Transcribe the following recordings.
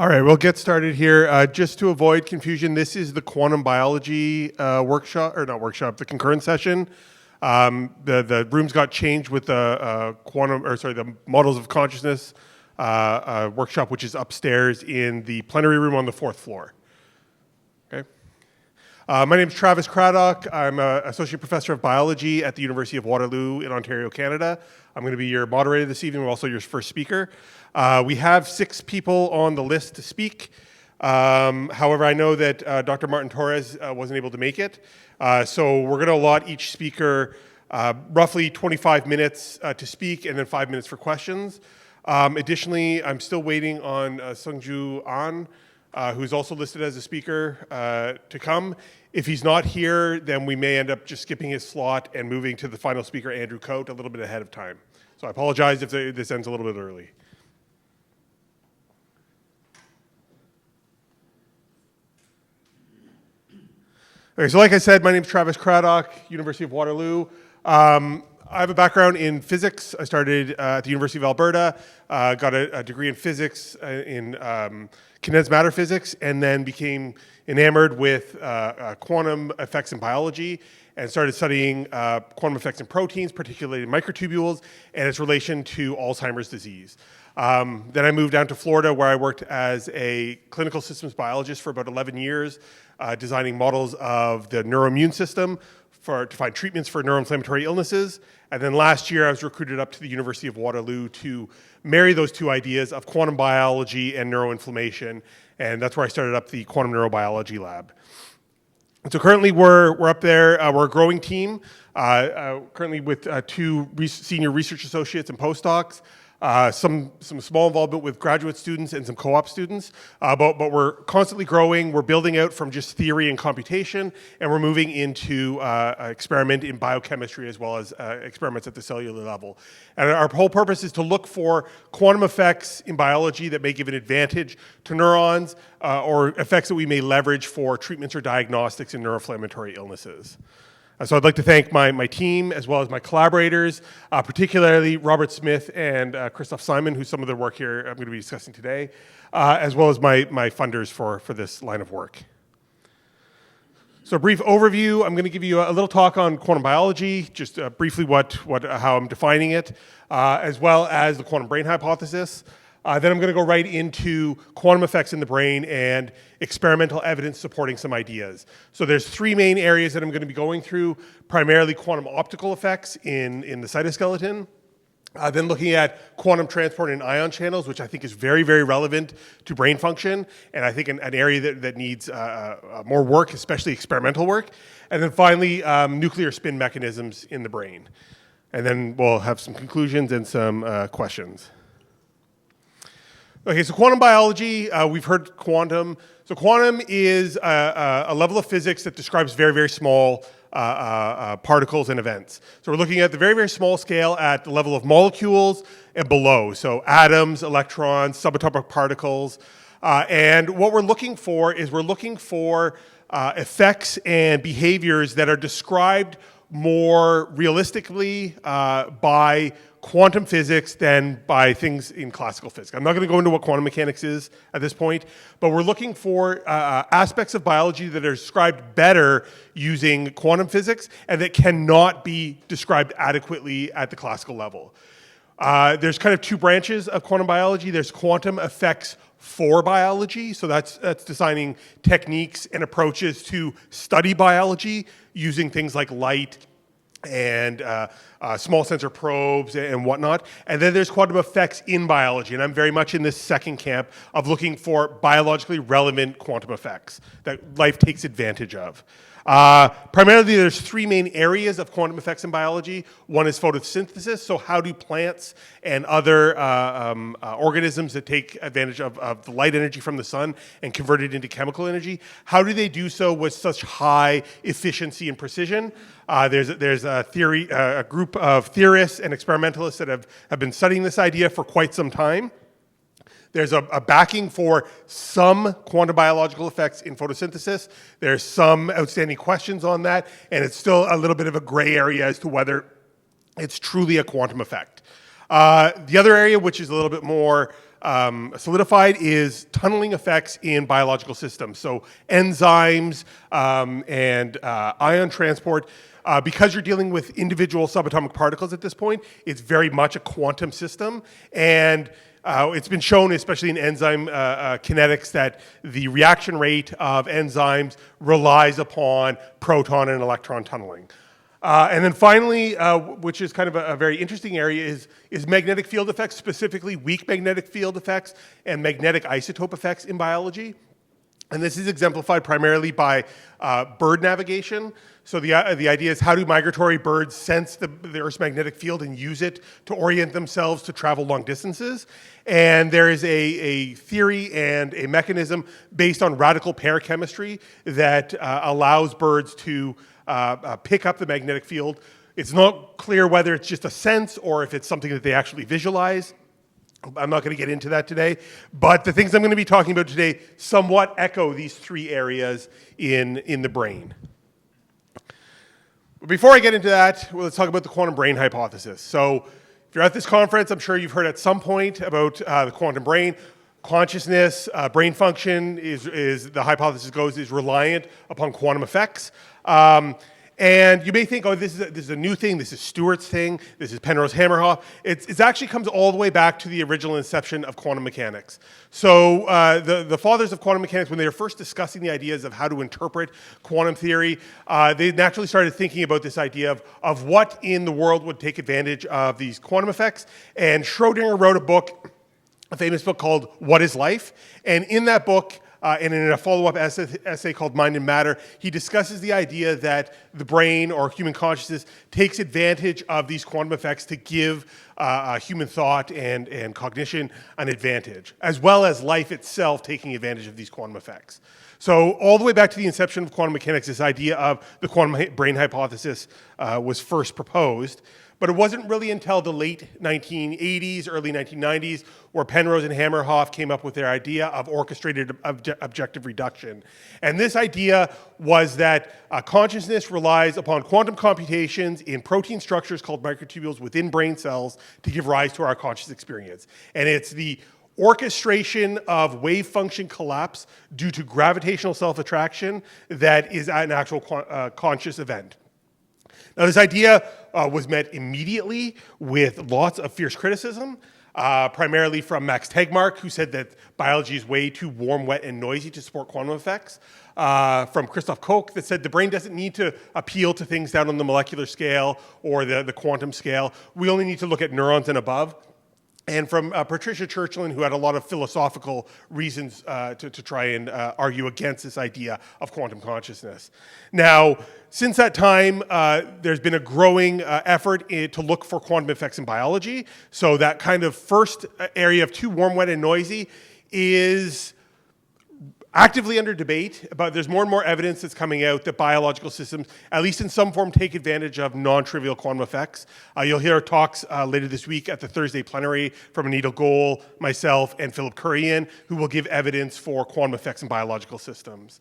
All right, we'll get started here. Just to avoid confusion, this is the quantum biology workshop, or not workshop, the concurrent session. The rooms got changed with the the models of consciousness workshop, which is upstairs in the plenary room on the 4th floor. Okay. My name is Travis Craddock. I'm an associate professor of biology at the University of Waterloo in Ontario, Canada. I'm going to be your moderator this evening. I'm also your first speaker. We have 6 people on the list to speak. However, I know that Dr. Martin-Torres wasn't able to make it. So we're going to allot each speaker roughly 25 minutes to speak and then 5 minutes for questions. Additionally, I'm still waiting on Seungju Ahn, who's also listed as a speaker, to come. If he's not here, then we may end up just skipping his slot and moving to the final speaker, Andrew Cote, a little bit ahead of time. So I apologize if this ends a little bit early. Okay, so like I said, my name is Travis Craddock, University of Waterloo. I have a background in physics. I started at the University of Alberta, got a degree in physics in condensed matter physics, and then became enamored with quantum effects in biology and started studying quantum effects in proteins, particularly in microtubules, and its relation to Alzheimer's disease. Then I moved down to Florida, where I worked as a clinical systems biologist for about 11 years, designing models of the neuroimmune system to find treatments for neuroinflammatory illnesses. And then last year, I was recruited up to the University of Waterloo to marry those two ideas of quantum biology and neuroinflammation. And that's where I started up the Quantum Neurobiology Lab. And so currently, we're up there. We're a growing team, currently with 2 senior research associates and postdocs. Some small involvement with graduate students and some co-op students, but we're constantly growing. We're building out from just theory and computation, and we're moving into experiment in biochemistry as well as experiments at the cellular level. And our whole purpose is to look for quantum effects in biology that may give an advantage to neurons or effects that we may leverage for treatments or diagnostics in neuroinflammatory illnesses. So I'd like to thank my team as well as my collaborators, particularly Robert Smith and Christoph Simon, who's some of the work here I'm going to be discussing today, as well as my funders for this line of work. So a brief overview. I'm going to give you a little talk on quantum biology, just briefly how I'm defining it, as well as the quantum brain hypothesis. Then I'm going to go right into quantum effects in the brain and experimental evidence supporting some ideas. So there's 3 main areas that I'm going to be going through, primarily quantum optical effects in the cytoskeleton, then looking at quantum transport in ion channels, which I think is very, very relevant to brain function, and I think an area that needs more work, especially experimental work. And then finally, nuclear spin mechanisms in the brain. And then we'll have some conclusions and some questions. Okay, so quantum biology, we've heard quantum. So quantum is a level of physics that describes very, very small particles and events. So we're looking at the very, very small scale at the level of molecules and below. So atoms, electrons, subatomic particles. And what we're looking for is effects and behaviors that are described more realistically by quantum physics than by things in classical physics. I'm not going to go into what quantum mechanics is at this point, but we're looking for aspects of biology that are described better using quantum physics and that cannot be described adequately at the classical level. There's kind of 2 branches of quantum biology. There's quantum effects for biology, so that's designing techniques and approaches to study biology using things like light and small sensor probes and whatnot. And then there's quantum effects in biology, and I'm very much in this second camp of looking for biologically relevant quantum effects that life takes advantage of. Primarily, there's 3 main areas of quantum effects in biology. One is photosynthesis, so how do plants and other organisms that take advantage of the light energy from the sun and convert it into chemical energy, how do they do so with such high efficiency and precision? There's a group of theorists and experimentalists that have been studying this idea for quite some time. There's a backing for some quantum biological effects in photosynthesis. There's some outstanding questions on that, and it's still a little bit of a gray area as to whether it's truly a quantum effect. The other area, which is a little bit more solidified is tunneling effects in biological systems. So enzymes and ion transport. Because you're dealing with individual subatomic particles at this point, it's very much a quantum system. And it's been shown, especially in enzyme kinetics, that the reaction rate of enzymes relies upon proton and electron tunneling. And then finally, which is kind of a very interesting area, is magnetic field effects, specifically weak magnetic field effects and magnetic isotope effects in biology. And this is exemplified primarily by bird navigation. So the idea is, how do migratory birds sense the Earth's magnetic field and use it to orient themselves to travel long distances? And there is a theory and a mechanism based on radical pair chemistry that allows birds to pick up the magnetic field. It's not clear whether it's just a sense or if it's something that they actually visualize. I'm not going to get into that today, but the things I'm going to be talking about today somewhat echo these three areas in the brain. But before I get into that, let's talk about the quantum brain hypothesis. So if you're at this conference, I'm sure you've heard at some point about the quantum brain. Consciousness, brain function is the hypothesis goes, is reliant upon quantum effects. And you may think, oh, this is a new thing. This is Stewart's thing. This is Penrose-Hameroff. It actually comes all the way back to the original inception of quantum mechanics. So the fathers of quantum mechanics, when they were first discussing the ideas of how to interpret quantum theory, they naturally started thinking about this idea of what in the world would take advantage of these quantum effects. And Schrödinger wrote a famous book called What is Life? And in that book, and in a follow-up essay called Mind and Matter, he discusses the idea that the brain or human consciousness takes advantage of these quantum effects to give human thought and cognition an advantage, as well as life itself taking advantage of these quantum effects. So all the way back to the inception of quantum mechanics, this idea of the quantum brain hypothesis was first proposed. But it wasn't really until the late 1980s, early 1990s, where Penrose and Hameroff came up with their idea of orchestrated objective reduction. And this idea was that consciousness relies upon quantum computations in protein structures called microtubules within brain cells to give rise to our conscious experience. And it's the orchestration of wave function collapse due to gravitational self-attraction that is an actual conscious event. Now, this idea was met immediately with lots of fierce criticism, primarily from Max Tegmark, who said that biology is way too warm, wet, and noisy to support quantum effects. From Christoph Koch, that said the brain doesn't need to appeal to things down on the molecular scale or the quantum scale. We only need to look at neurons and above. And from Patricia Churchland, who had a lot of philosophical reasons to try and argue against this idea of quantum consciousness. Now, since that time, there's been a growing effort to look for quantum effects in biology. So that kind of first area of too warm, wet, and noisy is actively under debate, but there's more and more evidence that's coming out that biological systems, at least in some form, take advantage of non-trivial quantum effects. You'll hear talks later this week at the Thursday plenary from Anita Goel, myself, and Philip Kurian, who will give evidence for quantum effects in biological systems.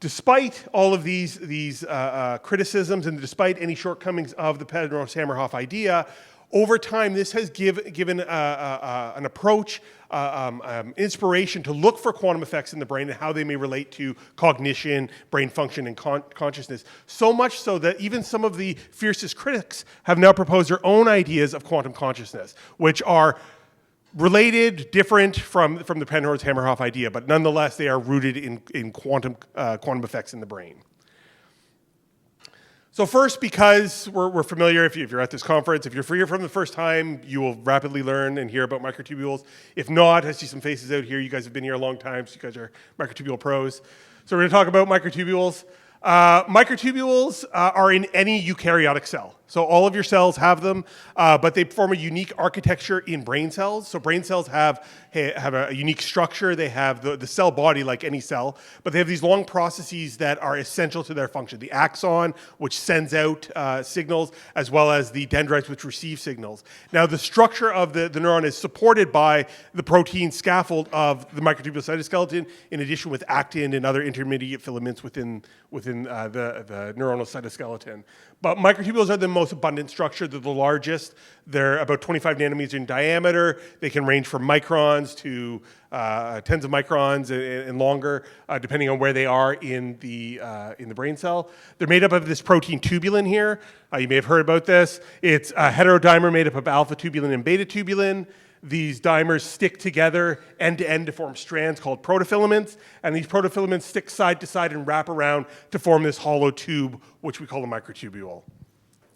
Despite all of these criticisms and despite any shortcomings of the Penrose-Hameroff idea, over time, this has given an approach, inspiration to look for quantum effects in the brain and how they may relate to cognition, brain function, and consciousness. So much so that even some of the fiercest critics have now proposed their own ideas of quantum consciousness, which are related, different from the Penrose-Hameroff idea, but nonetheless, they are rooted in quantum effects in the brain. So first, because we're familiar, if you're at this conference, if you're here from the first time, you will rapidly learn and hear about microtubules. If not, I see some faces out here. You guys have been here a long time, so you guys are microtubule pros. So we're going to talk about microtubules. Microtubules are in any eukaryotic cell. So all of your cells have them, but they form a unique architecture in brain cells. So brain cells have a unique structure. They have the cell body like any cell, but they have these long processes that are essential to their function. The axon, which sends out signals, as well as the dendrites, which receive signals. Now, the structure of the neuron is supported by the protein scaffold of the microtubule cytoskeleton, in addition with actin and other intermediate filaments within the neuronal cytoskeleton. But microtubules are the most abundant structure. They're the largest. They're about 25 nanometers in diameter. They can range from microns to tens of microns and longer, depending on where they are in the brain cell. They're made up of this protein tubulin here. You may have heard about this. It's a heterodimer made up of alpha tubulin and beta tubulin. These dimers stick together end to end to form strands called protofilaments, and these protofilaments stick side to side and wrap around to form this hollow tube, which we call a microtubule.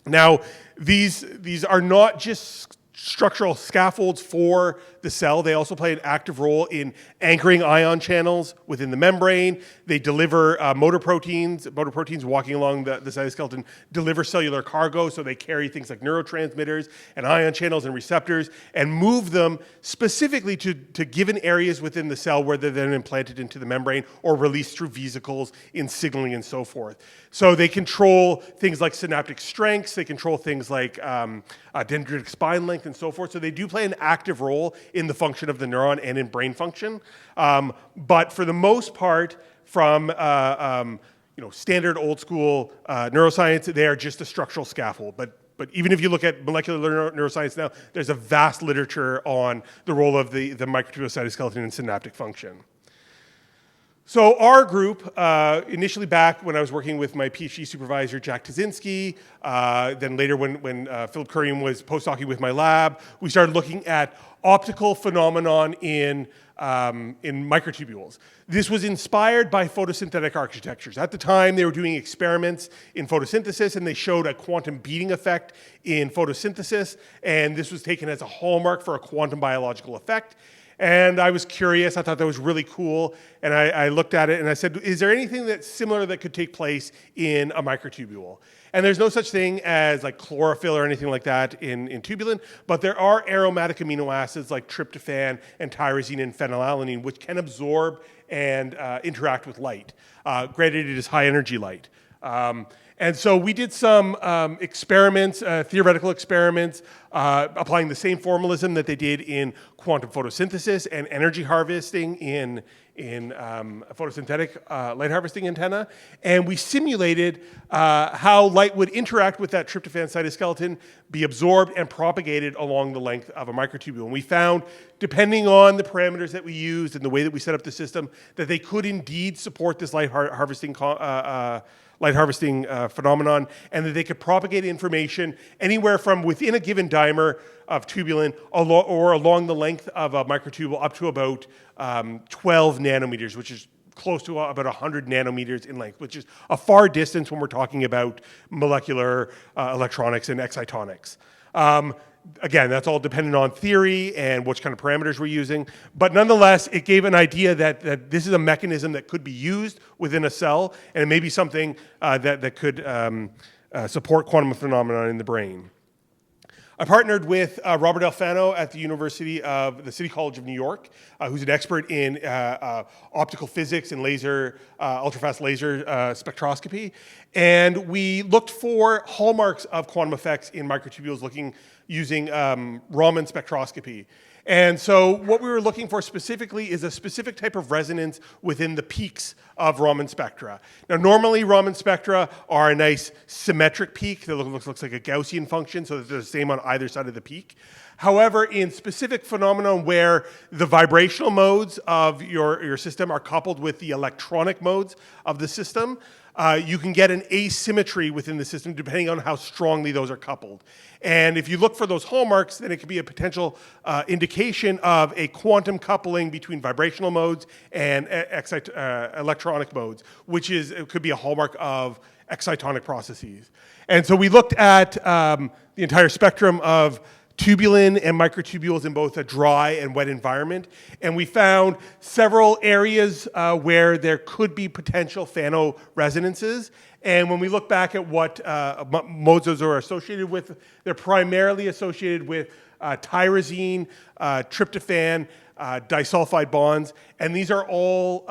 Now, these are not just structural scaffolds for the cell. They also play an active role in anchoring ion channels within the membrane. They deliver motor proteins. Motor proteins walking along the cytoskeleton deliver cellular cargo, so they carry things like neurotransmitters and ion channels and receptors and move them specifically to given areas within the cell where they're then implanted into the membrane or released through vesicles in signaling and so forth. So they control things like synaptic strengths. They control things like dendritic spine length and so forth. So they do play an active role in the function of the neuron and in brain function. But for the most part, from standard old school neuroscience, they are just a structural scaffold. But even if you look at molecular neuroscience now, there's a vast literature on the role of the microtubule cytoskeleton in synaptic function. So our group, initially back when I was working with my PhD supervisor, Jack Tazinski, then later when Philip Curriam was postdocing with my lab, we started looking at optical phenomenon in microtubules. This was inspired by photosynthetic architectures. At the time, they were doing experiments in photosynthesis, and they showed a quantum beating effect in photosynthesis, and this was taken as a hallmark for a quantum biological effect. And I was curious. I thought that was really cool. And I looked at it and I said, is there anything that's similar that could take place in a microtubule? And there's no such thing as like chlorophyll or anything like that in tubulin, but there are aromatic amino acids like tryptophan and tyrosine and phenylalanine, which can absorb and interact with light. Granted, it is high energy light. And so we did some experiments, theoretical experiments, applying the same formalism that they did in quantum photosynthesis and energy harvesting in photosynthetic light harvesting antenna. And we simulated how light would interact with that tryptophan cytoskeleton, be absorbed and propagated along the length of a microtubule. And we found, depending on the parameters that we used and the way that we set up the system, that they could indeed support this light harvesting phenomenon, and that they could propagate information anywhere from within a given dimer of tubulin or along the length of a microtubule up to about 12 nanometers, which is close to about 100 nanometers in length, which is a far distance when we're talking about molecular electronics and excitonics. Again, that's all dependent on theory and which kind of parameters we're using. But nonetheless, it gave an idea that this is a mechanism that could be used within a cell, and it may be something that could support quantum phenomena in the brain. I partnered with Robert Alfano at the City College of New York, who's an expert in optical physics and ultrafast laser spectroscopy. And we looked for hallmarks of quantum effects in microtubules using Raman spectroscopy. And so what we were looking for specifically is a specific type of resonance within the peaks of Raman spectra. Now, normally Raman spectra are a nice symmetric peak that looks like a Gaussian function, so that they're the same on either side of the peak. However, in specific phenomena where the vibrational modes of your system are coupled with the electronic modes of the system, you can get an asymmetry within the system depending on how strongly those are coupled. And if you look for those hallmarks, then it could be a potential indication of a quantum coupling between vibrational modes and electronic modes, it could be a hallmark of excitonic processes. And so we looked at the entire spectrum of tubulin and microtubules in both a dry and wet environment. And we found several areas where there could be potential phanoresonances. And when we look back at what modes those are associated with, they're primarily associated with tyrosine, tryptophan, disulfide bonds. And these are all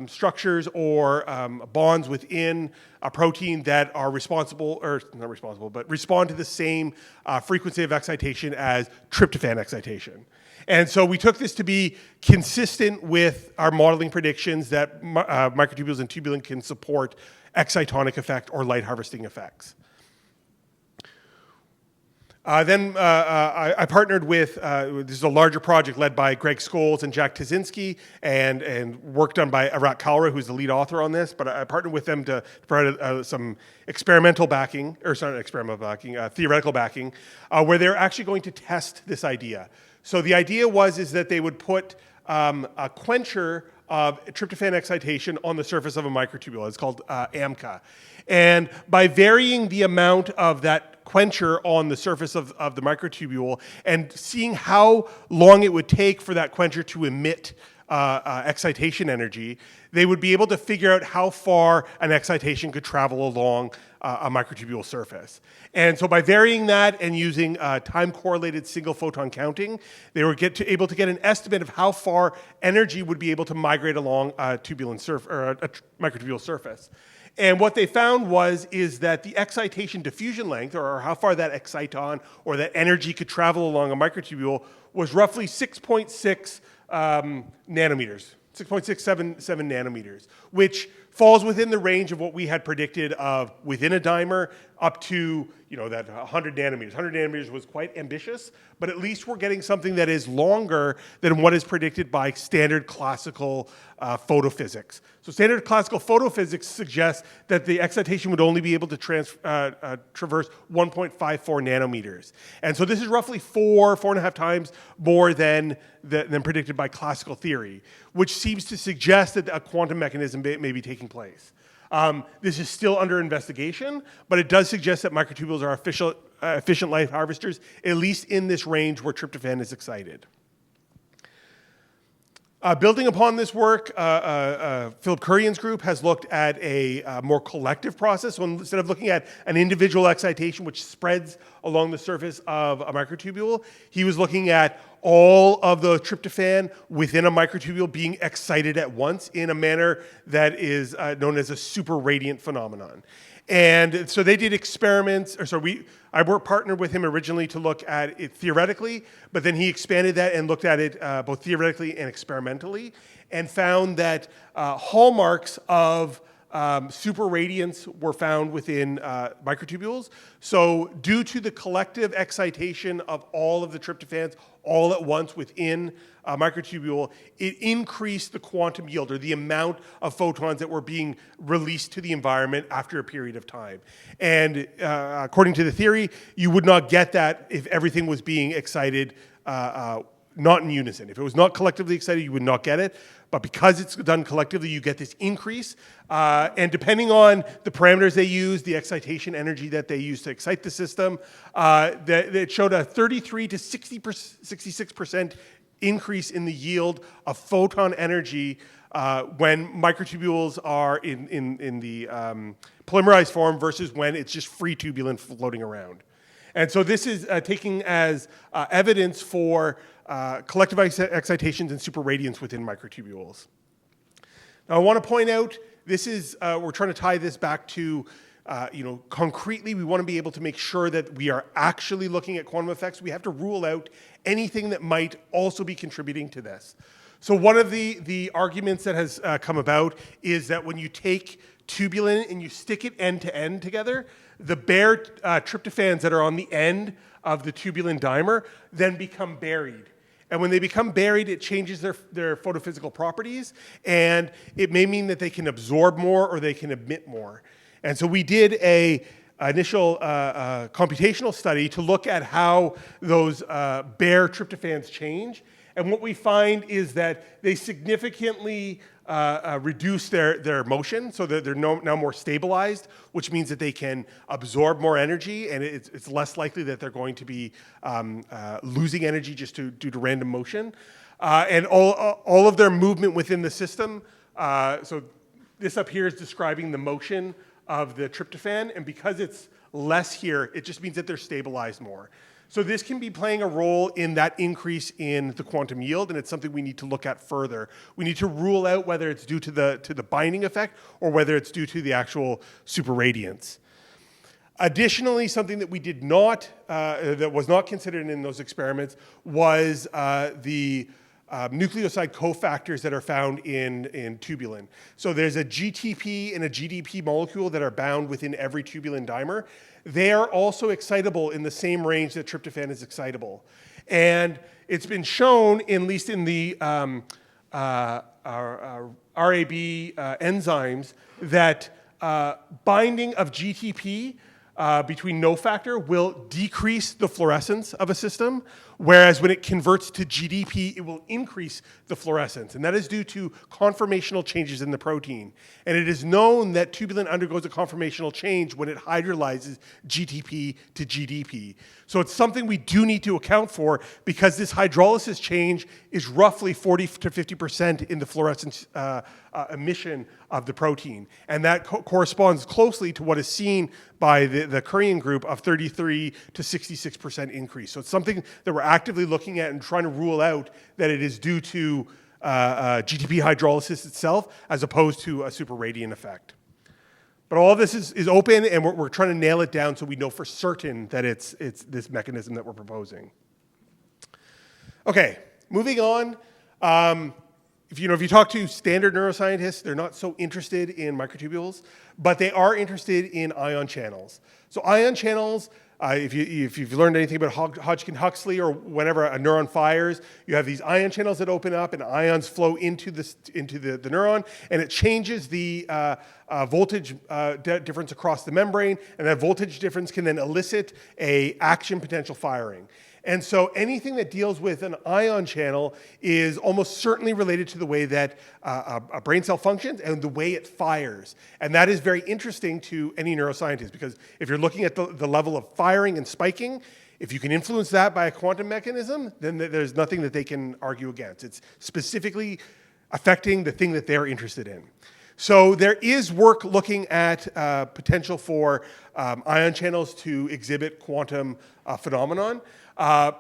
structures or bonds within a protein that are respond to the same frequency of excitation as tryptophan excitation. And so we took this to be consistent with our modeling predictions that microtubules and tubulin can support excitonic effect or light harvesting effects. I partnered with, this is a larger project led by Greg Scholes and Jack Tazinski, and work done by Arat Kalra, who's the lead author on this, but I partnered with them to provide some experimental backing, or sorry, not experimental backing, theoretical backing, where they're actually going to test this idea. So the idea is that they would put a quencher of tryptophan excitation on the surface of a microtubule. It's called AMCA. And by varying the amount of that quencher on the surface of the microtubule and seeing how long it would take for that quencher to emit excitation energy, they would be able to figure out how far an excitation could travel along a microtubule surface. And so by varying that and using time-correlated single photon counting, they were able to get an estimate of how far energy would be able to migrate along a microtubule surface. And what they found is that the excitation diffusion length, or how far that exciton or that energy could travel along a microtubule, was roughly 6.6 nanometers, 6.677 nanometers, which falls within the range of what we had predicted of within a dimer up to, that 100 nanometers. 100 nanometers was quite ambitious, but at least we're getting something that is longer than what is predicted by standard classical photophysics. So standard classical photophysics suggests that the excitation would only be able to traverse 1.54 nanometers. And so this is roughly 4.5 times more than predicted by classical theory, which seems to suggest that a quantum mechanism may be taking place. This is still under investigation, but it does suggest that microtubules are efficient light harvesters, at least in this range where tryptophan is excited. Building upon this work, Philip Currien's group has looked at a more collective process. So instead of looking at an individual excitation which spreads along the surface of a microtubule, he was looking at all of the tryptophan within a microtubule being excited at once in a manner that is known as a superradiant phenomenon. And so they did experiments, I partnered with him originally to look at it theoretically, but then he expanded that and looked at it both theoretically and experimentally, and found that hallmarks of superradiance were found within microtubules. So due to the collective excitation of all of the tryptophans all at once within a microtubule, it increased the quantum yield, or the amount of photons that were being released to the environment after a period of time. And according to the theory, you would not get that if everything was being excited not in unison. If it was not collectively excited, you would not get it. But because it's done collectively, you get this increase. And depending on the parameters they use, the excitation energy that they use to excite the system, it showed a 33 to 66% increase in the yield of photon energy when microtubules are in the polymerized form versus when it's just free tubulin floating around. And so this is taking as evidence for collective excitations and superradiance within microtubules. Now, I want to point out, this is, we're trying to tie this back to, concretely, we want to be able to make sure that we are actually looking at quantum effects. We have to rule out anything that might also be contributing to this. So one of the arguments that has come about is that when you take tubulin and you stick it end to end together, the bare tryptophans that are on the end of the tubulin dimer then become buried. And when they become buried, it changes their photophysical properties, and it may mean that they can absorb more or they can emit more. And so we did an initial computational study to look at how those bare tryptophans change. And what we find is that they significantly reduce their motion, so that they're now more stabilized, which means that they can absorb more energy, and it's less likely that they're going to be losing energy just due to random motion. And all of their movement within the system, so this up here is describing the motion of the tryptophan, and because it's less here, it just means that they're stabilized more. So this can be playing a role in that increase in the quantum yield, and it's something we need to look at further. We need to rule out whether it's due to the binding effect or whether it's due to the actual superradiance. Additionally, something that we did not, that was not considered in those experiments was the nucleoside cofactors that are found in tubulin. So there's a GTP and a GDP molecule that are bound within every tubulin dimer. They are also excitable in the same range that tryptophan is excitable. And it's been shown, at least in the RAB enzymes, that binding of GTP between no factor will decrease the fluorescence of a system, whereas when it converts to GDP, it will increase the fluorescence. And that is due to conformational changes in the protein. And it is known that tubulin undergoes a conformational change when it hydrolyzes GTP to GDP. So it's something we do need to account for because this hydrolysis change is roughly 40 to 50% in the fluorescence emission of the protein. And that corresponds closely to what is seen by the Korean group of 33 to 66% increase. So it's something that we're actively looking at and trying to rule out that it is due to GTP hydrolysis itself as opposed to a superradiant effect. But all of this is open, and we're trying to nail it down so we know for certain that it's this mechanism that we're proposing. Okay, moving on. If you talk to standard neuroscientists, they're not so interested in microtubules, but they are interested in ion channels. So ion channels, if you've learned anything about Hodgkin-Huxley or whenever a neuron fires, you have these ion channels that open up and ions flow into the neuron, and it changes the voltage difference across the membrane, and that voltage difference can then elicit a action potential firing. And so anything that deals with an ion channel is almost certainly related to the way that a brain cell functions and the way it fires. And that is very interesting to any neuroscientist because if you're looking at the level of firing and spiking, if you can influence that by a quantum mechanism, then there's nothing that they can argue against. It's specifically affecting the thing that they're interested in. So there is work looking at potential for ion channels to exhibit quantum phenomenon.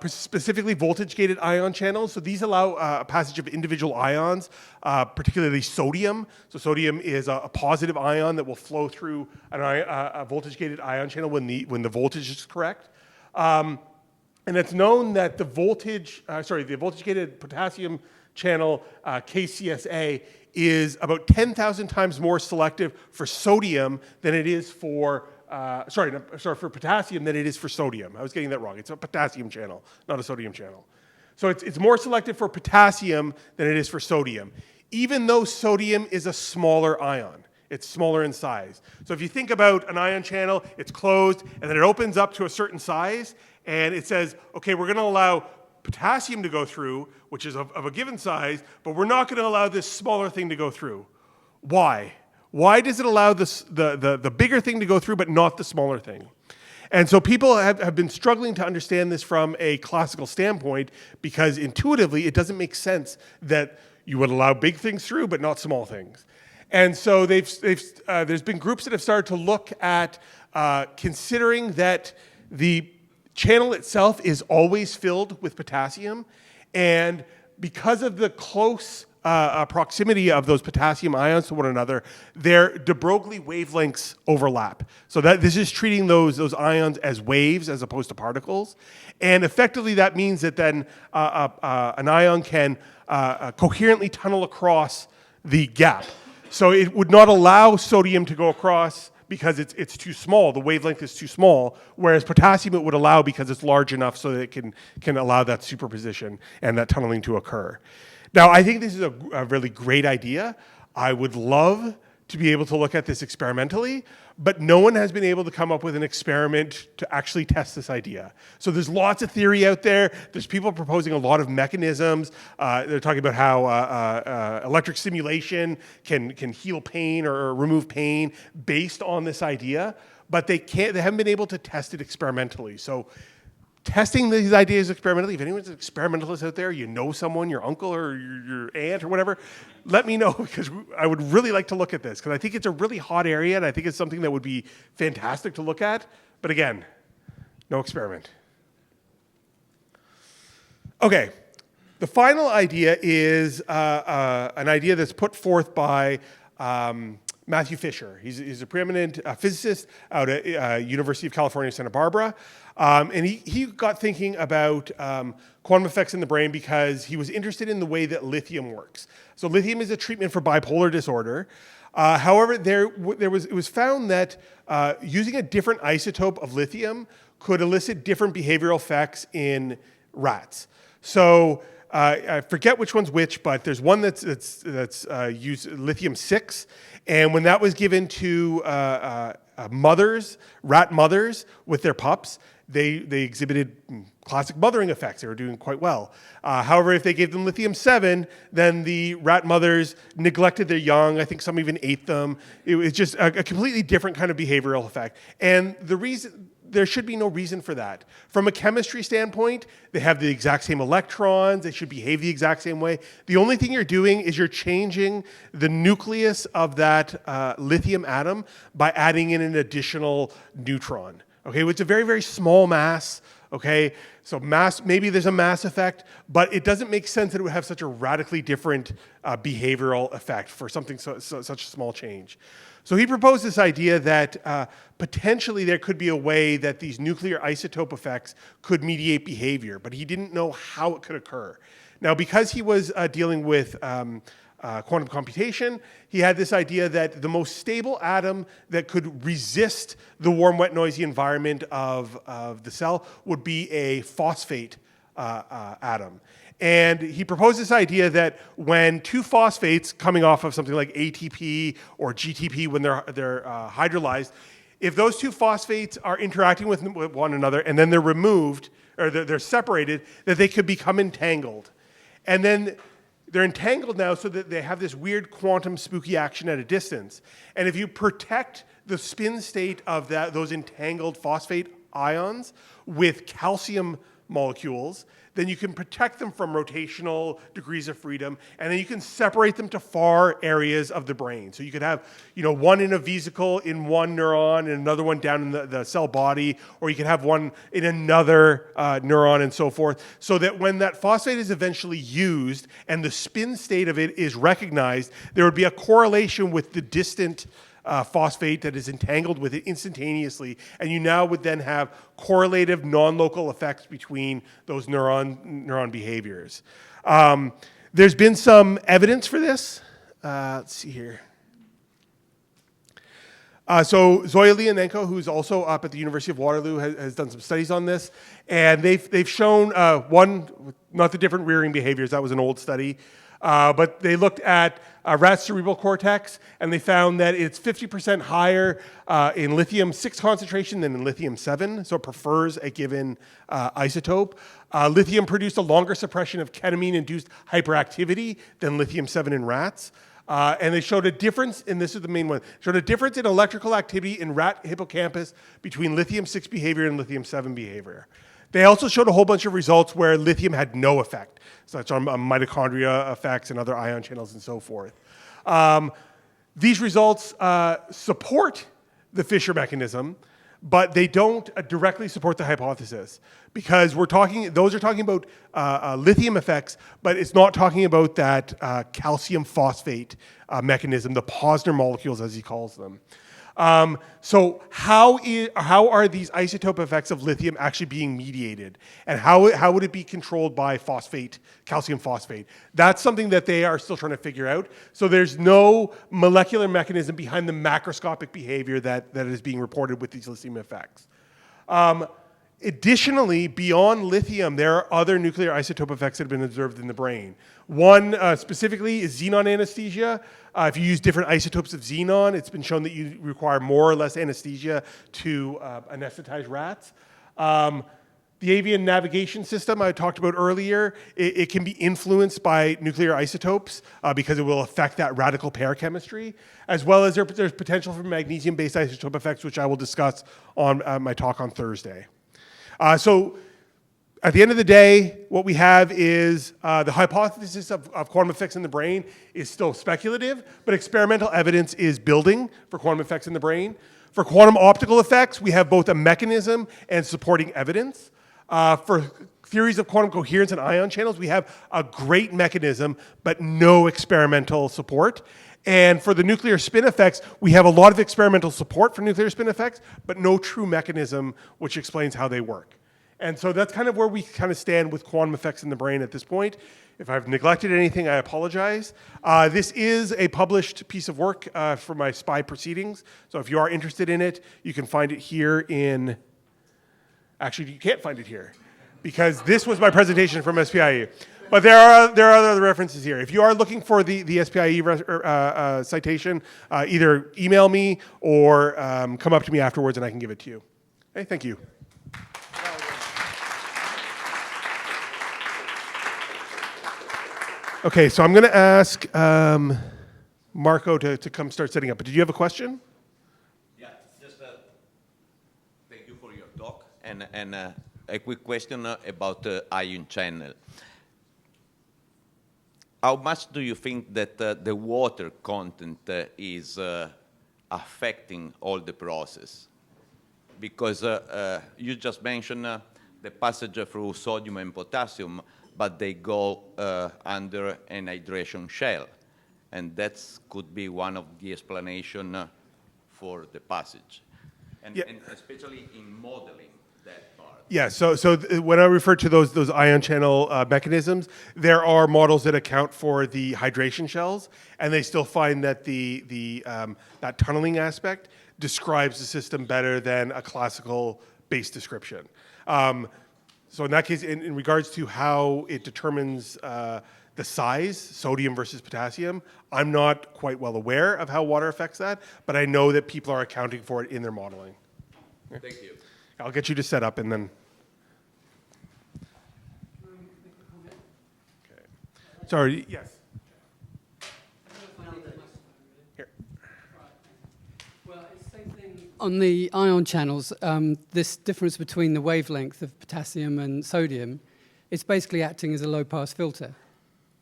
Specifically voltage-gated ion channels. So these allow a passage of individual ions, particularly sodium. So sodium is a positive ion that will flow through a voltage-gated ion channel when the voltage is correct. And it's known that the voltage-gated potassium channel, KCSA, is about 10,000 times more selective for sodium than it is for for potassium than it is for sodium. I was getting that wrong. It's a potassium channel, not a sodium channel. So it's more selective for potassium than it is for sodium, even though sodium is a smaller ion. It's smaller in size. So if you think about an ion channel, it's closed, and then it opens up to a certain size, and it says, okay, we're going to allow potassium to go through, which is of a given size, but we're not going to allow this smaller thing to go through. Why? Why does it allow the bigger thing to go through but not the smaller thing? And so people have been struggling to understand this from a classical standpoint because intuitively it doesn't make sense that you would allow big things through but not small things. And so there's been groups that have started to look at considering that the channel itself is always filled with potassium, and because of the close proximity of those potassium ions to one another, their de Broglie wavelengths overlap. So that this is treating those ions as waves as opposed to particles. And effectively that means that then an ion can coherently tunnel across the gap. So it would not allow sodium to go across because it's too small. The wavelength is too small, whereas potassium it would allow because it's large enough so that it can allow that superposition and that tunneling to occur. Now, I think this is a really great idea. I would love to be able to look at this experimentally, but no one has been able to come up with an experiment to actually test this idea. So there's lots of theory out there. There's people proposing a lot of mechanisms. They're talking about how electric stimulation can heal pain or remove pain based on this idea, but they haven't been able to test it experimentally. So testing these ideas experimentally, if anyone's an experimentalist out there, you know someone, your uncle or your aunt or whatever, let me know because I would really like to look at this because I think it's a really hot area and I think it's something that would be fantastic to look at. But again, no experiment. Okay, the final idea is an idea that's put forth by Matthew Fisher. He's a preeminent physicist out at University of California, Santa Barbara. And he got thinking about quantum effects in the brain because he was interested in the way that lithium works. So lithium is a treatment for bipolar disorder. However, it was found that using a different isotope of lithium could elicit different behavioral effects in rats. So I forget which one's which, but there's one that's used lithium 6, and when that was given to rat mothers with their pups, they exhibited classic mothering effects. They were doing quite well. However, if they gave them lithium 7, then the rat mothers neglected their young. I think some even ate them. It was just a completely different kind of behavioral effect. And there should be no reason for that. From a chemistry standpoint, they have the exact same electrons. They should behave the exact same way. The only thing you're doing is you're changing the nucleus of that lithium atom by adding in an additional neutron. Okay, it's a very, very small mass. Okay, so maybe there's a mass effect, but it doesn't make sense that it would have such a radically different behavioral effect for something such a small change. So he proposed this idea that potentially there could be a way that these nuclear isotope effects could mediate behavior, but he didn't know how it could occur. Now, because he was dealing with quantum computation, he had this idea that the most stable atom that could resist the warm, wet, noisy environment of the cell would be a phosphate atom. And he proposed this idea that when two phosphates coming off of something like ATP or GTP, when they're hydrolyzed, if those two phosphates are interacting with one another and then they're removed, or they're separated, that they could become entangled. And then they're entangled now so that they have this weird quantum spooky action at a distance. And if you protect the spin state of those entangled phosphate ions with calcium molecules, then you can protect them from rotational degrees of freedom, and then you can separate them to far areas of the brain. So you could have, one in a vesicle in one neuron and another one down in the cell body, or you could have one in another neuron and so forth, so that when that phosphate is eventually used and the spin state of it is recognized, there would be a correlation with the distant phosphate that is entangled with it instantaneously, and you now would then have correlative non-local effects between those neuron behaviors. There's been some evidence for this. Let's see here. So Zoya Leonenko, who's also up at the University of Waterloo, has done some studies on this, and they've shown not the different rearing behaviors. That was an old study. But they looked at rat's cerebral cortex, and they found that it's 50% higher in lithium-6 concentration than in lithium-7, so it prefers a given isotope. Lithium produced a longer suppression of ketamine-induced hyperactivity than lithium-7 in rats. And they showed a difference, and this is the main one, showed a difference in electrical activity in rat hippocampus between lithium-6 behavior and lithium-7 behavior. They also showed a whole bunch of results where lithium had no effect, such on mitochondria effects and other ion channels and so forth. These results support the Fisher mechanism, but they don't directly support the hypothesis, because those are talking about lithium effects, but it's not talking about that calcium phosphate mechanism, the Posner molecules as he calls them. So how are these isotope effects of lithium actually being mediated? And how would it be controlled by calcium phosphate? That's something that they are still trying to figure out. So there's no molecular mechanism behind the macroscopic behavior that is being reported with these lithium effects. Additionally, beyond lithium, there are other nuclear isotope effects that have been observed in the brain. One specifically is xenon anesthesia. If you use different isotopes of xenon, it's been shown that you require more or less anesthesia to anesthetize rats. The avian navigation system I talked about earlier, it can be influenced by nuclear isotopes because it will affect that radical pair chemistry, as well as there's potential for magnesium-based isotope effects, which I will discuss on my talk on Thursday. So at the end of the day, what we have is the hypothesis of quantum effects in the brain is still speculative, but experimental evidence is building for quantum effects in the brain. For quantum optical effects, we have both a mechanism and supporting evidence. For theories of quantum coherence and ion channels, we have a great mechanism, but no experimental support. And for the nuclear spin effects, we have a lot of experimental support for nuclear spin effects, but no true mechanism which explains how they work. And so that's kind of where we kind of stand with quantum effects in the brain at this point. If I've neglected anything, I apologize. This is a published piece of work for my SPI proceedings. So if you are interested in it, you can find it here in, actually you can't find it here because this was my presentation from SPIE. But there are other references here. If you are looking for the SPIE citation, either email me or come up to me afterwards and I can give it to you. Okay, thank you. Okay, so I'm going to ask Marco to come start setting up. But did you have a question? Yeah, just thank you for your talk. And a quick question about the ion channel. How much do you think that the water content is affecting all the process? Because you just mentioned the passage through sodium and potassium, but they go under an hydration shell. And that could be one of the explanation for the passage. And, yeah. And especially in modeling that part. Yeah, so when I refer to those ion channel mechanisms, there are models that account for the hydration shells, and they still find that that tunneling aspect describes the system better than a classical base description. So in that case, in regards to how it determines the size, sodium versus potassium, I'm not quite well aware of how water affects that, but I know that people are accounting for it in their modeling. Thank you. I'll get you to set up and then. Okay. Sorry, yes. Here. Well, it's the same thing on the ion channels. This difference between the wavelength of potassium and sodium, it's basically acting as a low-pass filter,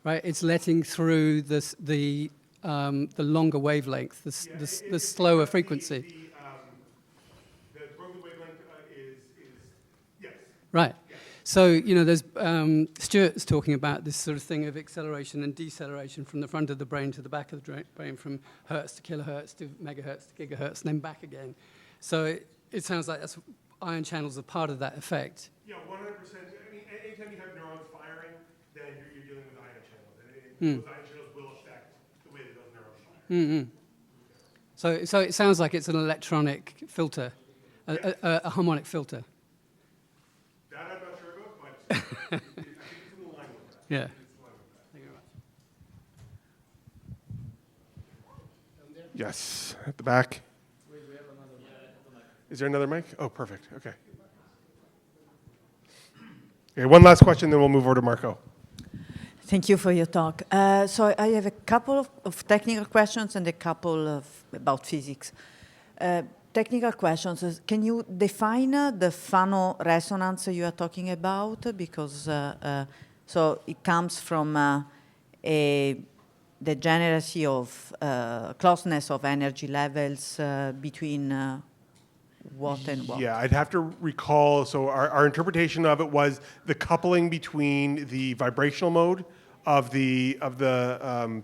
right? It's letting through the longer wavelength, the slower frequency. Right. So, you know, there's Stuart's talking about this sort of thing of acceleration and deceleration from the front of the brain to the back of the brain, from hertz to kilohertz to megahertz to gigahertz, and then back again. So it sounds like ion channels are part of that effect. Yeah, 100%. I mean, anytime you have neurons firing, then you're dealing with ion channels. And those ion channels will affect the way that those neurons fire. So it sounds like it's an electronic filter, a harmonic filter. That I'm not sure about, but I think it's in line with that. Yeah. Thank you very much. Yes, at the back. Is there another mic? Oh, perfect. Okay. Okay, one last question, then we'll move over to Marco. Thank you for your talk. So I have a couple of technical questions and a couple about physics. Technical questions. Can you define the Fano resonance you are talking about? Because so it comes from a degeneracy of closeness of energy levels between what and what? Yeah, I'd have to recall. So our interpretation of it was the coupling between the vibrational mode of the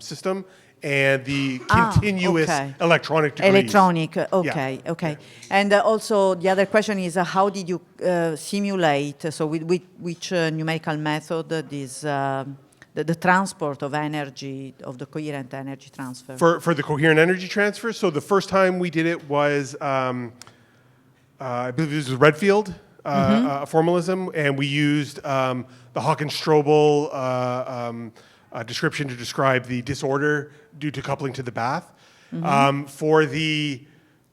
system and the continuous electronic degrees. Electronic, okay, Yeah. okay. And also the other question is how did you simulate, so with which numerical method this, the transport of energy, of the coherent energy transfer? For the coherent energy transfer, so the first time we did it was, I believe this was Redfield formalism, and we used the Hawkins-Strobel description to describe the disorder due to coupling to the bath. For the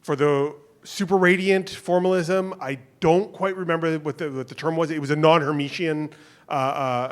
superradiant formalism, I don't quite remember what the term was. It was a non-Hermitian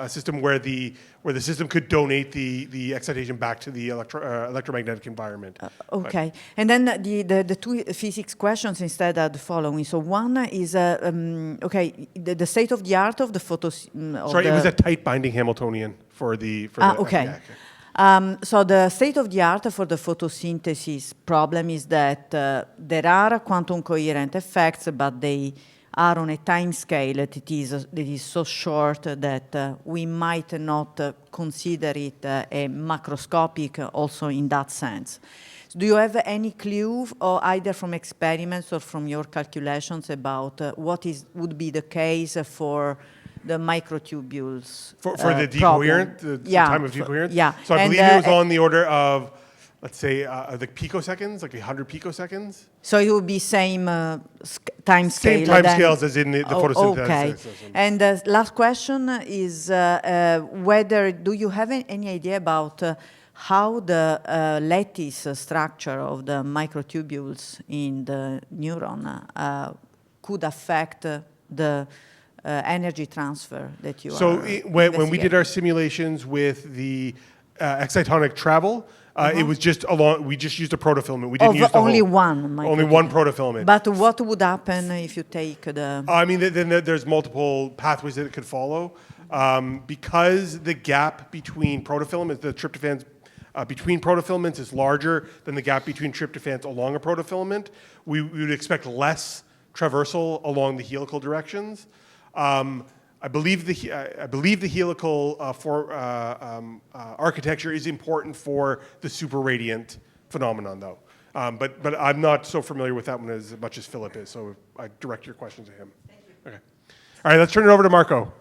system where the system could donate the excitation back to the electromagnetic environment. Okay, and then the two physics questions instead are the following. So one is okay, the state of the art of the Sorry, it was a tight binding Hamiltonian for the. Okay. Yeah, okay. So the state of the art for the photosynthesis problem is that there are quantum coherent effects, but they are on a time scale that is so short that we might not consider it a macroscopic also in that sense. Do you have any clue, or either from experiments or from your calculations, about what would be the case for the microtubules? For the decoherent, the time of decoherence? Yeah. So I believe it was on the order of, let's say, the picoseconds, like 100 picoseconds. So it would be same time scale. Same time scales as in the photosynthesis. Okay. And the last question is whether, do you have any idea about how the lattice structure of the microtubules in the neuron could affect the energy transfer that you are when we did our simulations with the excitonic travel, it was just we just used a protofilament. We didn't use the only whole, one. Only one protofilament. But what would happen if you take the? I mean, then there's multiple pathways that it could follow, because the gap between protofilaments, the tryptophans between protofilaments is larger than the gap between tryptophans along a protofilament. We would expect less traversal along the helical directions. I believe the helical architecture is important for the superradiant phenomenon, though. But I'm not so familiar with that one as much as Philip is, so I direct your question to him. Thank you. Okay. All right, let's turn it over to Marco.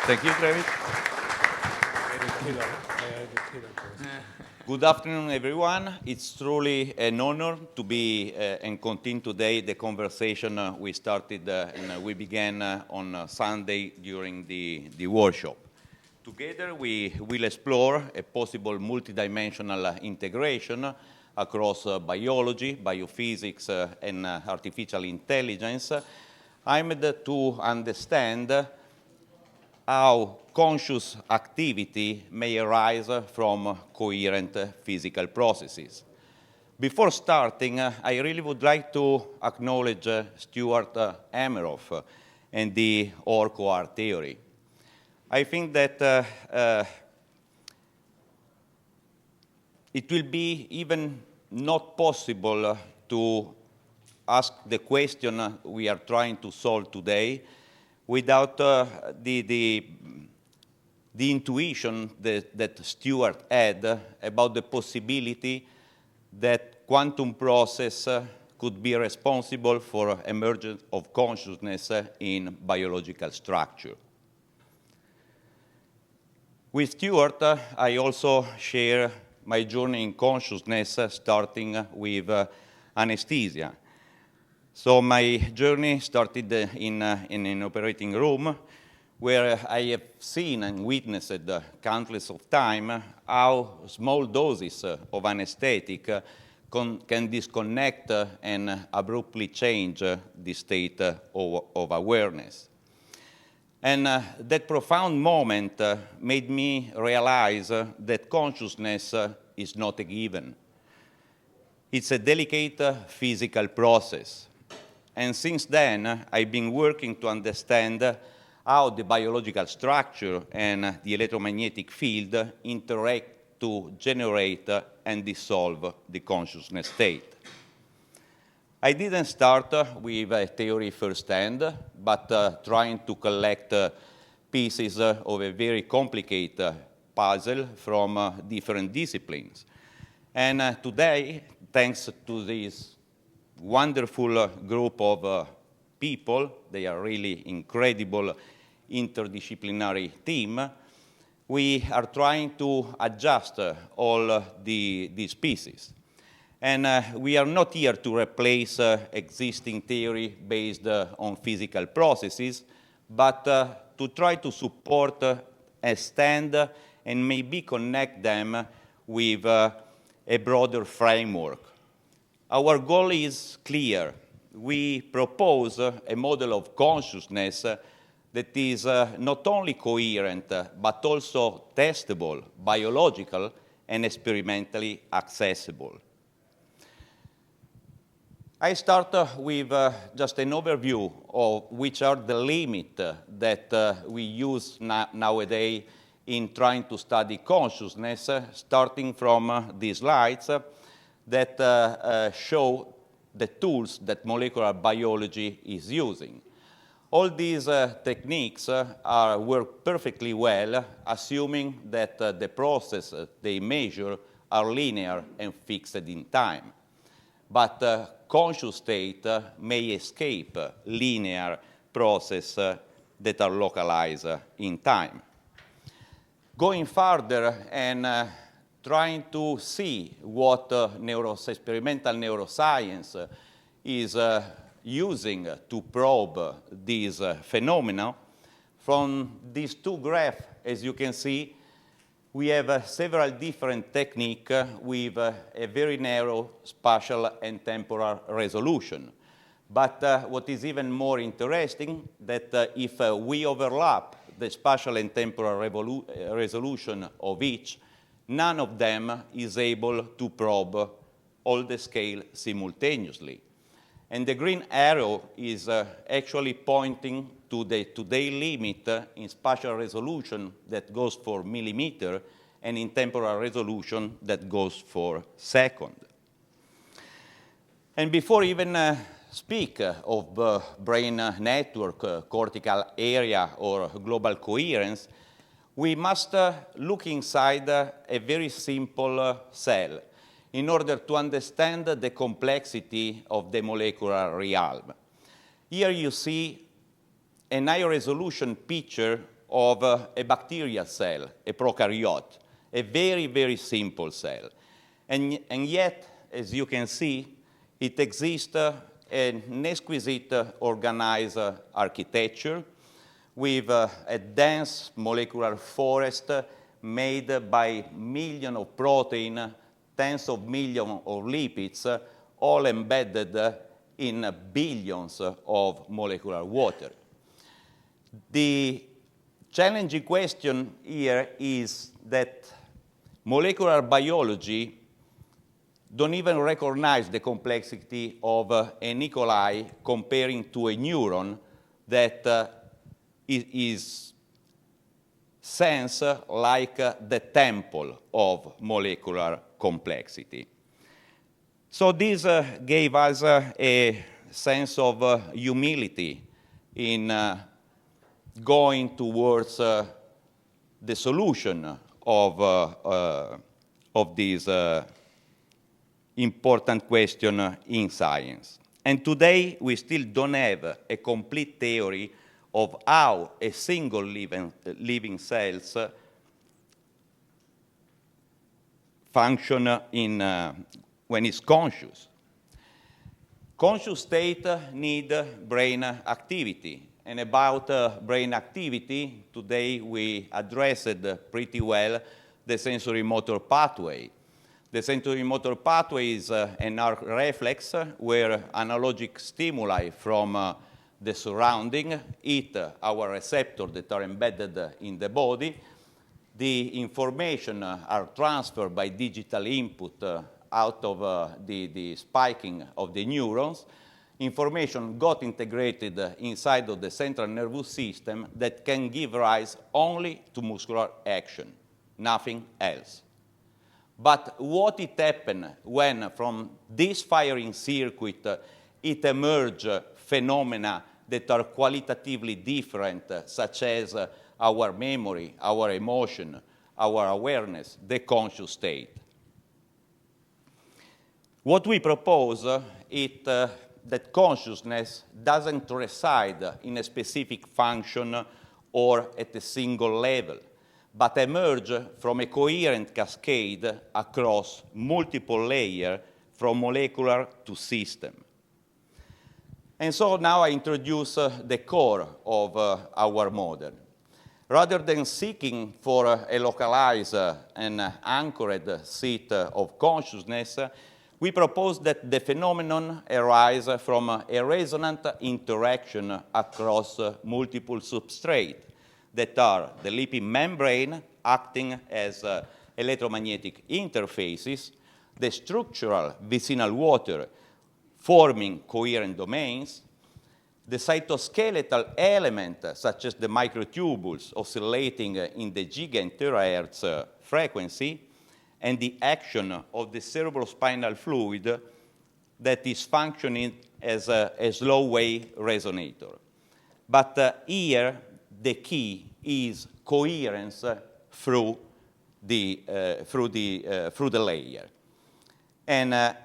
Thank you, Travis. Good afternoon, everyone. It's truly an honor to be and continue today the conversation we started and we began on Sunday during the workshop. Together, we will explore a possible multidimensional integration across biology, biophysics, and artificial intelligence, aimed to understand how conscious activity may arise from coherent physical processes. Before starting, I really would like to acknowledge Stuart Hameroff and the OR-CoR theory. I think that it will be even not possible to ask the question we are trying to solve today without the intuition that Stuart had about the possibility that quantum process could be responsible for emergence of consciousness in biological structure. With Stuart, I also share my journey in consciousness, starting with anesthesia. So my journey started in an operating room where I have seen and witnessed countless of times how small doses of anesthetic can disconnect and abruptly change the state of awareness. And that profound moment made me realize that consciousness is not a given. It's a delicate physical process. And since then, I've been working to understand how the biological structure and the electromagnetic field interact to generate and dissolve the consciousness state. I didn't start with a theory firsthand, but trying to collect pieces of a very complicated puzzle from different disciplines. And today, thanks to this wonderful group of people, they are really incredible interdisciplinary team, we are trying to adjust all these pieces. And we are not here to replace existing theory based on physical processes, but to try to support, extend, and maybe connect them with a broader framework. Our goal is clear. We propose a model of consciousness that is not only coherent, but also testable, biological, and experimentally accessible. I start with just an overview of which are the limits that we use nowadays in trying to study consciousness, starting from these slides that show the tools that molecular biology is using. All these techniques work perfectly well, assuming that the process they measure are linear and fixed in time. But conscious state may escape linear process that are localized in time. Going further and trying to see what experimental neuroscience is using to probe these phenomena, from these two graphs, as you can see, we have several different techniques with a very narrow spatial and temporal resolution. But what is even more interesting, that if we overlap the spatial and temporal resolution of each, none of them is able to probe all the scale simultaneously. And the green arrow is actually pointing to the today limit in spatial resolution that goes for millimeter, and in temporal resolution that goes for second. And before even speak of brain network, cortical area, or global coherence, we must look inside a very simple cell in order to understand the complexity of the molecular realm. Here you see a high-resolution picture of a bacterial cell, a prokaryote, a very, very simple cell. And yet, as you can see, it exists an exquisite organized architecture with a dense molecular forest made by millions of proteins, tens of millions of lipids, all embedded in billions of molecular water. The challenging question here is that molecular biology don't even recognize the complexity of an E. coli comparing to a neuron that is sensed like the temple of molecular complexity. So this gave us a sense of humility in going towards the solution of this important question in science. And today, we still don't have a complete theory of how a single living cells function when it's conscious. Conscious state need brain activity. And about brain activity, today we addressed pretty well the sensory motor pathway. The sensory motor pathway is an arc reflex where analogic stimuli from the surrounding hit our receptors that are embedded in the body. The information are transferred by digital input out of the spiking of the neurons. Information got integrated inside of the central nervous system that can give rise only to muscular action, nothing else. But what it happened when from this firing circuit it emerged phenomena that are qualitatively different, such as our memory, our emotion, our awareness, the conscious state. What we propose is that consciousness doesn't reside in a specific function or at a single level, but emerge from a coherent cascade across multiple layers from molecular to system. And so now I introduce the core of our model. Rather than seeking for a localized and anchored seat of consciousness, we propose that the phenomenon arises from a resonant interaction across multiple substrates that are the lipid membrane acting as electromagnetic interfaces, the structural vicinal water forming coherent domains, the cytoskeletal element, such as the microtubules oscillating in the gigaterahertz frequency, and the action of the cerebrospinal fluid that is functioning as a slow-wave resonator. But here, the key is coherence through the layer. And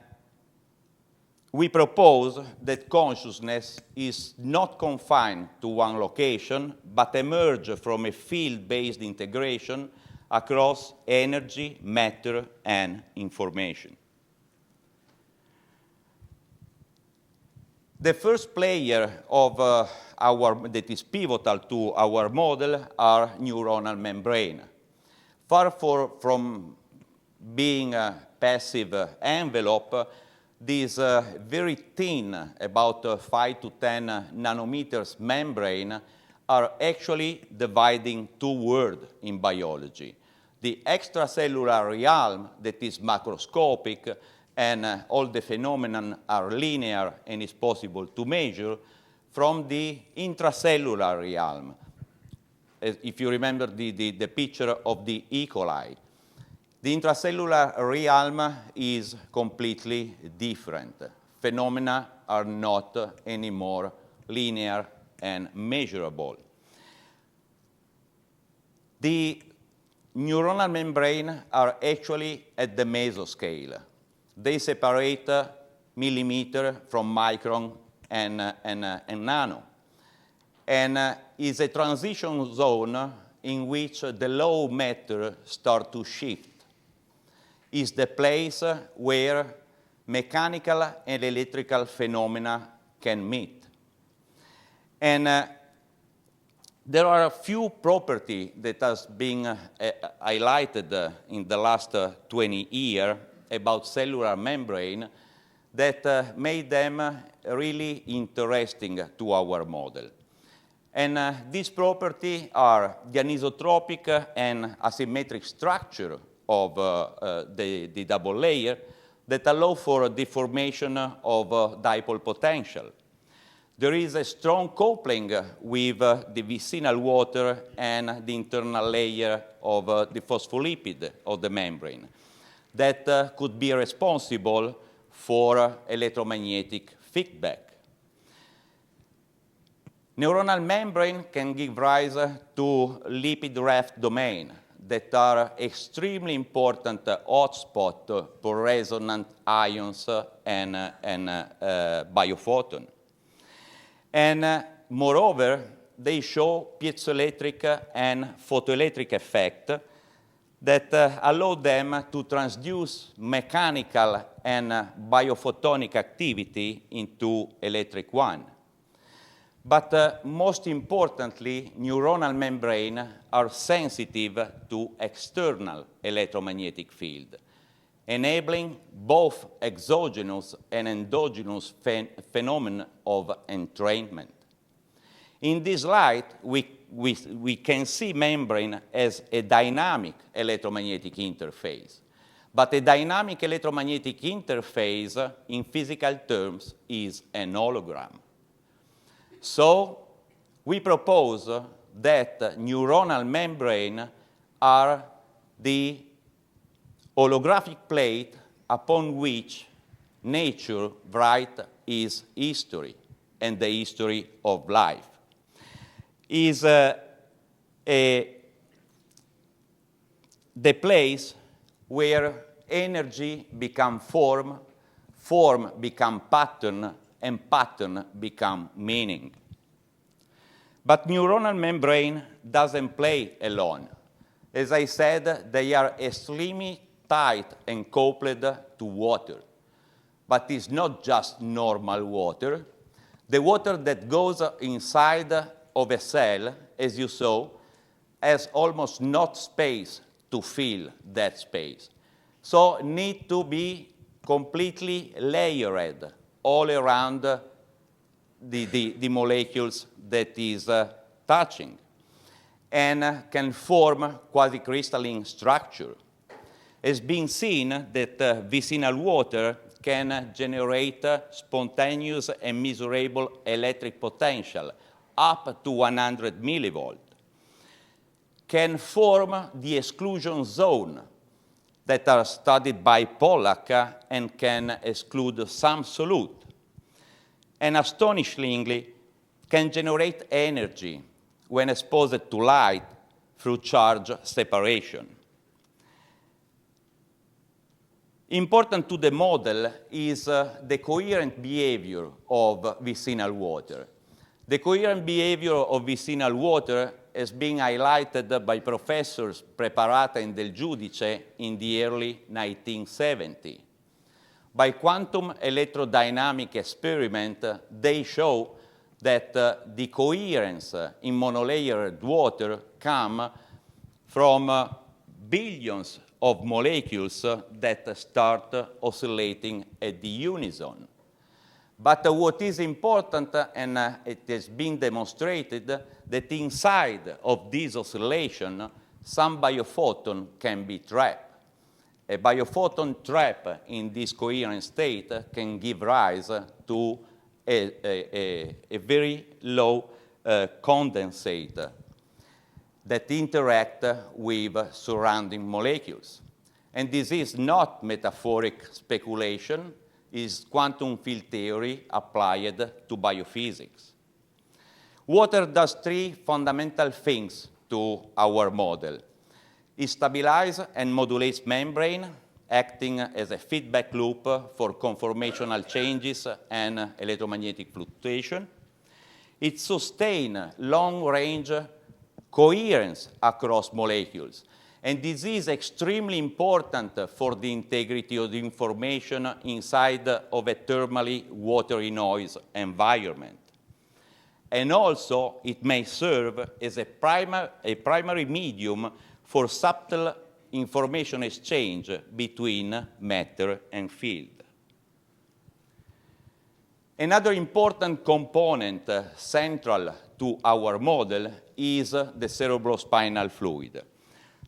we propose that consciousness is not confined to one location, but emerge from a field-based integration across energy, matter, and information. The first player of that is pivotal to our model are neuronal membrane. Far from being a passive envelope, this very thin, about 5 to 10 nanometers membrane are actually dividing two worlds in biology. The extracellular realm that is macroscopic and all the phenomena are linear and is possible to measure, from the intracellular realm. If you remember the picture of the E. coli, the intracellular realm is completely different. Phenomena are not anymore linear and measurable. The neuronal membrane are actually at the mesoscale. They separate millimeter from micron and nano, and is a transition zone in which the low matter start to shift. Is the place where mechanical and electrical phenomena can meet. And there are a few properties that has been highlighted in the last 20 years about cellular membrane that made them really interesting to our model. And these properties are the anisotropic and asymmetric structure of the double layer that allow for the formation of dipole potential. There is a strong coupling with the vicinal water and the internal layer of the phospholipid of the membrane that could be responsible for electromagnetic feedback. Neuronal membrane can give rise to lipid ref domain that are extremely important hotspot for resonant ions and biophoton. And moreover, they show piezoelectric and photoelectric effect that allow them to transduce mechanical and biophotonic activity into electric one. But most importantly, neuronal membrane are sensitive to external electromagnetic field, enabling both exogenous and endogenous phenomena of entrainment. In this light, we can see membrane as a dynamic electromagnetic interface. But a dynamic electromagnetic interface, in physical terms, is an hologram. So we propose that neuronal membrane are the holographic plate upon which nature writes its history and the history of life. Is the place where energy become form, form become pattern, and pattern become meaning. But neuronal membrane doesn't play alone. As I said, they are extremely tight and coupled to water. But it's not just normal water. The water that goes inside of a cell, as you saw, has almost not space to fill that space. So need to be completely layered all around the molecules that is touching, and can form quasi-crystalline structure. It's been seen that vicinal water can generate spontaneous and measurable electric potential up to 100 millivolt, can form the exclusion zone that are studied by Pollack and can exclude some solute, and astonishingly can generate energy when exposed to light through charge separation. Important to the model is the coherent behavior of vicinal water. The coherent behavior of vicinal water has been highlighted by Professors Preparata and Del Giudice in the early 1970s. By quantum electrodynamic experiment, they show that the coherence in monolayered water come from billions of molecules that start oscillating at the unison. But what is important, and it has been demonstrated, that inside of this oscillation, some biophoton can be trapped. A biophoton trap in this coherent state can give rise to a very low condensate that interact with surrounding molecules. And this is not metaphoric speculation, is quantum field theory applied to biophysics. Water does three fundamental things to our model. It stabilizes and modulates membrane, acting as a feedback loop for conformational changes and electromagnetic fluctuation. It sustains long-range coherence across molecules. And this is extremely important for the integrity of the information inside of a thermally watery noise environment. And also, it may serve as a primary medium for subtle information exchange between matter and field. Another important component central to our model is the cerebrospinal fluid.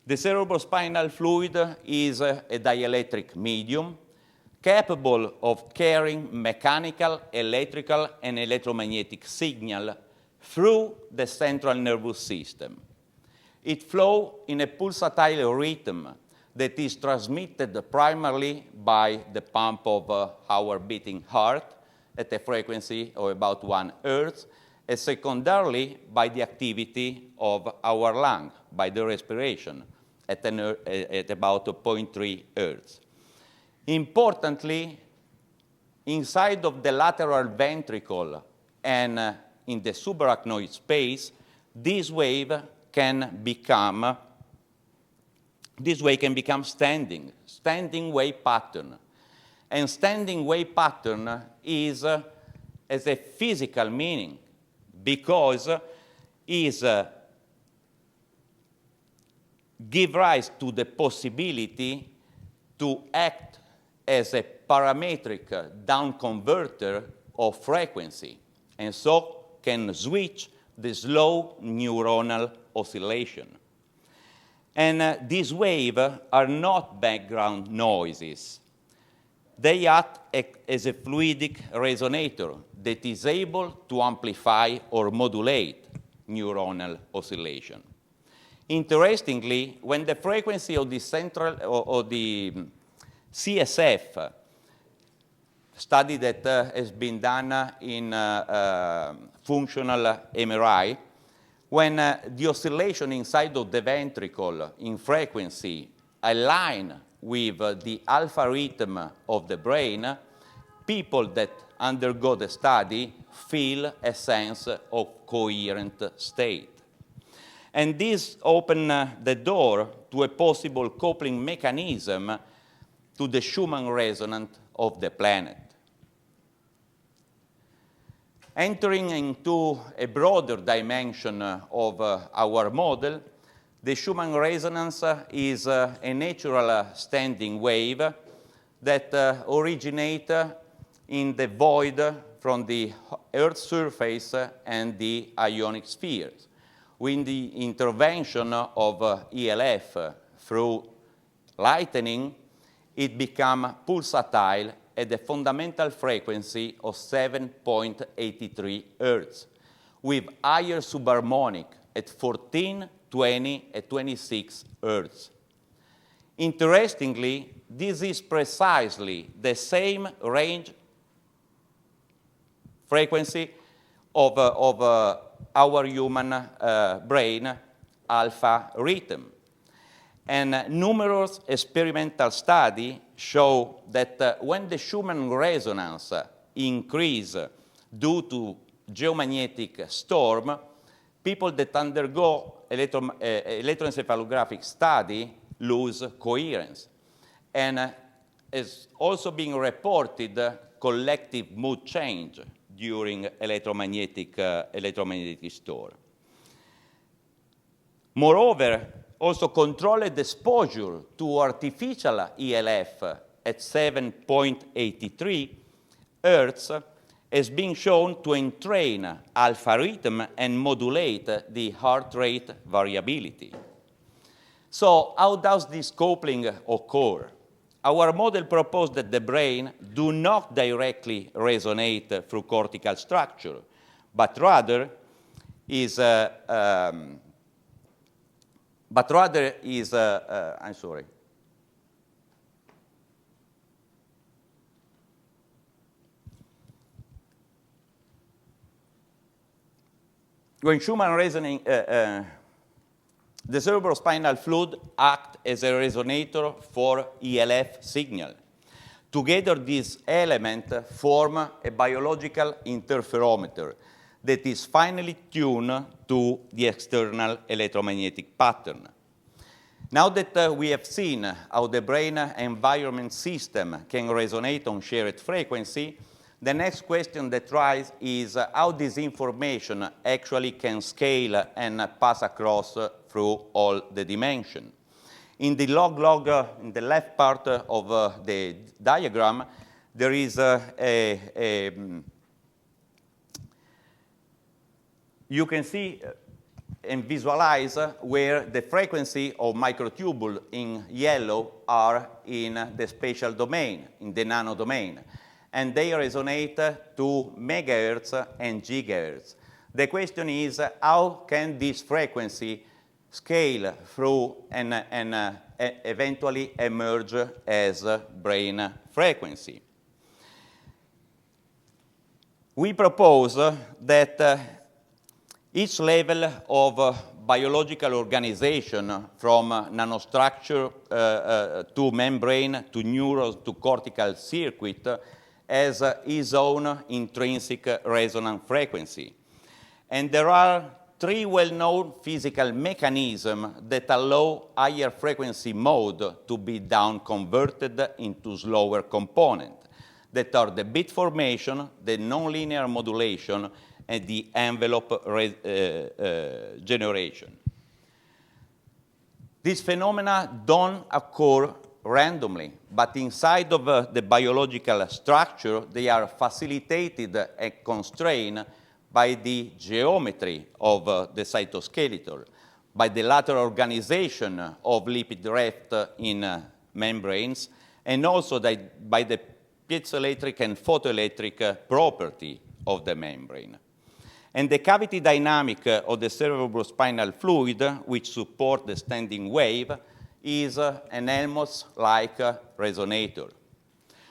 The cerebrospinal fluid is a dielectric medium capable of carrying mechanical, electrical, and electromagnetic signal through the central nervous system. It flows in a pulsatile rhythm that is transmitted primarily by the pump of our beating heart at a frequency of about 1 Hertz, and secondarily by the activity of our lung, by the respiration, at about 0.3 Hertz. Importantly, inside of the lateral ventricle and in the subarachnoid space, this wave can become standing wave pattern. And standing wave pattern is as a physical meaning because is give rise to the possibility to act as a parametric down converter of frequency, and so can switch the slow neuronal oscillation. And these waves are not background noises. They act as a fluidic resonator that is able to amplify or modulate neuronal oscillation. Interestingly, when the frequency of the CSF study that has been done in functional MRI, when the oscillation inside of the ventricle in frequency align with the alpha rhythm of the brain, people that undergo the study feel a sense of coherent state. And this opened the door to a possible coupling mechanism to the Schumann resonance of the planet. Entering into a broader dimension of our model, the Schumann resonance is a natural standing wave that originates in the void from the Earth's surface and the ionic spheres. With the intervention of ELF through lightning, it becomes pulsatile at the fundamental frequency of 7.83 Hertz, with higher subharmonic at 14, 20, and 26 Hertz. Interestingly, this is precisely the same range frequency of our human brain alpha rhythm. And numerous experimental studies show that when the Schumann resonance increase due to geomagnetic storm, people that undergo electroencephalographic study lose coherence. And is also being reported collective mood change during electromagnetic storm. Moreover, also controlled exposure to artificial ELF at 7.83 Hertz has been shown to entrain alpha rhythm and modulate the heart rate variability. So how does this coupling occur? Our model proposed that the brain do not directly resonate through cortical structure, but rather is I'm sorry. When Schumann resonating, the cerebrospinal fluid acts as a resonator for ELF signal. Together, these elements form a biological interferometer that is finely tuned to the external electromagnetic pattern. Now that we have seen how the brain environment system can resonate on shared frequency, the next question that arises is how this information actually can scale and pass across through all the dimensions. In the in the left part of the diagram, there is you can see and visualize where the frequency of microtubule in yellow are in the spatial domain, in the nano domain. And they resonate to megahertz and gigahertz. The question is, how can this frequency scale through and eventually emerge as brain frequency? We propose that each level of biological organization, from nanostructure to membrane to neurons to cortical circuit, has its own intrinsic resonance frequency. And there are three well-known physical mechanisms that allow higher frequency mode to be down-converted into slower components, that are the bit formation, the nonlinear modulation, and the envelope generation. These phenomena don't occur randomly, but inside of the biological structure, they are facilitated and constrained by the geometry of the cytoskeleton, by the lateral organization of lipid raft in membranes, and also by the piezoelectric and photoelectric property of the membrane. And the cavity dynamic of the cerebrospinal fluid, which support the standing wave, is an Helmholtz-like resonator.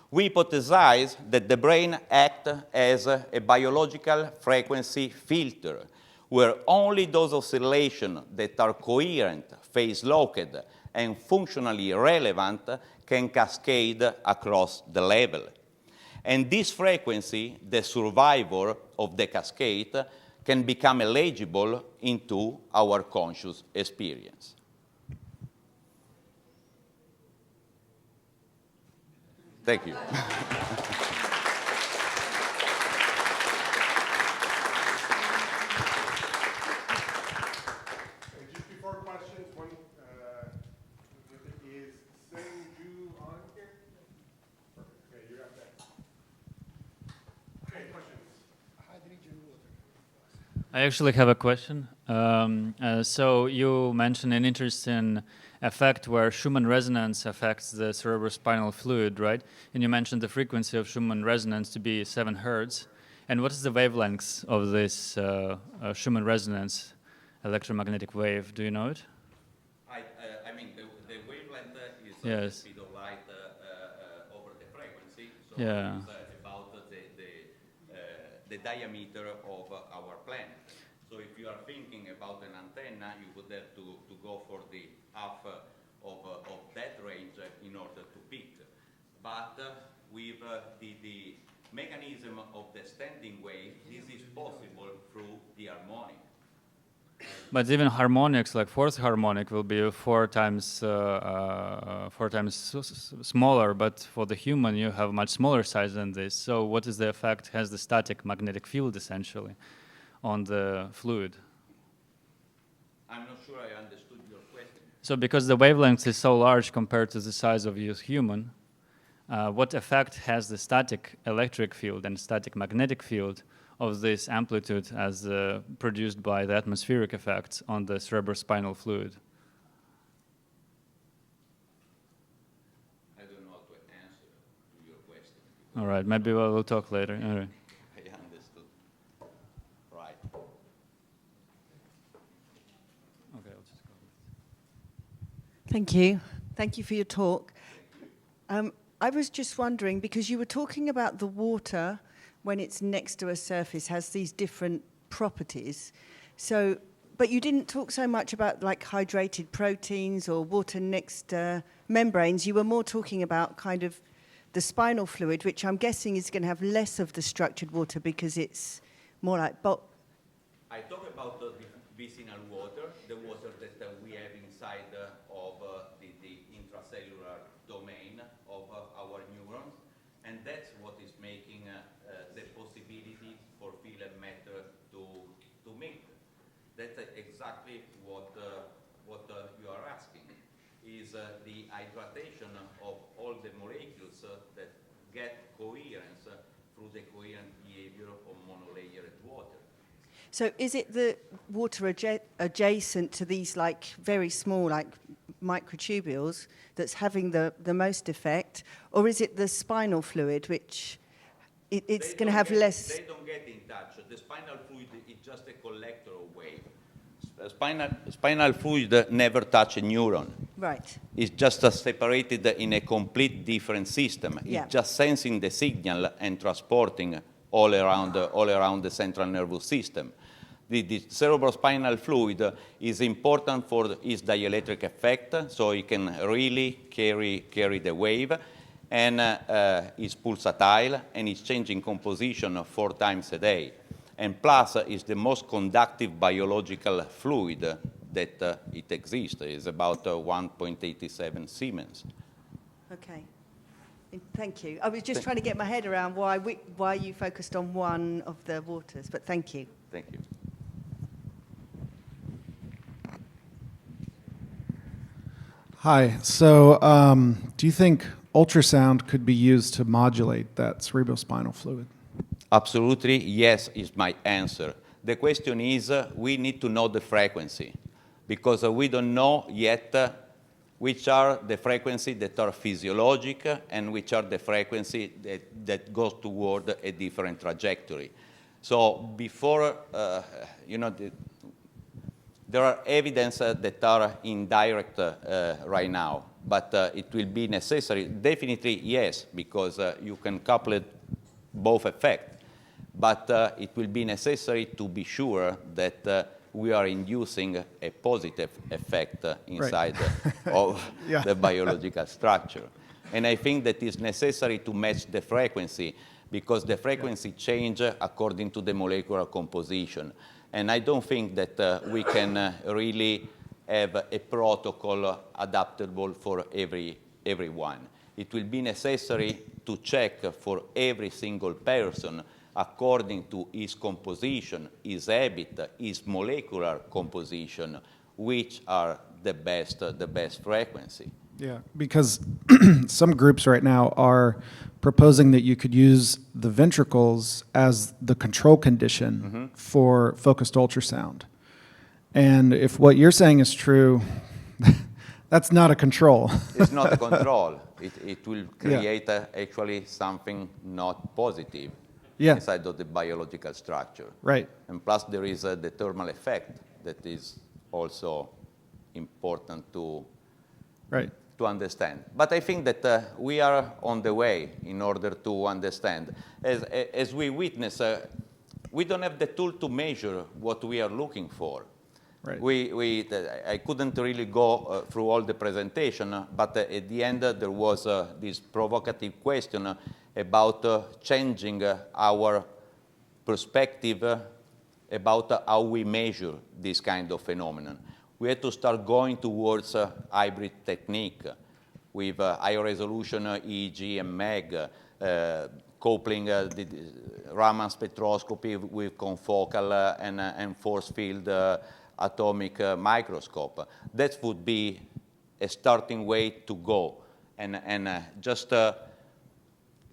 We hypothesize that the brain acts as a biological frequency filter, where only those oscillations that are coherent, phase-locked, and functionally relevant can cascade across the level. And this frequency, the survivor of the cascade, can become eligible into our conscious experience. Thank you. Just before questions, one is Seungju Ahn here? Perfect. Okay, you're up next. Okay, questions? I actually have a question. So you mentioned an interesting effect where Schumann resonance affects the cerebrospinal fluid, right? And you mentioned the frequency of Schumann resonance to be 7 Hertz. And what is the wavelength of this Schumann resonance electromagnetic wave? Do you know it? I mean, the wavelength is Yes. the speed of light over the frequency. So Yeah. it's about the diameter of our planet. So if you are thinking about an antenna, you would have to go for the half of that range in order to pick. But with the mechanism of the standing wave, this is possible through the harmonic. But even harmonics, like fourth harmonic, will be four times smaller. But for the human, you have much smaller size than this. So what is the effect? Has the static magnetic field essentially on the fluid? I'm not sure I understood your question. So because the wavelength is so large compared to the size of your human, what effect has the static electric field and static magnetic field of this amplitude as produced by the atmospheric effects on the cerebrospinal fluid? I don't know how to answer to your question. All right, maybe we'll talk later. All right. I understood. Right. Okay, I'll just go. Thank you. Thank you for your talk. I was just wondering, because you were talking about the water when it's next to a surface has these different properties. So, but you didn't talk so much about like hydrated proteins or water next membranes. You were more talking about kind of the spinal fluid, which I'm guessing is going to have less of the structured water because it's more like I talk about the vicinal water, the water that we have inside of the intracellular domain of our neurons, and that's what is making the possibility for field matter to meet. That's exactly what you are asking, is the hydration of all the molecules that get coherence through the coherent behavior of monolayered water. So is it the water adjacent to these like very small like microtubules that's having the most effect, or is it the spinal fluid which it's going to have less? They don't get in touch. The spinal fluid is just a collector of wave. Spinal fluid never touch a neuron. Right. It's just separated in a complete different system. Yeah. It's just sensing the signal and transporting all around the central nervous system. The cerebrospinal fluid is important for its dielectric effect, so it can really carry the wave, and is pulsatile, and it's changing composition 4 times a day. And plus, is the most conductive biological fluid that it exists. It's about 1.87 Siemens. Okay. Thank you. I was just trying to get my head around why you focused on one of the waters, but thank you. Thank you. Hi. So do you think ultrasound could be used to modulate that cerebrospinal fluid? Absolutely, yes, is my answer. The question is, we need to know the frequency, because we don't know yet which are the frequencies that are physiologic and which are the frequencies that goes toward a different trajectory. So before, there are evidence that are indirect right now, but it will be necessary. Definitely, yes, because you can couple it both effects. But it will be necessary to be sure that we are inducing a positive effect inside of the biological structure. And I think that it's necessary to match the frequency, because the frequency change according to the molecular composition. And I don't think that we can really have a protocol adaptable for everyone. It will be necessary to check for every single person according to his composition, his habit, his molecular composition, which are the best frequency. Yeah, because some groups right now are proposing that you could use the ventricles as the control condition for focused ultrasound. And if what you're saying is true, that's not a control. It's not a control. It will create actually something not positive inside of the biological structure. Right. And plus there is the thermal effect that is also important to to understand. But I think that we are on the way in order to understand. As we witness, we don't have the tool to measure what we are looking for. Right. I couldn't really go through all the presentation, but at the end there was this provocative question about changing our perspective about how we measure this kind of phenomenon. We had to start going towards hybrid technique with high resolution EEG and MEG, coupling the Raman spectroscopy with confocal and force field atomic microscope. That would be a starting way to go, and just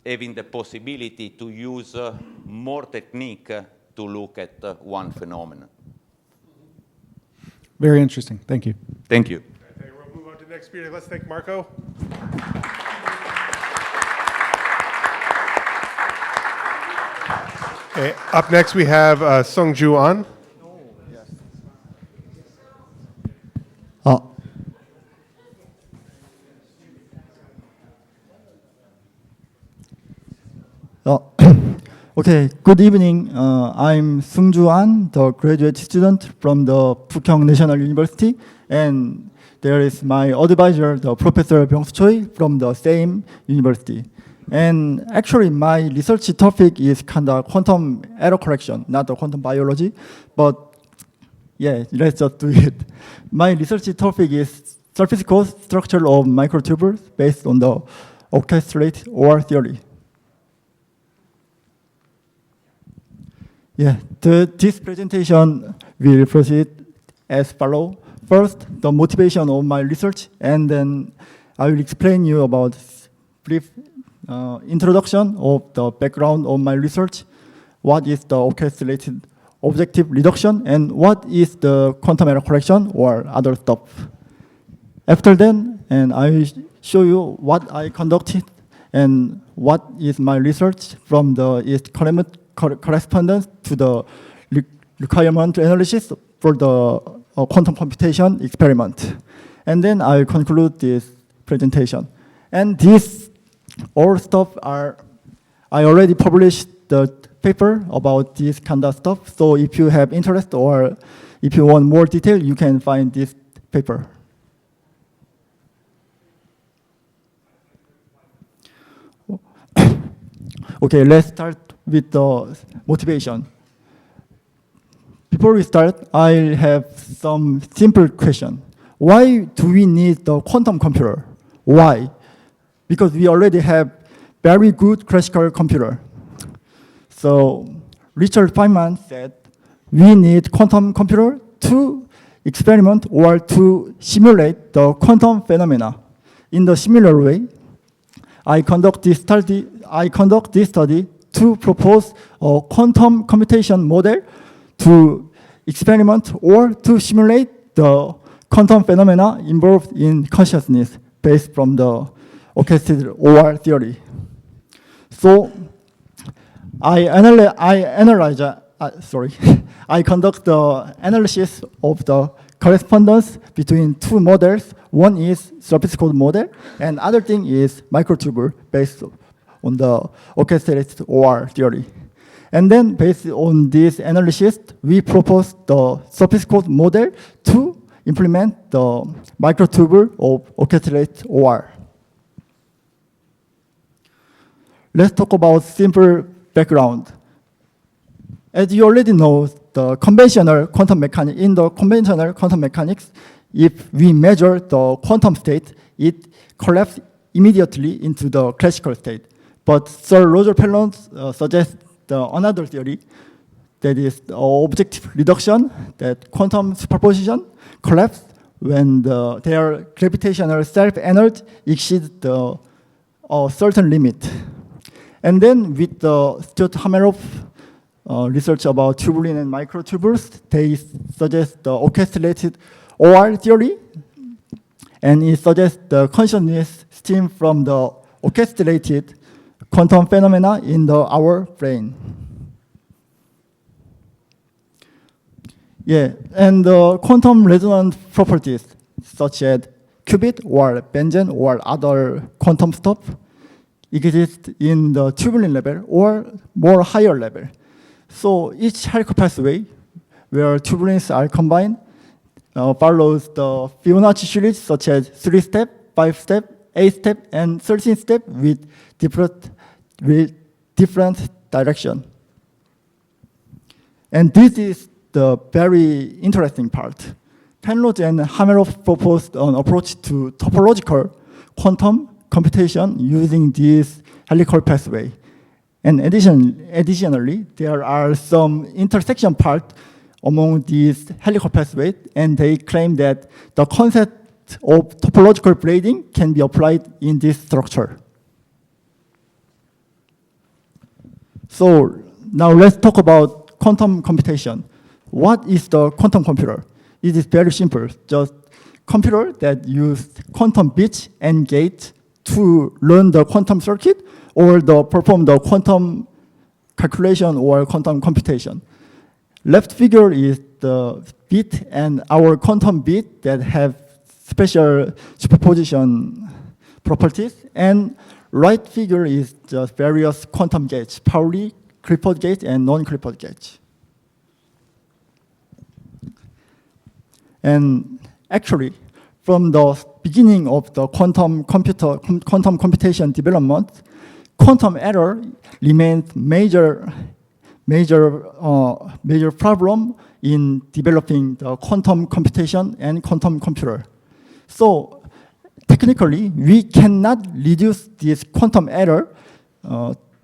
having the possibility to use more technique to look at one phenomenon. Very interesting. Thank you. Thank you. Okay, we'll move on to the next speaker. Let's thank Marco. Okay, up next we have Seungju Ahn. Okay, good evening. I'm Seungju Ahn, the graduate student from the Pukyong National University, and there is my advisor, the Professor Byung-Soo Choi from the same university. And actually, my research topic is kind of quantum error correction, not the quantum biology, but yeah, let's just do it. My research topic is surface code structure of microtubules based on the orchestrate OR theory. Yeah, this presentation will proceed as follows. First, the motivation of my research, and then I will explain you about brief introduction of the background of my research, what is the orchestrated objective reduction, and what is the quantum error correction or other stuff. After that, and I will show you what I conducted and what is my research from its correspondence to the requirement analysis for the quantum computation experiment. And then I conclude this presentation. And this all stuff I already published the paper about this kind of stuff. So if you have interest or if you want more detail, you can find this paper. Okay, let's start with the motivation. Before we start, I have some simple question. Why do we need the quantum computer? Why? Because we already have very good classical computer. So Richard Feynman said we need quantum computer to experiment or to simulate the quantum phenomena. In the similar way, I conduct this study to propose a quantum computation model to experiment or to simulate the quantum phenomena involved in consciousness based from the orchestrated OR theory. So I conduct the analysis of the correspondence between two models. One is surface code model, and other thing is microtubule based on the orchestrated OR theory. And then based on this analysis, we propose the surface code model to implement the microtubule of orchestrated OR. Let's talk about simple background. As you already know, the conventional quantum mechanics, in the conventional quantum mechanics, if we measure the quantum state, it collapses immediately into the classical state. But Sir Roger Penrose suggests another theory, that is the objective reduction, that quantum superposition collapse when their gravitational self-energy exceeds a certain limit. And then with the Stuart-Hameroff research about tubulin and microtubules, they suggest the orchestrated OR theory, and it suggests the consciousness stems from the orchestrated quantum phenomena in our brain. Yeah, and the quantum resonance properties, such as qubit or benzene or other quantum stuff exist in the tubular level or more higher level. So each helical pathway where tubulins are combined follows the Fibonacci series such as 3-step, 5-step, 8-step, and 13-step with different direction. And this is the very interesting part. Penrose and Hameroff proposed an approach to topological quantum computation using this helical pathway. And additionally, there are some intersection parts among these helical pathways, and they claim that the concept of topological braiding can be applied in this structure. So now let's talk about quantum computation. What is the quantum computer? It is very simple, just computer that use quantum bits and gates to learn the quantum circuit or perform the quantum calculation or quantum computation. Left figure is the bit and our quantum bit that have special superposition properties, and right figure is just various quantum gates, Pauli, Clifford gate, and non-Clifford gate. And actually, from the beginning of the quantum computation development, quantum error remains major problem in developing the quantum computation and quantum computer. So technically, we cannot reduce this quantum error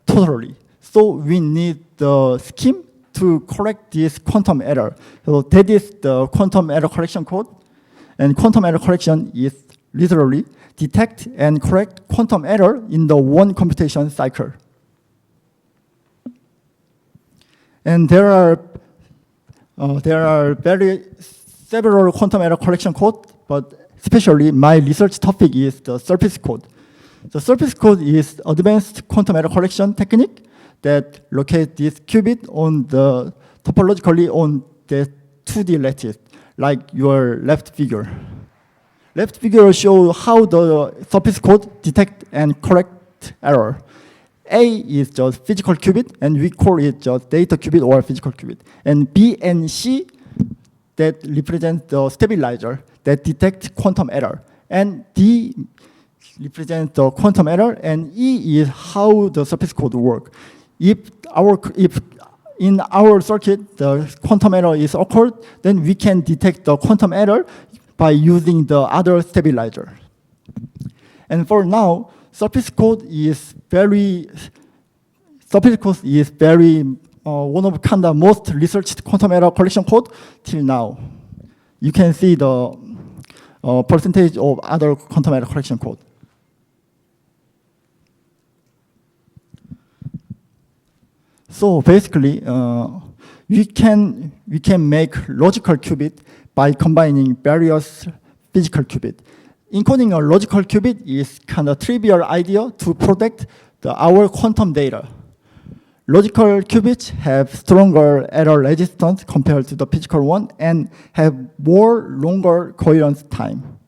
totally. So we need the scheme to correct this quantum error. So that is the quantum error correction code. And quantum error correction is literally detect and correct quantum error in the one computation cycle. And there are several quantum error correction codes, but especially my research topic is the surface code. The surface code is advanced quantum error correction technique that locates this qubit on the topologically on the 2D lattice, like your left figure. Left figure shows how the surface code detect and correct error. A is just physical qubit, and we call it just data qubit or physical qubit. And B and C that represent the stabilizer that detect quantum error. And D represents the quantum error, and E is how the surface code works. If in our circuit the quantum error is occurred, then we can detect the quantum error by using the other stabilizer. And for now, surface code is very one of kind of most researched quantum error correction code till now. You can see the percentage of other quantum error correction code. So basically, we can make logical qubit by combining various physical qubit. Encoding a logical qubit is kind of trivial idea to protect our quantum data. Logical qubits have stronger error resistance compared to the physical one and have longer coherence time.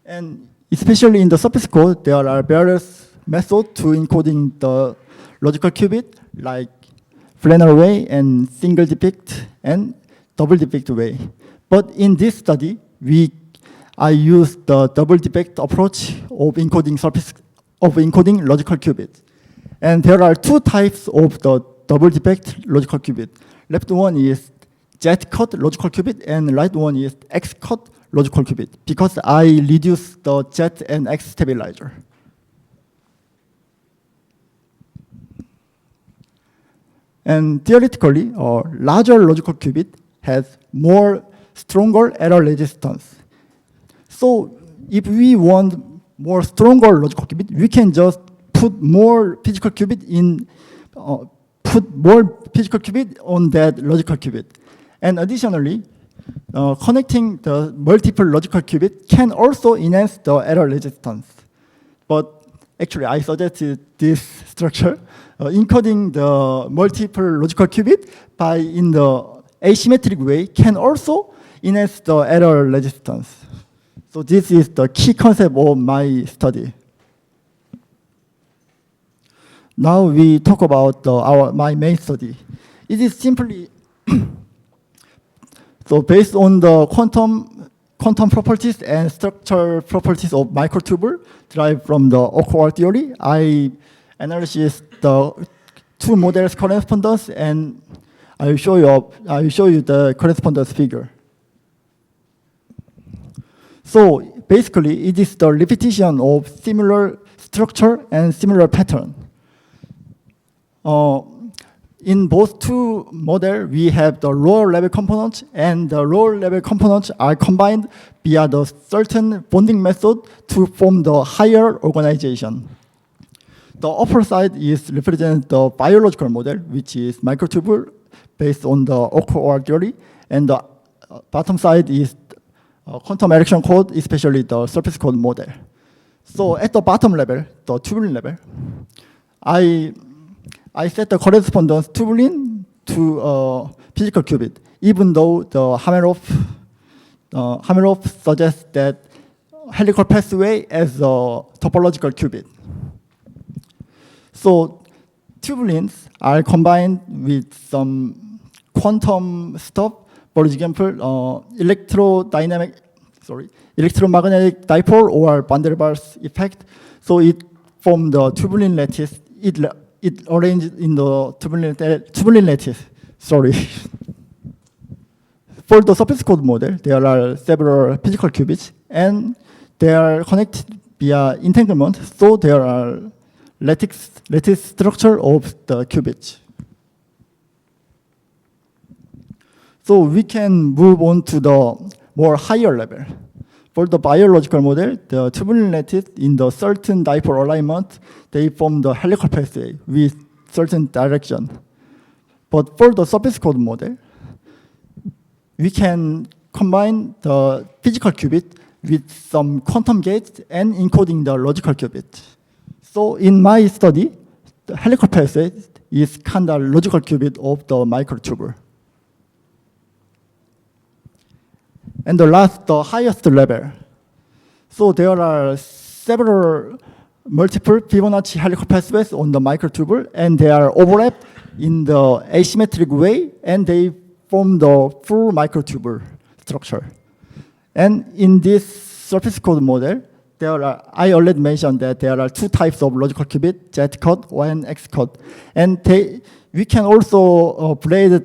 And especially in the surface code, there are various methods to encoding the logical qubit, like planar way and single defect and double defect way. But in this study, I used the double defect approach of encoding logical qubits. And there are two types of the double defect logical qubit. Left one is Z-cut logical qubit, and right one is X-cut logical qubit, because I reduced the Z and X stabilizer. And theoretically, a larger logical qubit has stronger error resistance. So if we want more stronger logical qubit, we can just put more physical qubit on that logical qubit. And additionally, connecting the multiple logical qubit can also enhance the error resistance. But actually, I suggested this structure, encoding the multiple logical qubit in the asymmetric way can also enhance the error resistance. So this is the key concept of my study. Now we talk about my main study. It is simply so based on the quantum properties and structural properties of microtubule derived from the Optical theory, I analyzed the two models correspondence, and I will show you the correspondence figure. So basically, it is the repetition of similar structure and similar pattern. In both two models, we have the lower level components, and the lower level components are combined via the certain bonding method to form the higher organization. The upper side is represents the biological model, which is microtubule based on the Optical theory, and the bottom side is quantum erection code, especially the surface code model. So at the bottom level, the tubulin level, I set the correspondence tubulin to a physical qubit, even though the Hameroff suggests that helical pathway as a topological qubit. So tubulins are combined with some quantum stuff, for example, electromagnetic dipole or Van der Waals effect. So it forms the tubulin lattice. It arranged in the tubulin lattice. Sorry. For the surface code model, there are several physical qubits, and they are connected via entanglement. So there are lattice structure of the qubits. So we can move on to the more higher level. For the biological model, the tubulin lattice in the certain dipole alignment, they form the helical pathway with certain direction. But for the surface code model, we can combine the physical qubit with some quantum gates and encoding the logical qubit. So in my study, the helical pathway is kind of logical qubit of the microtubule. And the highest level. So there are several multiple Fibonacci helical pathways on the microtubule, and they are overlapped in the asymmetric way, and they form the full microtubule structure. And in this surface code model, I already mentioned that there are two types of logical qubit, Z code and X code. And we can also braid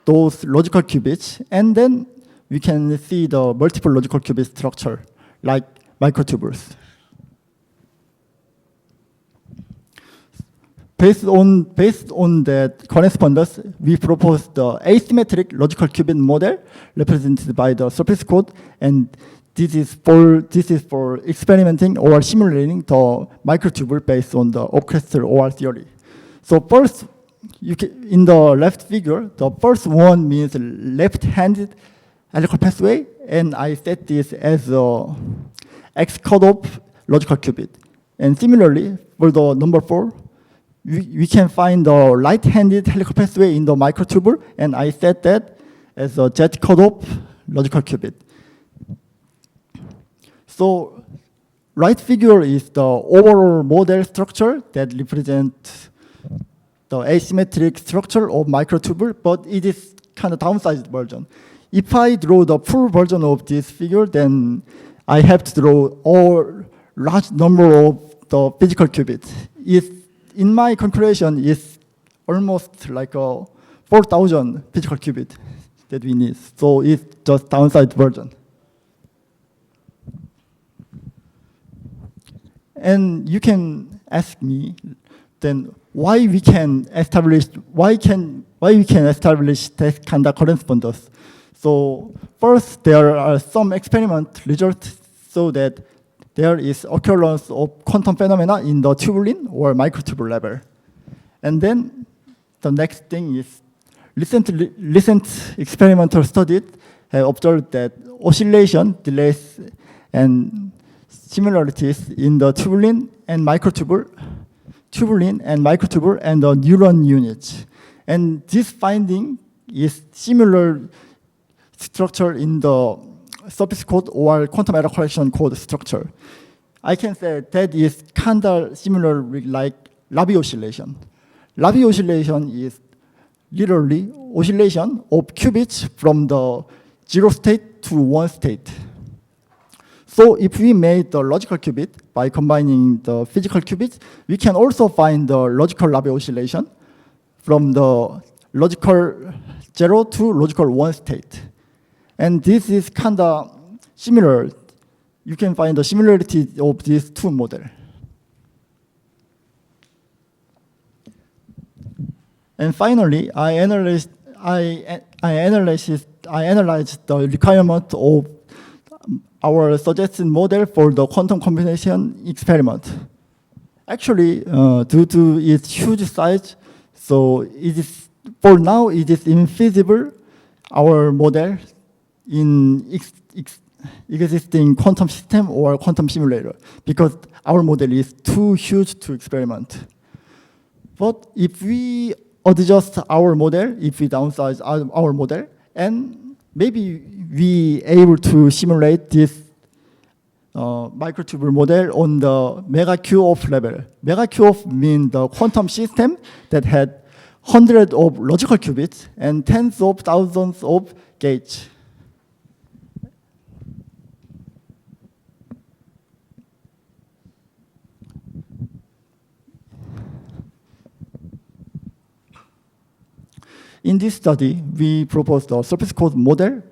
those logical qubits, and then we can see the multiple logical qubit structure, like microtubules. Based on that correspondence, we proposed the asymmetric logical qubit model represented by the surface code, and this is for experimenting or simulating the microtubule based on the orchestral OR theory. So first, in the left figure, the first one means left-handed helical pathway, and I set this as a X cutoff logical qubit. And similarly, for the number 4, we can find the right-handed helical pathway in the microtubule, and I set that as a Z cutoff logical qubit. So right figure is the overall model structure that represents the asymmetric structure of microtubule, but it is kind of downsized version. If I draw the full version of this figure, then I have to draw a large number of the physical qubits. In my calculation, it's almost like 4,000 physical qubits that we need. So it's just downsized version. And you can ask me then why we can establish this kind of correspondence. So first, there are some experiment results so that there is occurrence of quantum phenomena in the tubulin or microtubule level. And then the next thing is recent experimental studies have observed that oscillation, delays, and similarities in the tubulin and microtubule and the neuron units. And this finding is similar structure in the surface code or quantum error correction code structure. I can say that is kind of similar with like Rabi oscillation. Rabi oscillation is literally oscillation of qubits from the 0 state to 1 state. So if we made the logical qubit by combining the physical qubits, we can also find the logical Rabi oscillation from the logical 0 to logical 1 state. And this is kind of similar. You can find the similarity of these two models. And finally, I analyzed the requirement of our suggested model for the quantum computation experiment. Actually, due to its huge size, so it is, for now, it is infeasible, our model in existing quantum system or quantum simulator, because our model is too huge to experiment. But if we adjust our model, if we downsize our model, and maybe we able to simulate this microtubule model on the mega QoF level. Mega QoF means the quantum system that had hundreds of logical qubits and tens of thousands of gates. In this study, we proposed a surface code model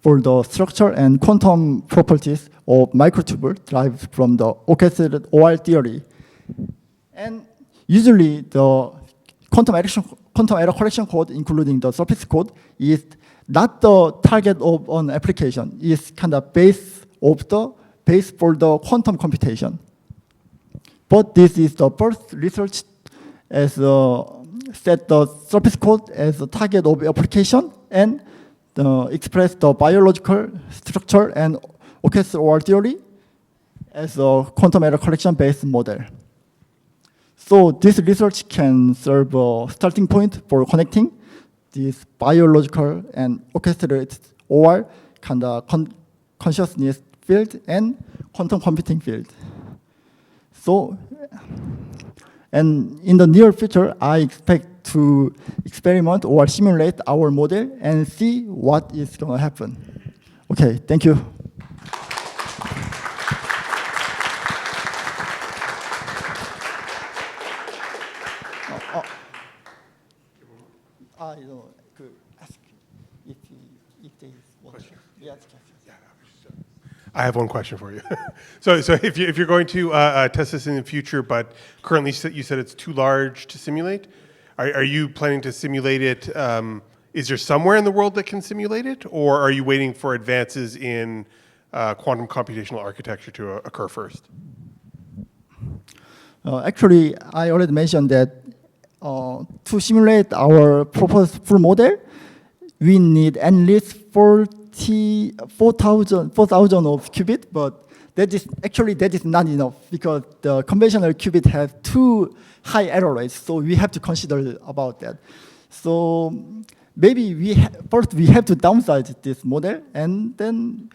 for the structure and quantum properties of microtubule derived from the orchestrated OR theory. And usually, the quantum error correction code, including the surface code, is not the target of an application. It's kind of base for the quantum computation. But this is the first research as set the surface code as a target of application and express the biological structure and orchestral OR theory as a quantum error correction based model. So this research can serve a starting point for connecting this biological and orchestrated OR kind of consciousness field and quantum computing field. So, and in the near future, I expect to experiment or simulate our model and see what is going to happen. Okay, thank you. I could ask if there is one question. Yes. I have one question for you. so if you're going to test this in the future, but currently you said it's too large to simulate, are you planning to simulate it? Is there somewhere in the world that can simulate it, or are you waiting for advances in quantum computational architecture to occur first? Actually, I already mentioned that to simulate our proposed full model, we need at least 4,000 of qubit, but that is not enough because the conventional qubit has too high error rates, so we have to consider about that. So maybe first we have to downsize this model, and then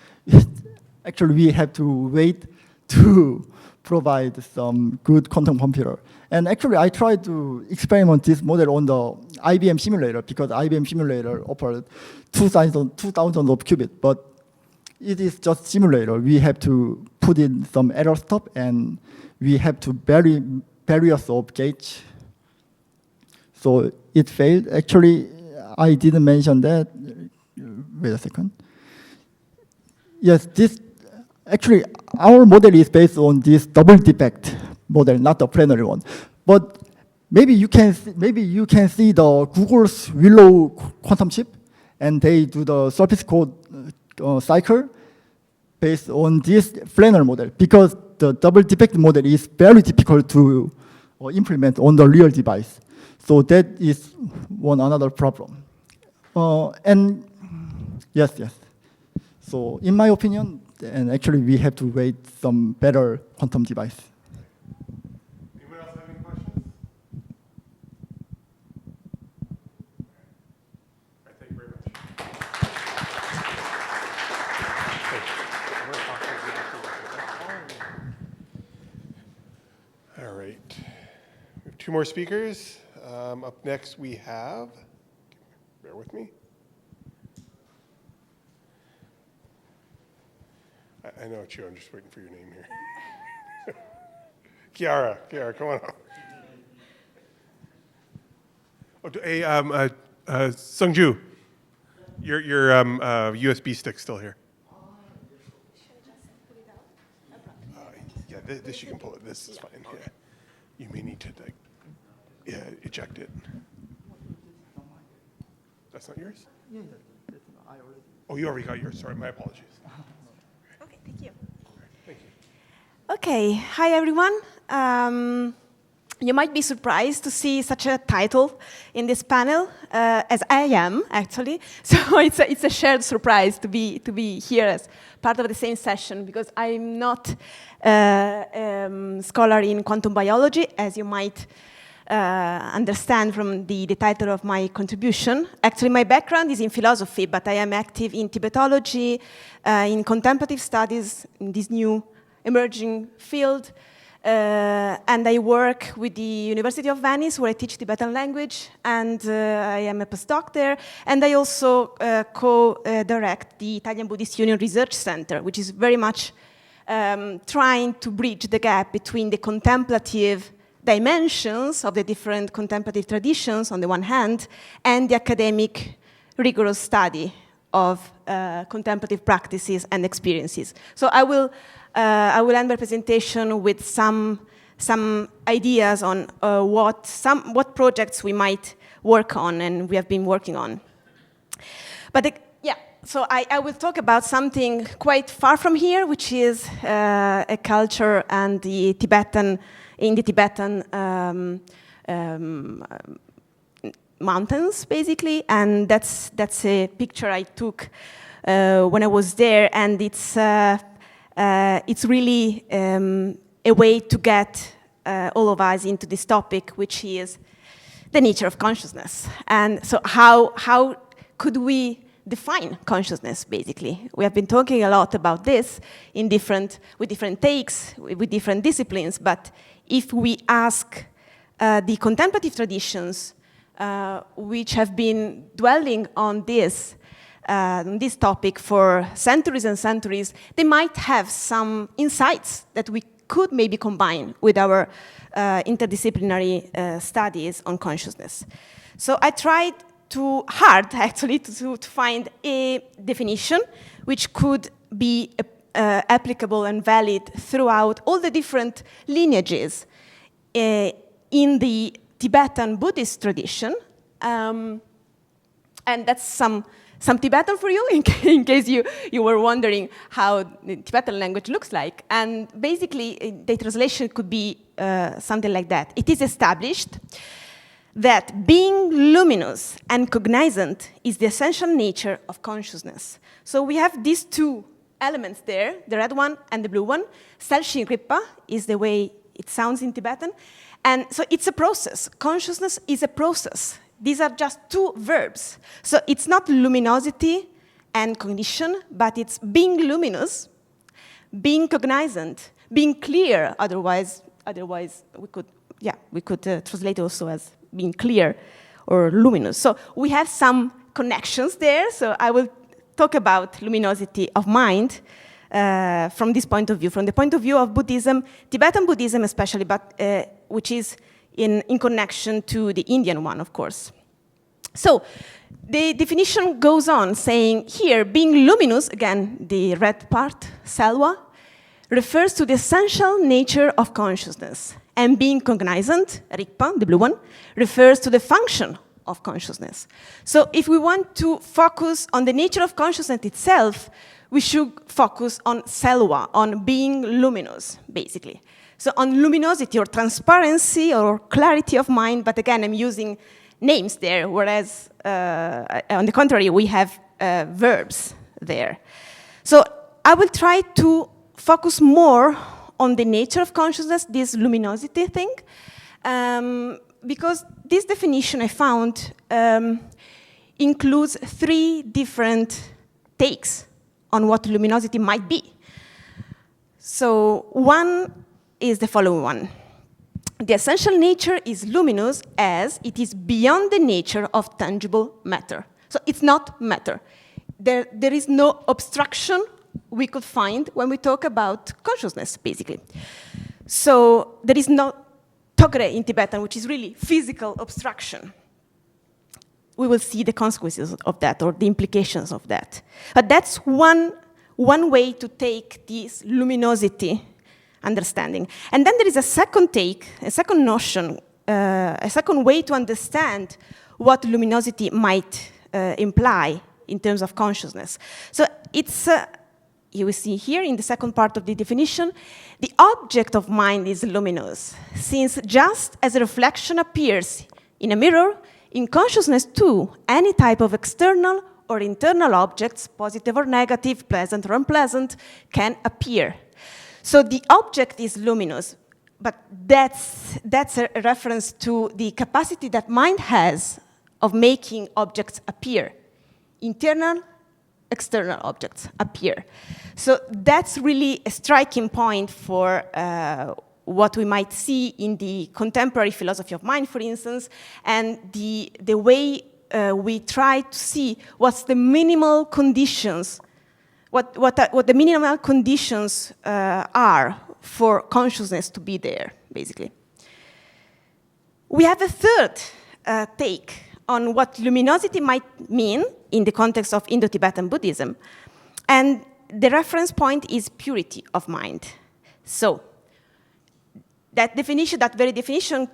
actually we have to wait to provide some good quantum computer. And actually, I tried to experiment this model on the IBM simulator because IBM simulator offered 2,000 of qubits, but it is just simulator. We have to put in some error stop, and we have to vary various of gates. So it failed. Actually, I didn't mention that. Wait a second. Yes, actually, our model is based on this double defect model, not the plenary one. But maybe you can see the Google's Willow quantum chip, and they do the surface code cycle based on this planar model because the double defect model is very difficult to implement on the real device. So that is another problem. And yes. So in my opinion, and actually we have to wait some better quantum device. Anyone else have any questions? All right, thank you very much. All right. We have 2 more speakers. Up next we have, bear with me. I know it's you, I'm just waiting for your name here. Chiara, come on up. Oh, hey, Seungju, your USB stick's still here. Yeah, this you can pull it. This is fine. Yeah. You may need to, eject it. That's not yours? Yeah, I already. Oh, you already got yours. Sorry, my apologies. Okay, thank you. Thank you. Okay, hi everyone. You might be surprised to see such a title in this panel, as I am actually. So it's a shared surprise to be here as part of the same session, because I'm not a scholar in quantum biology, as you might understand from the title of my contribution. Actually, my background is in philosophy, but I am active in Tibetology, in contemplative studies, in this new emerging field. And I work with the University of Venice, where I teach Tibetan language, and I am a postdoc there. And I also co-direct the Italian Buddhist Union Research Center, which is very much trying to bridge the gap between the contemplative dimensions of the different contemplative traditions on the one hand, and the academic rigorous study of contemplative practices and experiences. So I will end my presentation with some ideas on what projects we might work on and we have been working on. But so I will talk about something quite far from here, which is a culture and the Tibetan mountains, basically, and that's a picture I took when I was there, and it's really a way to get all of us into this topic, which is the nature of consciousness. And so how could we define consciousness, basically? We have been talking a lot about this with different takes, with different disciplines, but if we ask the contemplative traditions, which have been dwelling on this topic for centuries and centuries, they might have some insights that we could maybe combine with our interdisciplinary studies on consciousness. So I tried hard to find a definition which could be applicable and valid throughout all the different lineages in the Tibetan Buddhist tradition. And that's some Tibetan for you, in case you were wondering how the Tibetan language looks like. And basically, the translation could be something like that. It is established that being luminous and cognizant is the essential nature of consciousness. So we have these 2 elements there, the red one and the blue one. Salshin Ripa is the way it sounds in Tibetan. And so it's a process. Consciousness is a process. These are just 2 verbs. So it's not luminosity and cognition, but it's being luminous, being cognizant, being clear. Otherwise we could translate also as being clear or luminous. So we have some connections there. So I will talk about luminosity of mind from this point of view, from the point of view of Buddhism, Tibetan Buddhism especially, but which is in connection to the Indian one, of course. So the definition goes on saying here, being luminous, again, the red part, selva, refers to the essential nature of consciousness. And being cognizant, rikpa, the blue one, refers to the function of consciousness. So if we want to focus on the nature of consciousness itself, we should focus on selva, on being luminous, basically. So on luminosity or transparency or clarity of mind, but again, I'm using names there, whereas on the contrary, we have verbs there. So I will try to focus more on the nature of consciousness, this luminosity thing, because this definition I found includes 3 different takes on what luminosity might be. So one is the following one. the essential nature is luminous as it is beyond the nature of tangible matter. So it's not matter. There is no obstruction we could find when we talk about consciousness, basically. So there is no togre in Tibetan, which is really physical obstruction. We will see the consequences of that or the implications of that. But that's one way to take this luminosity understanding. And then there is a second take, a second notion, a second way to understand what luminosity might imply in terms of consciousness. So it's, you will see here in the second part of the definition, the object of mind is luminous, since just as a reflection appears in a mirror, in consciousness too, any type of external or internal objects, positive or negative, pleasant or unpleasant, can appear. So the object is luminous, but that's a reference to the capacity that mind has of making objects appear. Internal, external objects appear. So that's really a striking point for what we might see in the contemporary philosophy of mind, for instance, and the way we try to see what's the minimal conditions, what the minimal conditions are for consciousness to be there, basically. We have a third take on what luminosity might mean in the context of Indo-Tibetan Buddhism, and the reference point is purity of mind. So, that definition, that very definition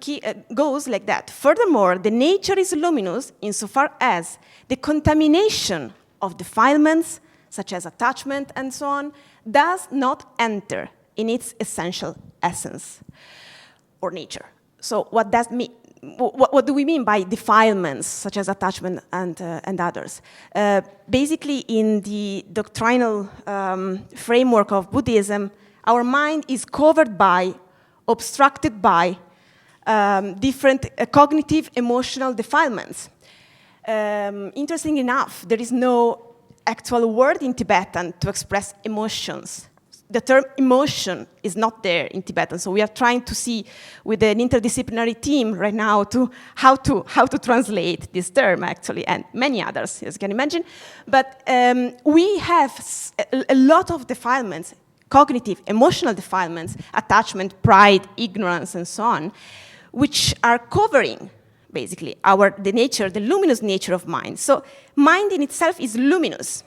goes like that. Furthermore, the nature is luminous insofar as the contamination of defilements, such as attachment and so on, does not enter in its essential essence or nature. So what does mean? What do we mean by defilements, such as attachment and others? Basically, in the doctrinal framework of Buddhism, our mind is covered by, obstructed by different cognitive, emotional defilements. Interesting enough, there is no actual word in Tibetan to express emotions. The term emotion is not there in Tibetan, so we are trying to see with an interdisciplinary team right now how to translate this term, actually, and many others, as you can imagine. But we have a lot of defilements, cognitive, emotional defilements, attachment, pride, ignorance, and so on, which are covering, basically, the nature, the luminous nature of mind. So mind in itself is luminous.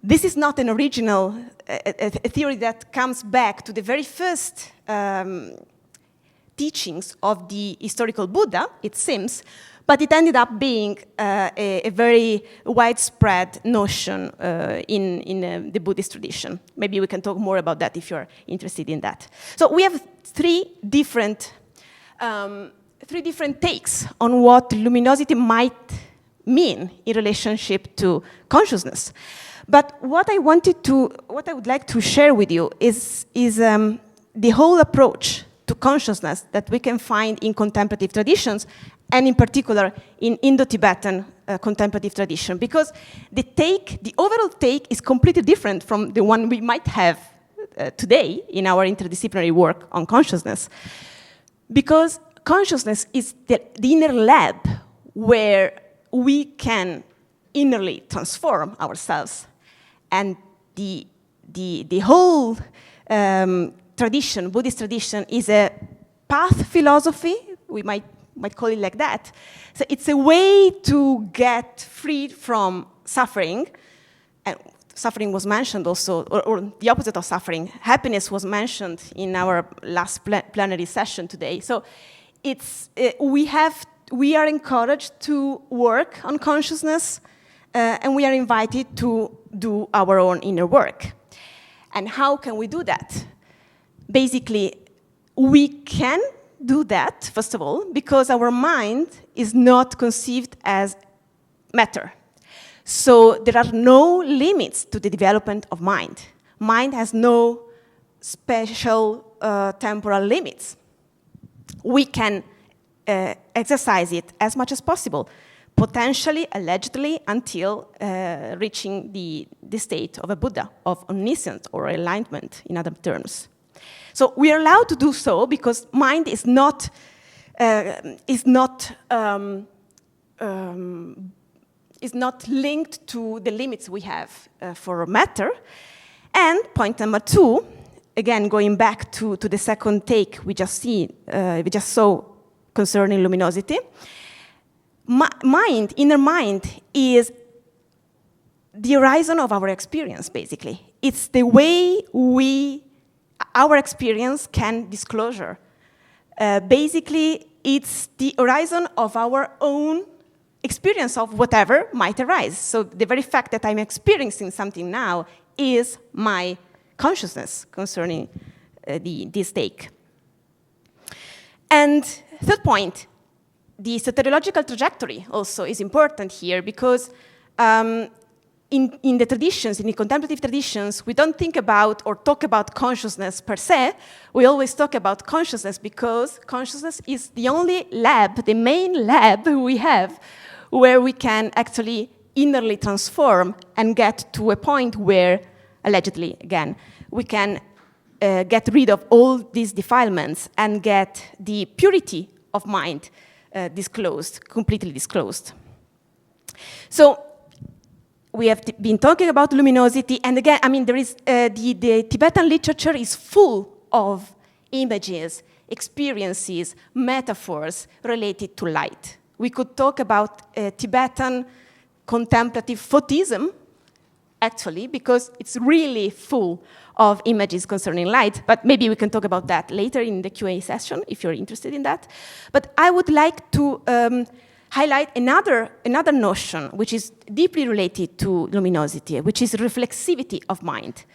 This is not an original a theory that comes back to the very first teachings of the historical Buddha, it seems, but it ended up being a very widespread notion in the Buddhist tradition. Maybe we can talk more about that if you're interested in that. So we have three different takes on what luminosity might mean in relationship to consciousness. But what I would like to share with you is the whole approach to consciousness that we can find in contemplative traditions, and in particular in Indo-Tibetan contemplative tradition, because the overall take is completely different from the one we might have today in our interdisciplinary work on consciousness. Because consciousness is the inner lab where we can innerly transform ourselves. And the whole tradition, Buddhist tradition, is a path philosophy, we might call it like that. So it's a way to get freed from suffering, and suffering was mentioned also, or the opposite of suffering. Happiness was mentioned in our last plenary session today. So we are encouraged to work on consciousness, and we are invited to do our own inner work. And how can we do that? Basically, we can do that, first of all, because our mind is not conceived as matter. So there are no limits to the development of mind. Mind has no special temporal limits. We can exercise it as much as possible, potentially, allegedly, until reaching the state of a Buddha, of omniscience or enlightenment, in other terms. So we are allowed to do so because mind is not linked to the limits we have for matter. And point number 2, again, going back to the second take we just saw concerning luminosity, inner mind is the horizon of our experience, basically. It's the way our experience can disclosure. Basically, it's the horizon of our own experience of whatever might arise. So the very fact that I'm experiencing something now is my consciousness concerning this take. And third point, the soteriological trajectory also is important here because in the traditions, in the contemplative traditions, we don't think about or talk about consciousness per se. We always talk about consciousness because consciousness is the only lab, the main lab we have, where we can actually innerly transform and get to a point where, allegedly, again, we can get rid of all these defilements and get the purity of mind disclosed, completely disclosed. So we have been talking about luminosity, and again, I mean, there is the Tibetan literature is full of images, experiences, metaphors related to light. We could talk about Tibetan contemplative Buddhism, actually, because it's really full of images concerning light, but maybe we can talk about that later in the Q&A session, if you're interested in that. But I would like to highlight another notion, which is deeply related to luminosity, which is reflexivity of mind.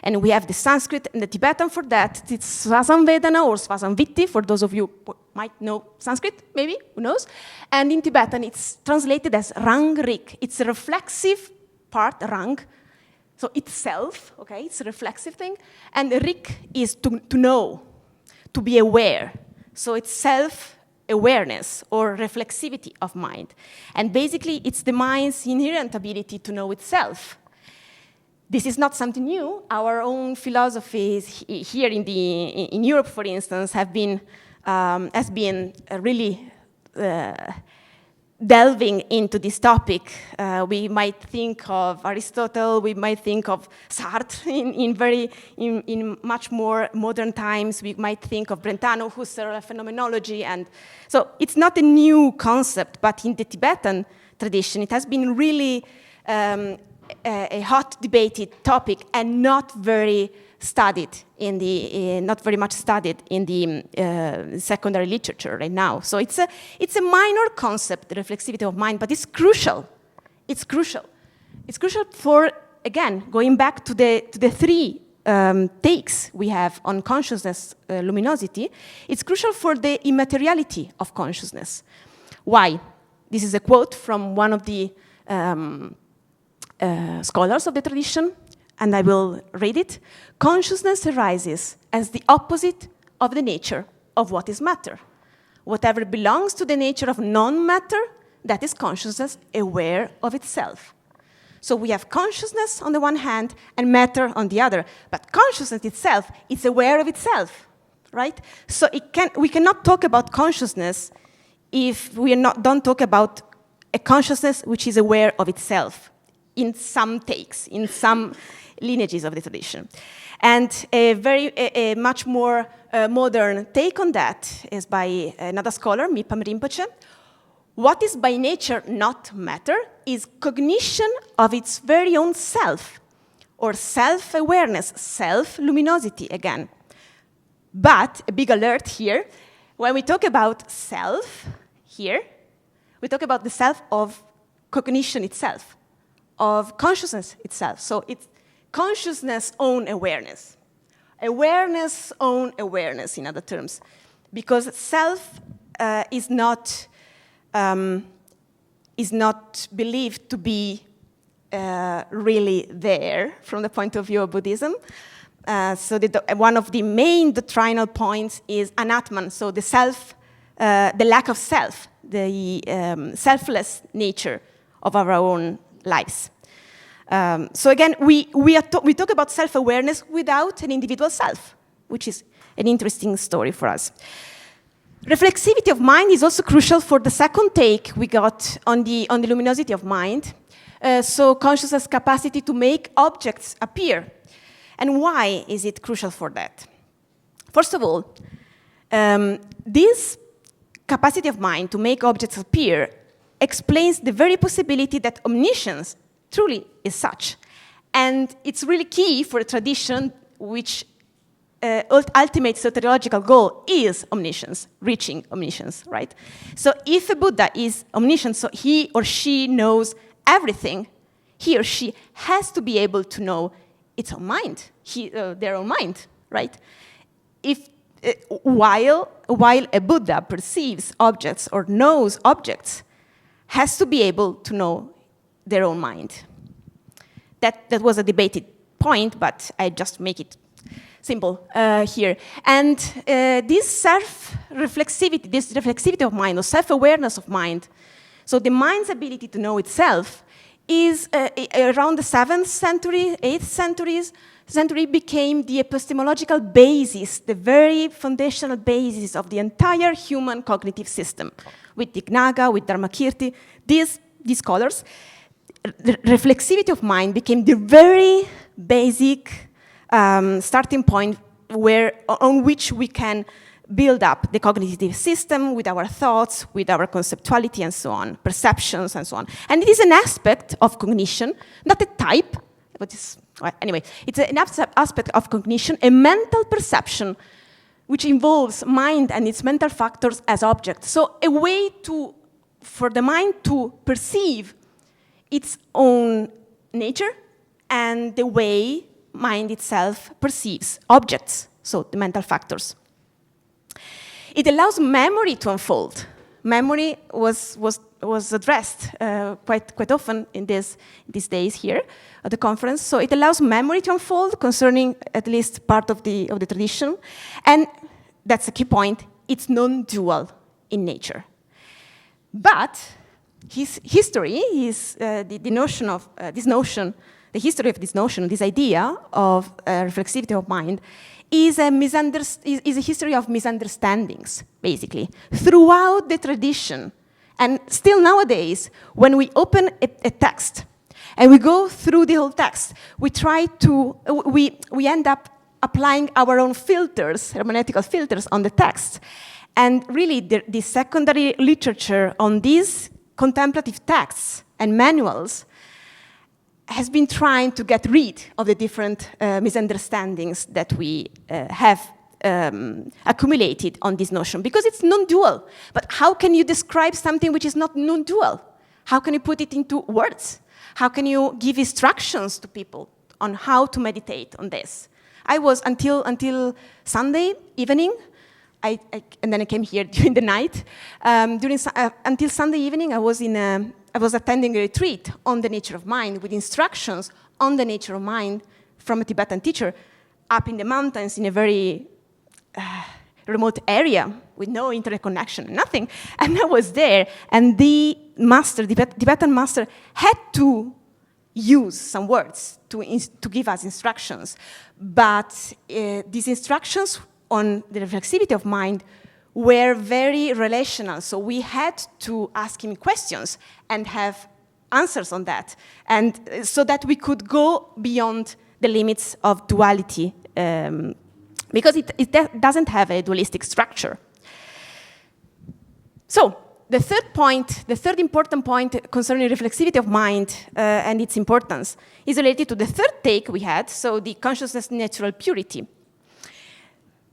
And we have the Sanskrit and the Tibetan for that. It's Svasamvedana or Svasamvitti, for those of you who might know Sanskrit, maybe, who knows? And in Tibetan, it's translated as Rang Rik. It's a reflexive part, Rang, so it's self, okay, it's a reflexive thing. And Rik is to know, to be aware. So it's self-awareness or reflexivity of mind. And basically, it's the mind's inherent ability to know itself. This is not something new. Our own philosophies here in Europe, for instance, has been really delving into this topic. We might think of Aristotle, we might think of Sartre in much more modern times. We might think of Brentano, Husserl, phenomenology. And so it's not a new concept, but in the Tibetan tradition, it has been really a hot debated topic and not very studied not very much studied in the secondary literature right now. So it's a minor concept, the reflexivity of mind, but it's crucial. It's crucial. It's crucial for, again, going back to the three takes we have on consciousness, luminosity. It's crucial for the immateriality of consciousness. Why? This is a quote from one of the scholars of the tradition, and I will read it. Consciousness arises as the opposite of the nature of what is matter. Whatever belongs to the nature of non-matter, that is consciousness aware of itself. So we have consciousness on the one hand and matter on the other. But consciousness itself is aware of itself, right? So we cannot talk about consciousness if we don't talk about a consciousness which is aware of itself in some takes, in some lineages of the tradition. And a much more modern take on that is by another scholar, Mipam Rinpoche. What is by nature not matter is cognition of its very own self, or self-awareness, self-luminosity again. But, a big alert here, when we talk about self here, we talk about the self of cognition itself, of consciousness itself. So it's consciousness own awareness. Awareness own awareness, in other terms. Because self is not believed to be really there from the point of view of Buddhism. So one of the main doctrinal points is anatman, so the self, the lack of self, the selfless nature of our own lives. So again, we talk about self-awareness without an individual self. which is an interesting story for us. Reflexivity of mind is also crucial for the second take we got on the luminosity of mind. So consciousness capacity to make objects appear. And why is it crucial for that? First of all, this capacity of mind to make objects appear explains the very possibility that omniscience truly is such. And it's really key for a tradition which ultimate soteriological goal is omniscience, reaching omniscience, right? So if a Buddha is omniscient, so he or she knows everything, he or she has to be able to know its own mind, their own mind, right? If while a Buddha perceives objects or knows objects, has to be able to know their own mind. That was a debated point, but I just make it simple here. And this self-reflexivity, this reflexivity of mind, or self-awareness of mind, so the mind's ability to know itself, is around the 7th century, 8th century became the epistemological basis, the very foundational basis of the entire human cognitive system. With Dignaga, with Dharmakirti, these scholars, the reflexivity of mind became the very basic starting point on which we can build up the cognitive system with our thoughts, with our conceptuality and so on, perceptions and so on. And it is an aspect of cognition, not a type, but anyway, it's an aspect of cognition, a mental perception which involves mind and its mental factors as objects. So a way for the mind to perceive its own nature and the way mind itself perceives objects, so the mental factors. It allows memory to unfold. Memory was addressed quite often in these days here at the conference. So it allows memory to unfold concerning at least part of the tradition, and that's a key point. It's non-dual in nature. But his history is the notion of this notion. The history of this notion, this idea of reflexivity of mind, is a history of misunderstandings, basically, throughout the tradition. And still nowadays, when we open a text and we go through the whole text, we end up applying our own filters, hermeneutical filters, on the text. And really, the secondary literature on these contemplative texts and manuals has been trying to get rid of the different misunderstandings that we have accumulated on this notion, because it's non-dual. But how can you describe something which is not non-dual? How can you put it into words? How can you give instructions to people on how to meditate on this? I was, until Sunday evening, and then I came here during the night. Until Sunday evening, I was attending a retreat on the nature of mind with instructions on the nature of mind from a Tibetan teacher up in the mountains in a very remote area with no internet connection, nothing. And I was there, and the Tibetan master had to use some words to give us instructions. But these instructions on the reflexivity of mind were very relational, so we had to ask him questions and have answers on that, and so that we could go beyond the limits of duality, because it doesn't have a dualistic structure. So the third important point concerning reflexivity of mind and its importance is related to the third take we had, so the consciousness natural purity.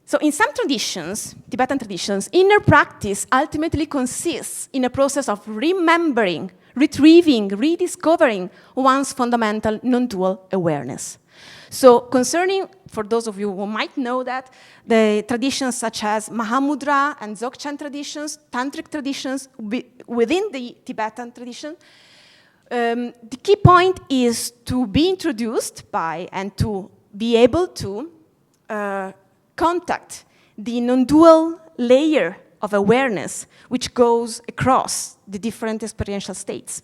So in some traditions, Tibetan traditions, inner practice ultimately consists in a process of remembering, retrieving, rediscovering one's fundamental non-dual awareness. So concerning, for those of you who might know that, the traditions such as Mahamudra and Dzogchen traditions, tantric traditions within the Tibetan tradition, the key point is to be introduced by and to be able to contact the non-dual layer of awareness which goes across the different experiential states.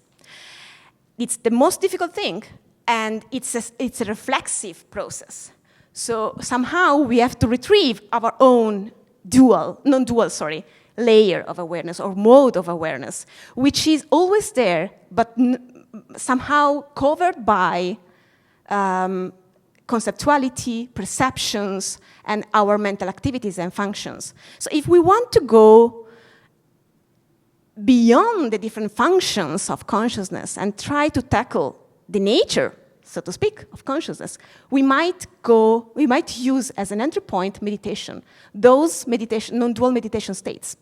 It's the most difficult thing, and it's a reflexive process. So somehow we have to retrieve our own non-dual layer of awareness or mode of awareness, which is always there, but somehow covered by conceptuality, perceptions, and our mental activities and functions. So if we want to go beyond the different functions of consciousness and try to tackle the nature, so to speak, of consciousness, we might use as an entry point meditation, those non-dual meditation states.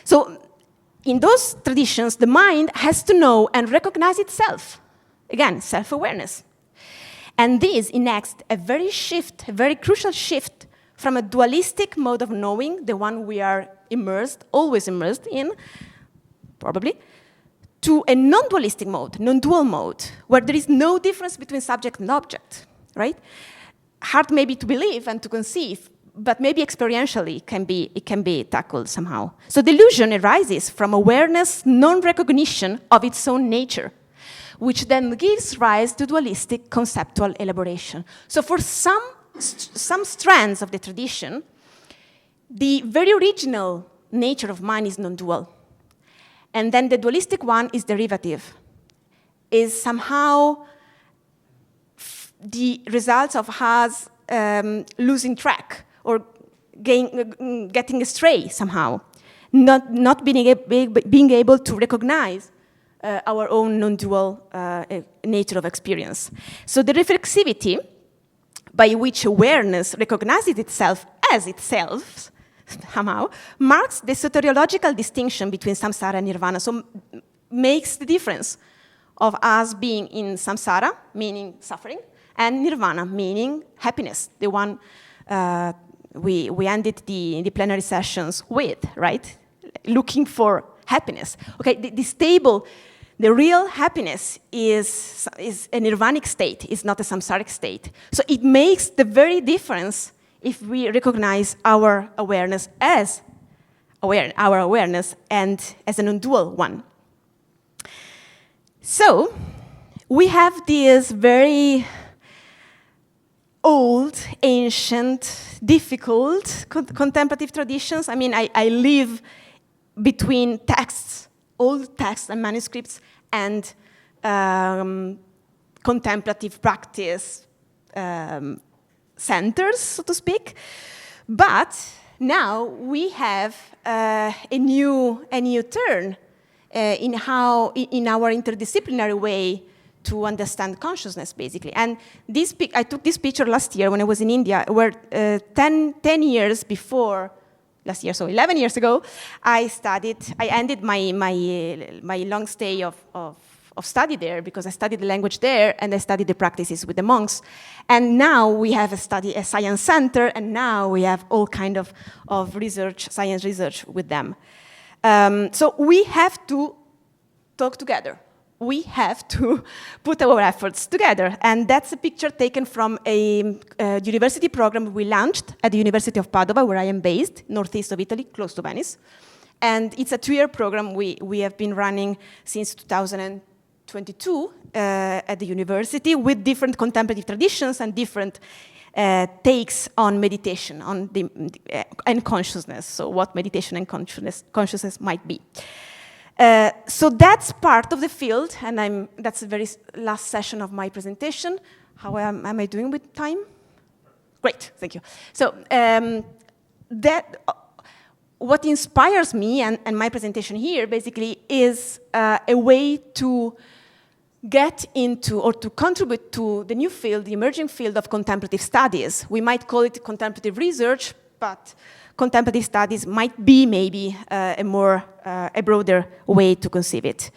So in those traditions, the mind has to know and recognize itself. Again, self-awareness. And this enacts a very crucial shift from a dualistic mode of knowing, the one we are always immersed in, probably, to a non-dualistic mode, non-dual mode, where there is no difference between subject and object, right? Hard maybe to believe and to conceive, but maybe experientially it can be tackled somehow. So delusion arises from awareness, non-recognition of its own nature, which then gives rise to dualistic conceptual elaboration. So for some strands of the tradition, the very original nature of mind is non-dual. And then the dualistic one is derivative, is somehow the results of us losing track or getting astray somehow, not being able to recognize our own non-dual nature of experience. So the reflexivity by which awareness recognizes itself as itself, somehow, marks the soteriological distinction between samsara and nirvana, so makes the difference of us being in samsara, meaning suffering, and nirvana, meaning happiness, the one we ended the plenary sessions with, right? Looking for happiness. Okay, the real happiness is a nirvanic state, is not a samsaric state. So it makes the very difference if we recognize our awareness as our awareness and as a non-dual one. So we have these very old, ancient, difficult contemplative traditions. I mean, I live between texts, old texts and manuscripts, and contemplative practice centers, so to speak. But now we have a new turn in our interdisciplinary way to understand consciousness, basically. And I took this picture last year when I was in India, where 10 years before, last year, so 11 years ago, I ended my long stay of study there, because I studied the language there and I studied the practices with the monks. And now we have a science center, and now we have all kind of research, science research with them. So we have to talk together. We have to put our efforts together. And that's a picture taken from a university program we launched at the University of Padova, where I am based, northeast of Italy, close to Venice. And it's a 2-year program we have been running since 2022 at the university, with different contemplative traditions and different takes on meditation and consciousness. So what meditation and consciousness might be. So that's part of the field, and that's the very last session of my presentation. How am I doing with time? Great, thank you. So what inspires me and my presentation here basically is a way to get into or to contribute to the new field, the emerging field of contemplative studies. We might call it contemplative research, but contemplative studies might be maybe a broader way to conceive it.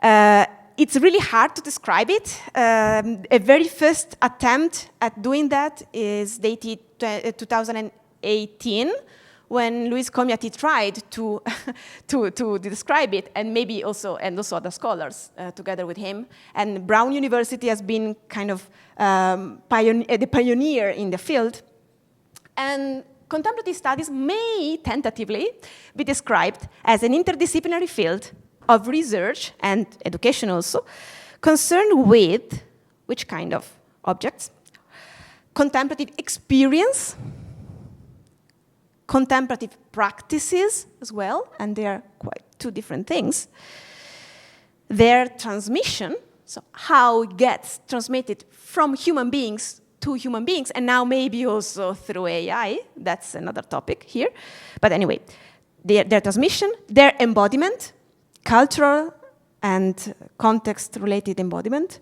It's really hard to describe it. A very first attempt at doing that is dated 2018, when Luis Comiati tried to describe it, and maybe also other scholars together with him. And Brown University has been kind of the pioneer in the field. And contemplative studies may tentatively be described as an interdisciplinary field of research and education also, concerned with which kind of objects? contemplative experience, contemplative practices as well, and they are quite two different things. Their transmission, so how it gets transmitted from human beings to human beings, and now maybe also through AI, that's another topic here. But anyway, their transmission, their embodiment, cultural and context-related embodiment,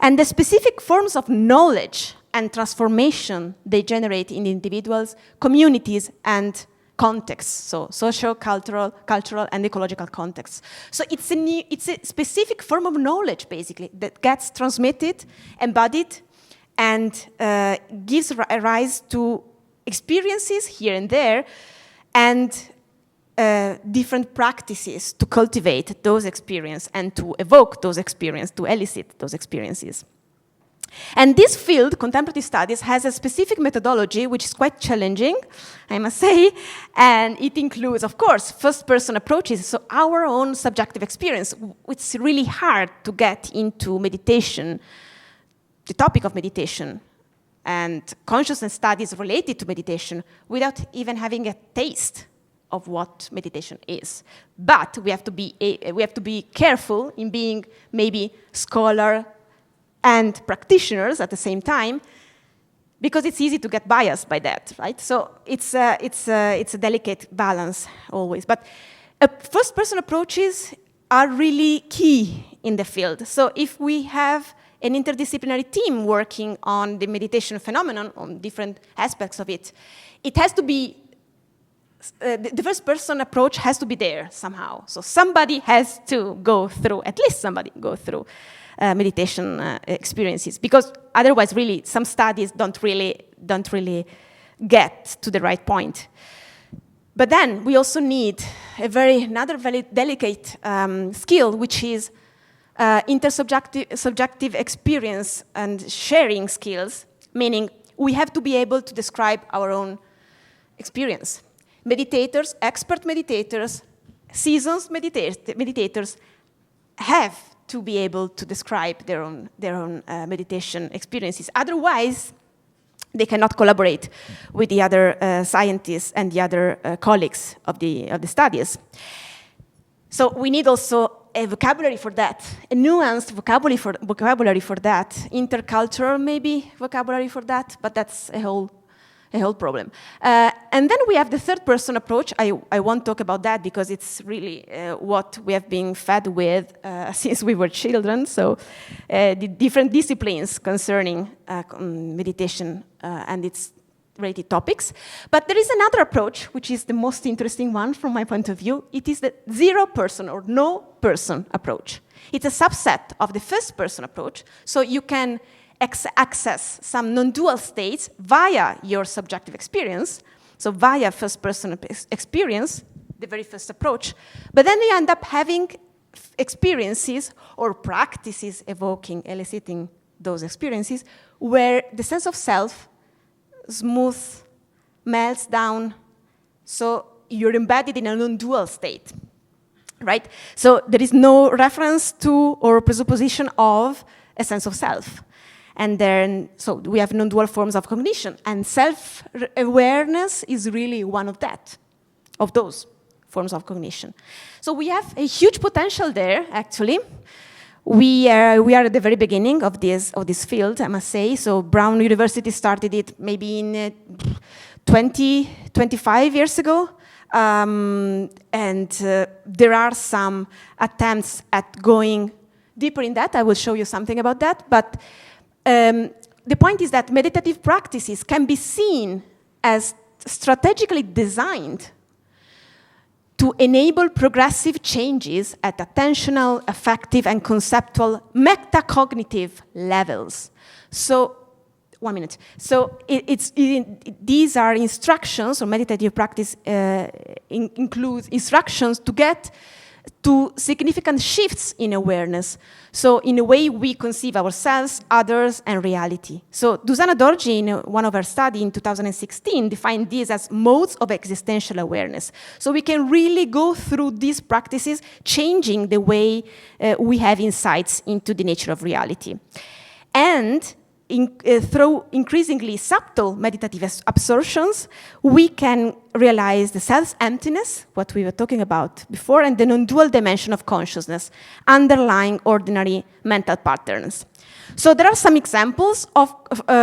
and the specific forms of knowledge and transformation they generate in individuals, communities, and contexts, so social, cultural, and ecological contexts. So it's a specific form of knowledge, basically, that gets transmitted, embodied, and gives rise to experiences here and there, and different practices to cultivate those experiences and to evoke those experiences, to elicit those experiences. And this field, contemplative studies, has a specific methodology which is quite challenging, I must say, and it includes, of course, first-person approaches, so our own subjective experience. It's really hard to get into meditation, the topic of meditation, and consciousness studies related to meditation without even having a taste of what meditation is. But we have to be careful in being maybe scholar and practitioners at the same time, because it's easy to get biased by that, right? So it's a delicate balance always. But first-person approaches are really key in the field. So if we have an interdisciplinary team working on the meditation phenomenon, on different aspects of it, it has to be the first-person approach has to be there somehow. So somebody has to go through, at least somebody go through meditation experiences, because otherwise, really, some studies don't really get to the right point. But then we also need another very delicate skill, which is intersubjective experience and sharing skills, meaning we have to be able to describe our own experience. Meditators, expert meditators, seasoned meditators have to be able to describe their own meditation experiences. Otherwise, they cannot collaborate with the other scientists and the other colleagues of the studies. So we need also a vocabulary for that, a nuanced vocabulary for that, intercultural maybe vocabulary for that, but that's a whole problem. And then we have the third-person approach. I won't talk about that because it's really what we have been fed with since we were children. So the different disciplines concerning meditation and its related topics. But there is another approach, which is the most interesting one from my point of view. It is the zero-person or no-person approach. It's a subset of the first-person approach. So you can access some non-dual states via your subjective experience, so via first-person experience, the very first approach. But then you end up having experiences or practices eliciting those experiences where the sense of self melts down, so you're embedded in a non-dual state, right? So there is no reference to or presupposition of a sense of self. And then, so we have non-dual forms of cognition, and self-awareness is really one of those forms of cognition. So we have a huge potential there, actually. We are at the very beginning of this field, I must say. So Brown University started it maybe in 25 years ago. And there are some attempts at going deeper in that. I will show you something about that. But the point is that meditative practices can be seen as strategically designed to enable progressive changes at attentional, affective, and conceptual metacognitive levels. So, 1 minute. So these are instructions, or meditative practice includes instructions to get to significant shifts in awareness. So in a way we conceive ourselves, others, and reality. So Dusanna Dorji, in one of her studies in 2016, defined these as modes of existential awareness. So we can really go through these practices, changing the way we have insights into the nature of reality. And through increasingly subtle meditative absorptions, we can realize the self-emptiness, what we were talking about before, and the non-dual dimension of consciousness underlying ordinary mental patterns. So there are some examples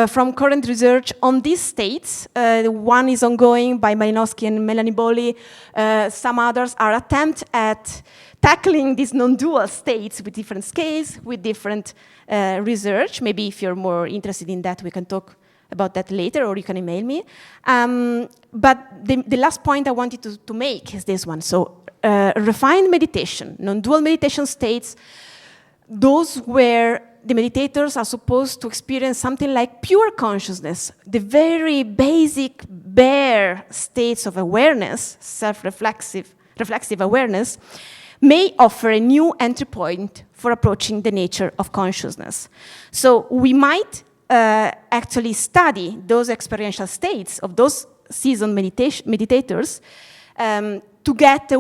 from current research on these states. One is ongoing by Malinowski and Melanie Boley. Some others are attempts at tackling these non-dual states with different scales, with different research. Maybe if you're more interested in that, we can talk about that later, or you can email me. But the last point I wanted to make is this one. So refined meditation, non-dual meditation states, those where the meditators are supposed to experience something like pure consciousness, the very basic, bare states of awareness, self-reflexive awareness, may offer a new entry point for approaching the nature of consciousness. So we might actually study those experiential states of those seasoned meditators to get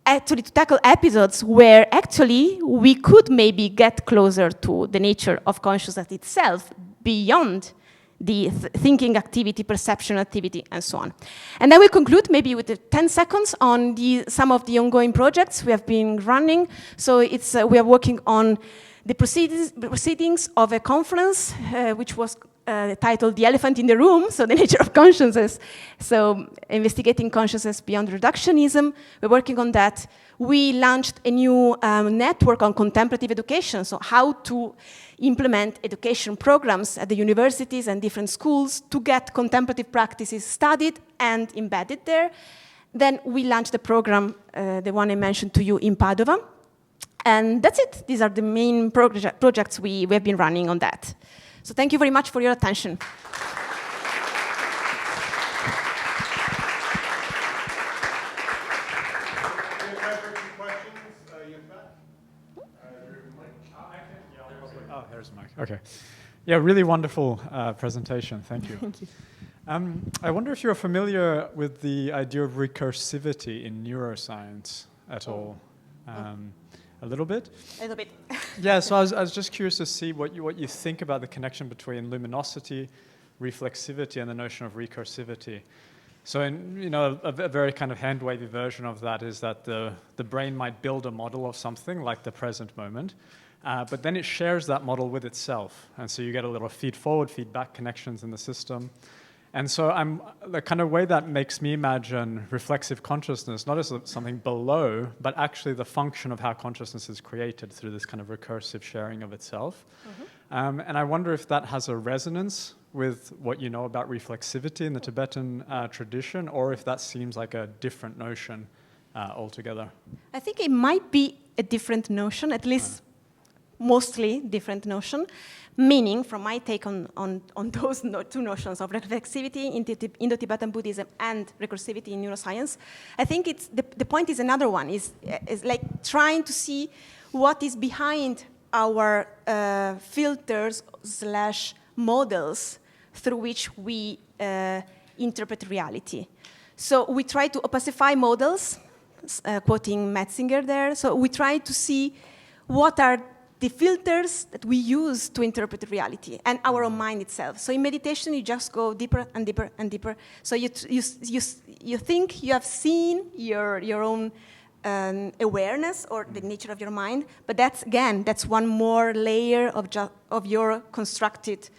actually to tackle episodes where actually we could maybe get closer to the nature of consciousness itself beyond the thinking activity, perception activity, and so on. And I will conclude maybe with 10 seconds on some of the ongoing projects we have been running. So we are working on the proceedings of a conference which was titled The Elephant in the Room, so the nature of consciousness. So investigating consciousness beyond reductionism, we're working on that. We launched a new network on contemplative education, so how to implement education programs at the universities and different schools to get contemplative practices studied and embedded there. Then we launched the program, the one I mentioned to you in Padova. And that's it. These are the main projects we have been running on that. So thank you very much for your attention. Oh, there's Mike. Okay. Yeah, really wonderful presentation. Thank you. Thank you. I wonder if you're familiar with the idea of recursivity in neuroscience at all. A little bit? A little bit. Yeah, so I was just curious to see what you think about the connection between luminosity, reflexivity, and the notion of recursivity. So a very kind of hand-wavy version of that is that the brain might build a model of something like the present moment, but then it shares that model with itself. And so you get a little feed-forward, feedback connections in the system. And so the kind of way that makes me imagine reflexive consciousness, not as something below, but actually the function of how consciousness is created through this kind of recursive sharing of itself. Mm-hmm. And I wonder if that has a resonance with what you know about reflexivity in the Tibetan tradition, or if that seems like a different notion altogether. I think it might be a different notion, at least mostly different notion. Meaning, from my take on those two notions of reflexivity in Indo-Tibetan Buddhism and recursivity in neuroscience, I think the point is another one, is like trying to see what is behind our filters / models through which we interpret reality. So we try to opacify models, quoting Metzinger there. So we try to see what are the filters that we use to interpret reality and our own mind itself. So in meditation, you just go deeper and deeper and deeper. So you think you have seen your own awareness or the nature of your mind, but that's one more layer of your constructed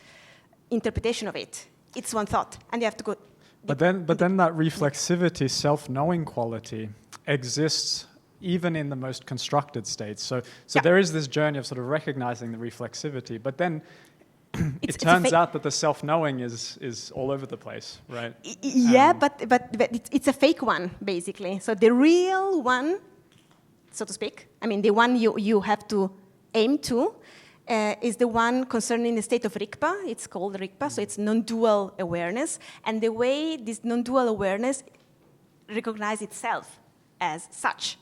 interpretation of it. It's one thought, and you have to go. But then that reflexivity, self-knowing quality exists even in the most constructed states. So there is this journey of sort of recognizing the reflexivity, but then it turns out that the self-knowing is all over the place, right? Yeah, but it's a fake one, basically. So the real one, so to speak, I mean, the one you have to aim to, is the one concerning the state of Rigpa. It's called Rigpa, so it's non-dual awareness. And the way this non-dual awareness recognizes itself as such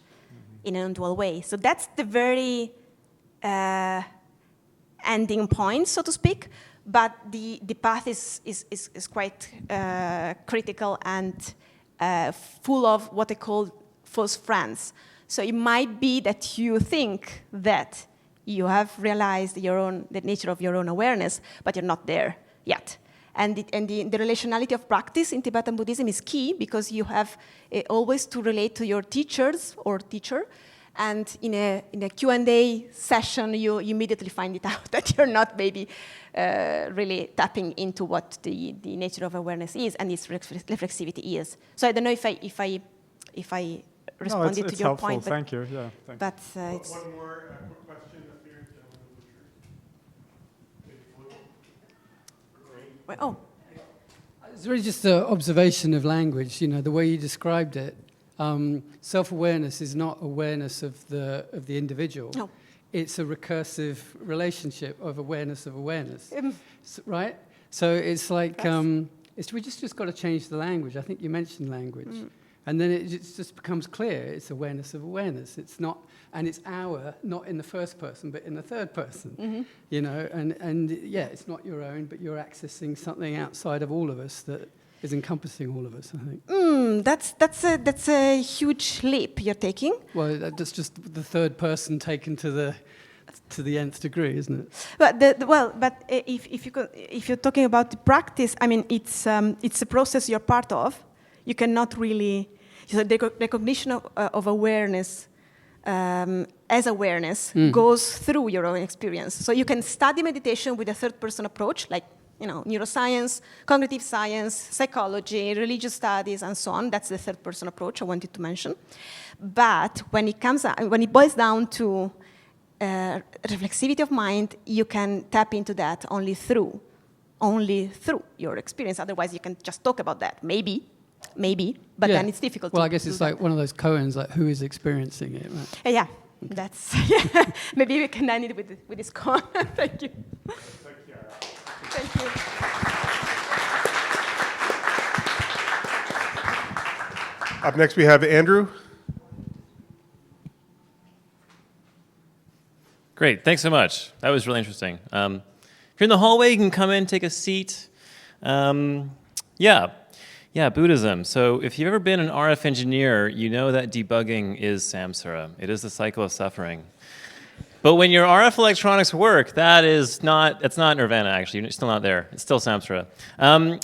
in a non-dual way. So that's the very ending point, so to speak. But the path is quite critical and full of what I call false friends. So it might be that you think that You have realized the nature of your own awareness, but you're not there yet. And the relationality of practice in Tibetan Buddhism is key because you have always to relate to your teachers or teacher. And in a Q&A session, you immediately find it out that you're not maybe really tapping into what the nature of awareness is and its reflexivity is. So I don't know if I responded to your helpful. point. Thank you. Yeah, thank you. But it's One more quick question up here. oh. It's really just an observation of language, the way you described it. Self-awareness is not awareness of the individual. No. It's a recursive relationship of awareness, right? So it's like we just got to change the language. I think you mentioned language, and then it just becomes clear. It's awareness of awareness. It's not, and it's not in the first person, but in the third person. And yeah, it's not your own, but you're accessing something outside of all of us that is encompassing all of us, I think. That's a huge leap you're taking. Well, that's just the third person taken to the nth degree, isn't it? But if you're talking about the practice, I mean, it's a process you're part of. You cannot really, the recognition of awareness as awareness goes through your own experience. So you can study meditation with a third person approach, like neuroscience, cognitive science, psychology, religious studies, and so on. That's the third person approach I wanted to mention. But when it boils down to reflexivity of mind, you can tap into that only through your experience. Otherwise, you can just talk about that. Maybe, but then it's difficult. Well, I guess it's like one of those koans, like who is experiencing it, right? Yeah, that's maybe we can end it with this koan. Thank you. Thank you. Up next, we have Andrew. Great, thanks so much. That was really interesting. If you're in the hallway, you can come in, take a seat. Buddhism. So if you've ever been an RF engineer, you know that debugging is samsara. It is the cycle of suffering. But when your RF electronics work, it's not nirvana, actually. You're still not there. It's still samsara.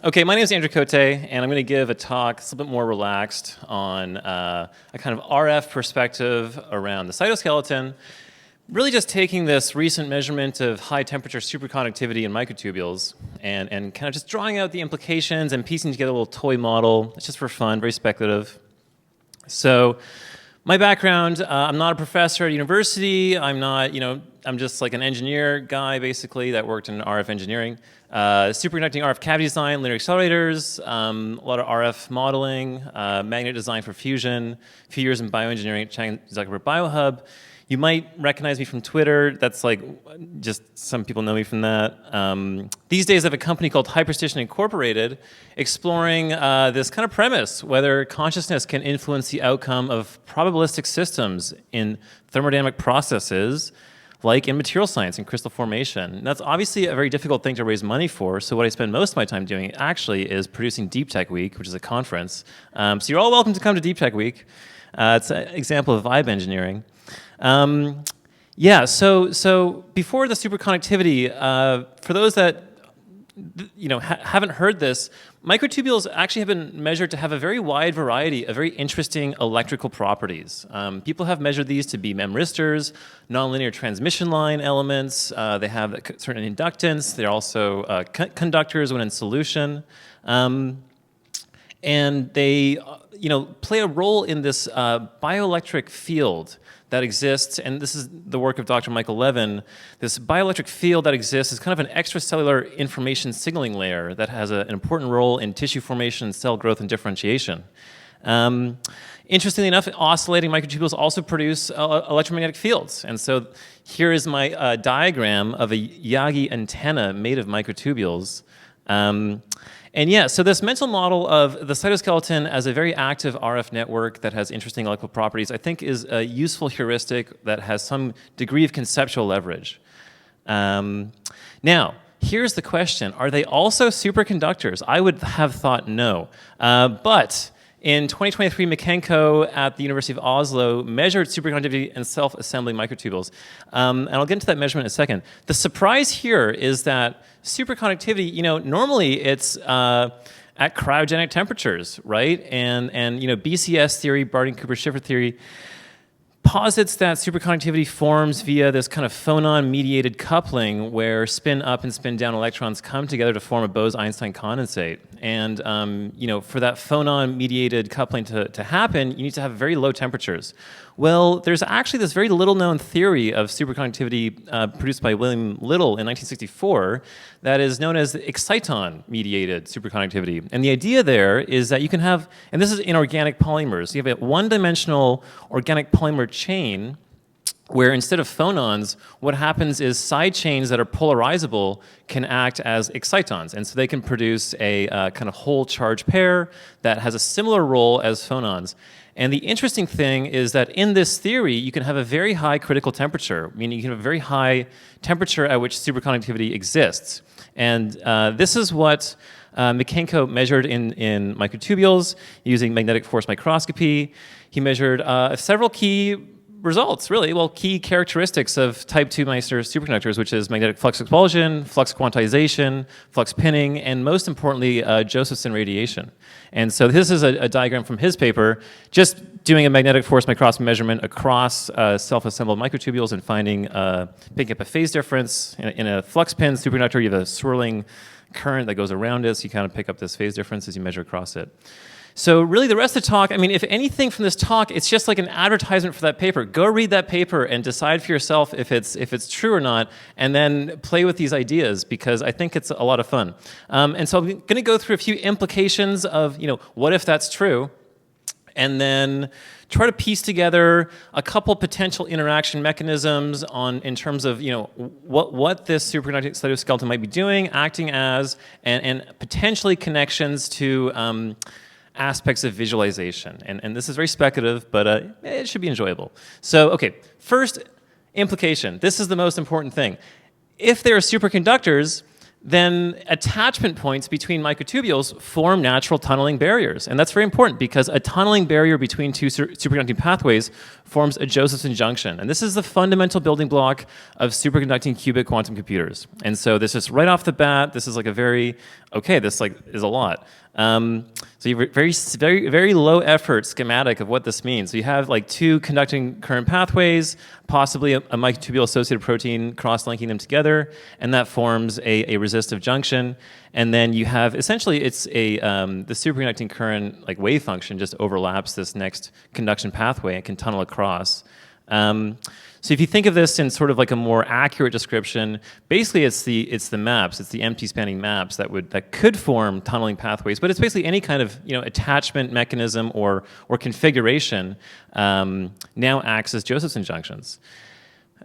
Okay, my name is Andrew Cote, and I'm going to give a talk that's a little bit more relaxed on a kind of RF perspective around the cytoskeleton, really just taking this recent measurement of high-temperature superconductivity in microtubules and kind of just drawing out the implications and piecing together a little toy model. It's just for fun, very speculative. So my background, I'm not a professor at university. I'm not, I'm just like an engineer guy, basically, that worked in RF engineering. Superconducting RF cavity design, linear accelerators, a lot of RF modeling, magnet design for fusion, a few years in bioengineering at Chiang Zuckerberg Biohub. You might recognize me from Twitter. That's like, just some people know me from that. These days I have a company called Hyperstition Incorporated, exploring this kind of premise, whether consciousness can influence the outcome of probabilistic systems in thermodynamic processes, like in material science and crystal formation. And that's obviously a very difficult thing to raise money for, so what I spend most of my time doing actually is producing Deep Tech Week, which is a conference. So you're all welcome to come to Deep Tech Week. It's an example of vibe engineering. So before the superconductivity, for those that haven't heard this, microtubules actually have been measured to have a very wide variety of very interesting electrical properties. People have measured these to be memristors, nonlinear transmission line elements. They have certain inductance. They're also conductors when in solution. And they play a role in this bioelectric field that exists, and this is the work of Dr. Michael Levin. This bioelectric field that exists is kind of an extracellular information signaling layer that has an important role in tissue formation, cell growth, and differentiation. Interestingly enough, oscillating microtubules also produce electromagnetic fields. And so here is my diagram of a Yagi antenna made of microtubules. So this mental model of the cytoskeleton as a very active RF network that has interesting electrical properties, I think is a useful heuristic that has some degree of conceptual leverage. Now, here's the question. Are they also superconductors? I would have thought no. But In 2023, Mikenko at the University of Oslo measured superconductivity in self-assembling microtubules. And I'll get into that measurement in a second. The surprise here is that superconductivity, normally it's at cryogenic temperatures, right? And BCS theory, Barton-Cooper-Schiffer theory, posits that superconductivity forms via this kind of phonon-mediated coupling where spin up and spin down electrons come together to form a Bose-Einstein condensate. And for that phonon-mediated coupling to happen, you need to have very low temperatures. Well, there's actually this very little-known theory of superconductivity produced by William Little in 1964 that is known as exciton-mediated superconductivity. And the idea there is that you can have, and this is in organic polymers, you have a one-dimensional organic polymer chain where instead of phonons, what happens is side chains that are polarizable can act as excitons. And so they can produce a kind of whole charge pair that has a similar role as phonons. And the interesting thing is that in this theory, you can have a very high critical temperature, meaning you can have a very high temperature at which superconductivity exists. And this is what Mikenko measured in microtubules using magnetic force microscopy. He measured several key results, really, key characteristics of type 2 Meissner superconductors, which is magnetic flux expulsion, flux quantization, flux pinning, and most importantly, Josephson radiation. And so this is a diagram from his paper, just doing a magnetic force microscopy measurement across self-assembled microtubules and picking up a phase difference. In a flux pin superconductor, you have a swirling current that goes around it, so you kind of pick up this phase difference as you measure across it. So really the rest of the talk, if anything from this talk, it's just like an advertisement for that paper. Go read that paper and decide for yourself if it's true or not, and then play with these ideas, because I think it's a lot of fun. And so I'm going to go through a few implications of, what if that's true, and then try to piece together a couple potential interaction mechanisms in terms of, what this superconducting cytoskeleton might be doing, acting as, and potentially connections to aspects of visualization. And this is very speculative, but it should be enjoyable. So, okay, first implication. This is the most important thing. If there are superconductors, then attachment points between microtubules form natural tunneling barriers. And that's very important because a tunneling barrier between two superconducting pathways forms a Josephson junction. And this is the fundamental building block of superconducting qubit quantum computers. And so this is right off the bat, this is like a very, this is a lot. So you have a very low effort schematic of what this means. So you have like two conducting current pathways, possibly a microtubule associated protein cross-linking them together, and that forms a resistive junction. And then you have, essentially, it's the superconducting current wave function just overlaps this next conduction pathway and can tunnel across. So if you think of this in sort of like a more accurate description, basically it's the maps, it's the empty spanning maps that could form tunneling pathways, but it's basically any kind of attachment mechanism or configuration now acts as Josephson junctions.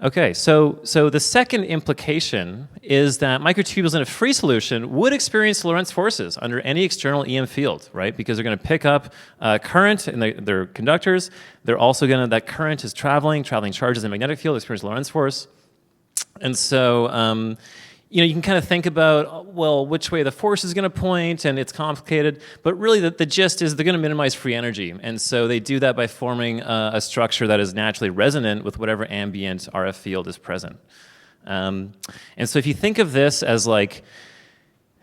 Okay, so the second implication is that microtubules in a free solution would experience Lorentz forces under any external EM field, right? Because they're going to pick up current in their conductors. They're also that current is traveling charges in the magnetic field, experience Lorentz force. And so, you can kind of think about, which way the force is going to point, and it's complicated, but really the gist is they're going to minimize free energy. And so they do that by forming a structure that is naturally resonant with whatever ambient RF field is present. And so if you think of this as like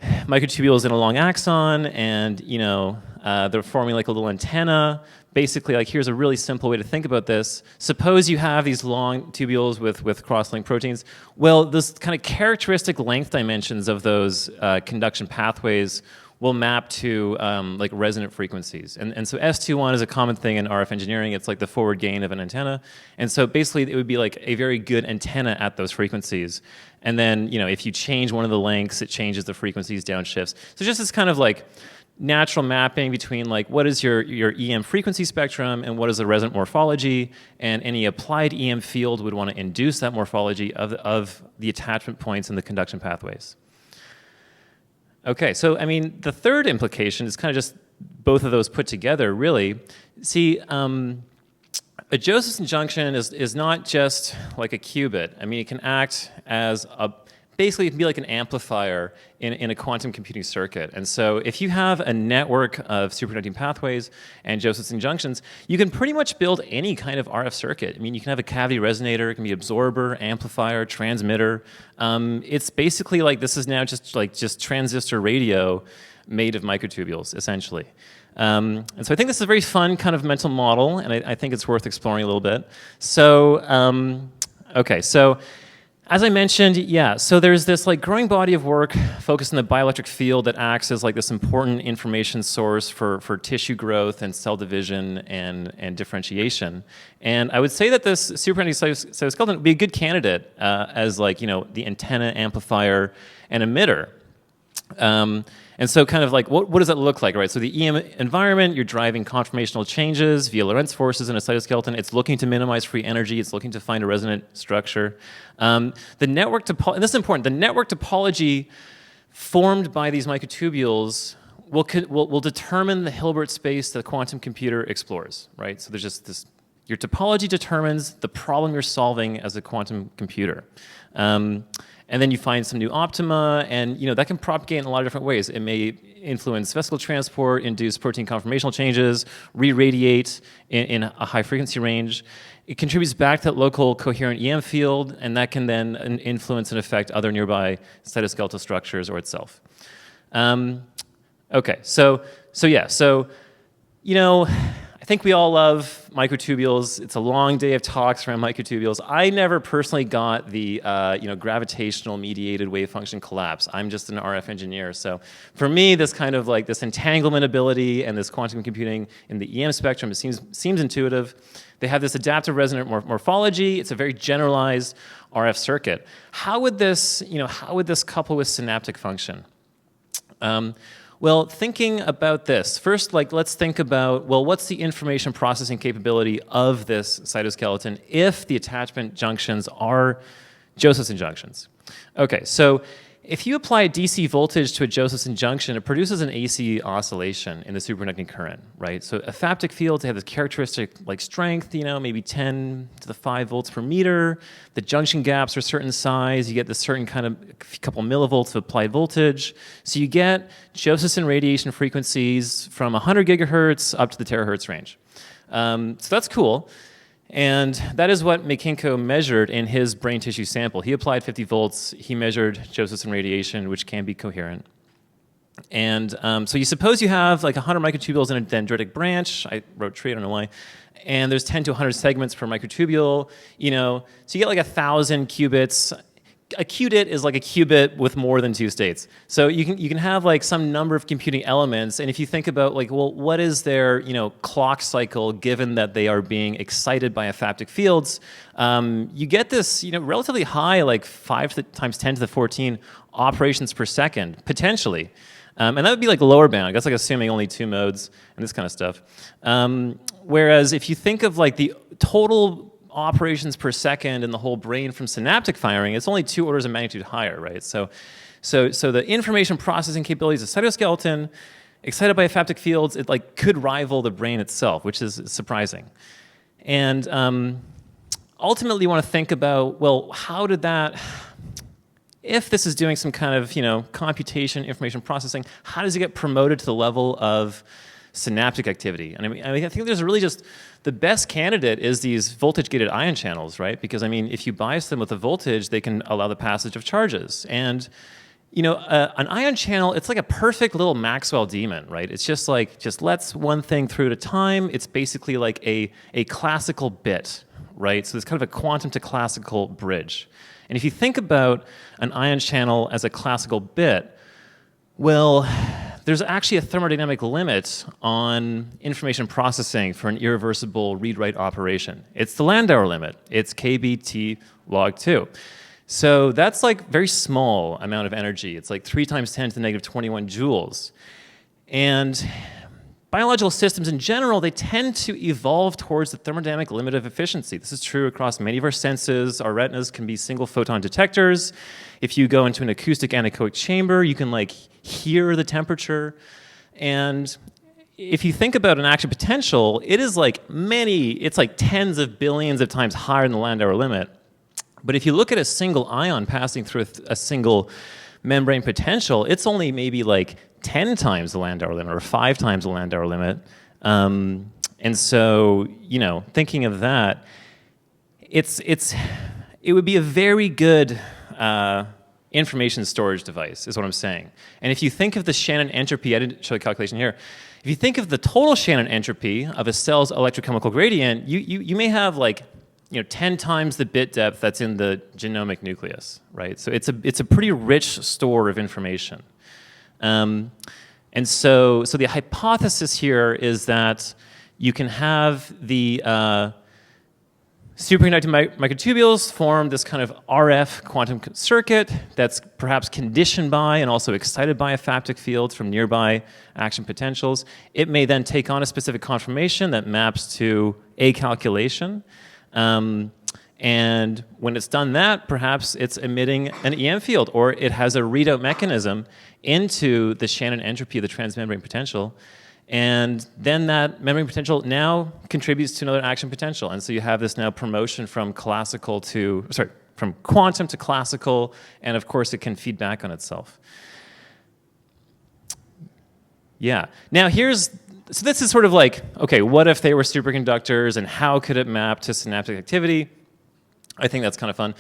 microtubules in a long axon, and they're forming like a little antenna. Basically, here's a really simple way to think about this. Suppose you have these long tubules with cross-linked proteins. Well, this kind of characteristic length dimensions of those conduction pathways will map to resonant frequencies. And so S21 is a common thing in RF engineering. It's like the forward gain of an antenna. And so basically it would be like a very good antenna at those frequencies. And then, if you change one of the lengths, it changes the frequencies, downshifts. So just this kind of natural mapping between what is your EM frequency spectrum and what is the resonant morphology, and any applied EM field would want to induce that morphology of the attachment points in the conduction pathways. Okay, so the third implication is kind of just both of those put together, really. See, a Josephson junction is not just like a qubit. It can act as basically it can be like an amplifier in a quantum computing circuit. And so if you have a network of superconducting pathways and Josephson junctions, you can pretty much build any kind of RF circuit. I mean, you can have a cavity resonator, it can be absorber, amplifier, transmitter. It's basically like this is now just transistor radio made of microtubules, essentially. And so I think this is a very fun kind of mental model, and I think it's worth exploring a little bit. So, okay, so as I mentioned, yeah, so there's this like growing body of work focused on the bioelectric field that acts as like this important information source for tissue growth and cell division and differentiation. And I would say that this superconducting cytoskeleton would be a good candidate as like, you know, the antenna, amplifier, and emitter. And so kind of like, what does that look like, right? So the EM environment, you're driving conformational changes via Lorentz forces in a cytoskeleton. It's looking to minimize free energy. It's looking to find a resonant structure. The network topology, and this is important, the network topology formed by these microtubules will determine the Hilbert space that the quantum computer explores, right? So there's just this, your topology determines the problem you're solving as a quantum computer. And then you find some new optima, and you know that can propagate in a lot of different ways. It may influence vesicle transport, induce protein conformational changes, re-radiate in a high frequency range. It contributes back to that local coherent EM field, and that can then influence and affect other nearby cytoskeletal structures or itself. Okay, so yeah, so you know, I think we all love microtubules. It's a long day of talks around microtubules. I never personally got the gravitational mediated wave function collapse. I'm just an RF engineer. So for me, this kind of like this entanglement ability and this quantum computing in the EM spectrum, it seems intuitive. They have this adaptive resonant morphology. It's a very generalized RF circuit. How would this couple with synaptic function? Well, thinking about this, first, like, let's think about, well, what's the information processing capability of this cytoskeleton if the attachment junctions are Josephson junctions? Okay, so if you apply a DC voltage to a Josephson junction, it produces an AC oscillation in the superconducting current, right? So ephaptic fields, they have this characteristic like strength, you know, maybe 10 to the 5 volts per meter. The junction gaps are a certain size. You get this certain kind of couple millivolts of applied voltage. So you get Josephson radiation frequencies from 100 gigahertz up to the terahertz range. So that's cool. And that is what Mikinko measured in his brain tissue sample. He applied 50 volts. He measured Josephson radiation, which can be coherent. And so you suppose you have like 100 microtubules in a dendritic branch. I wrote tree, I don't know why. And there's 10 to 100 segments per microtubule. You know, so you get like 1,000 qubits. A qubit is like a qubit with more than 2 states. So you can have like some number of computing elements, and if you think about like, well, what is their clock cycle given that they are being excited by ephaptic fields, you get this relatively high, like 5 times 10 to the 14 operations per second potentially, and that would be like lower bound. That's like assuming only 2 modes and this kind of stuff. Whereas if you think of like the total operations per second in the whole brain from synaptic firing, it's only 2 orders of magnitude higher, right? So the information processing capabilities of cytoskeleton, excited by ephaptic fields, it like could rival the brain itself, which is surprising. And ultimately, you want to think about, well, how did that? If this is doing some kind of computation, information processing, how does it get promoted to the level of synaptic activity? And I mean, I think there's really just the best candidate is these voltage-gated ion channels, right? Because I mean, if you bias them with a voltage, they can allow the passage of charges. And an ion channel, it's like a perfect little Maxwell demon, right? It's just lets one thing through at a time. It's basically like a classical bit, right? So it's kind of a quantum to classical bridge. And if you think about an ion channel as a classical bit, well, there's actually a thermodynamic limit on information processing for an irreversible read-write operation. It's the Landauer limit. It's kBt log 2. So that's like very small amount of energy. It's like 3 times 10 to the negative 21 joules. And biological systems in general, they tend to evolve towards the thermodynamic limit of efficiency. This is true across many of our senses. Our retinas can be single photon detectors. If you go into an acoustic anechoic chamber, you can like hear the temperature. And if you think about an action potential, it is like it's like tens of billions of times higher than the Landauer limit. But if you look at a single ion passing through a single membrane potential, it's only maybe like 10 times the Landauer limit or 5 times the Landauer limit. And so, you know, thinking of that, it would be a very good information storage device, is what I'm saying. And if you think of the Shannon entropy, I didn't show the calculation here. If you think of the total Shannon entropy of a cell's electrochemical gradient, you may have like, you know, 10 times the bit depth that's in the genomic nucleus, right? So it's a pretty rich store of information. And so the hypothesis here is that you can have the superconducting microtubules form this kind of RF quantum circuit that's perhaps conditioned by and also excited by ephaptic fields from nearby action potentials. It may then take on a specific conformation that maps to a calculation. And when it's done that, perhaps it's emitting an EM field, or it has a readout mechanism into the Shannon entropy of the transmembrane potential. And then that membrane potential now contributes to another action potential. And so you have this now promotion from from quantum to classical, and of course it can feed back on itself. Yeah. Now so this is sort of like, okay, what if they were superconductors and how could it map to synaptic activity? I think that's kind of fun.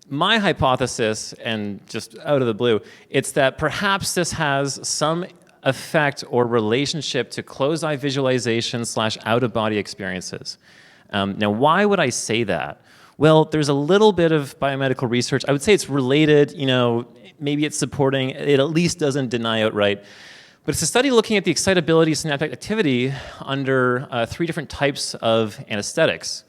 My hypothesis, and just out of the blue, it's that perhaps this has some effect or relationship to closed-eye visualization / out-of-body experiences. Now, why would I say that? Well, there's a little bit of biomedical research. I would say it's related, you know, maybe it's supporting, it at least doesn't deny outright. But it's a study looking at the excitability of synaptic activity under 3 different types of anesthetics.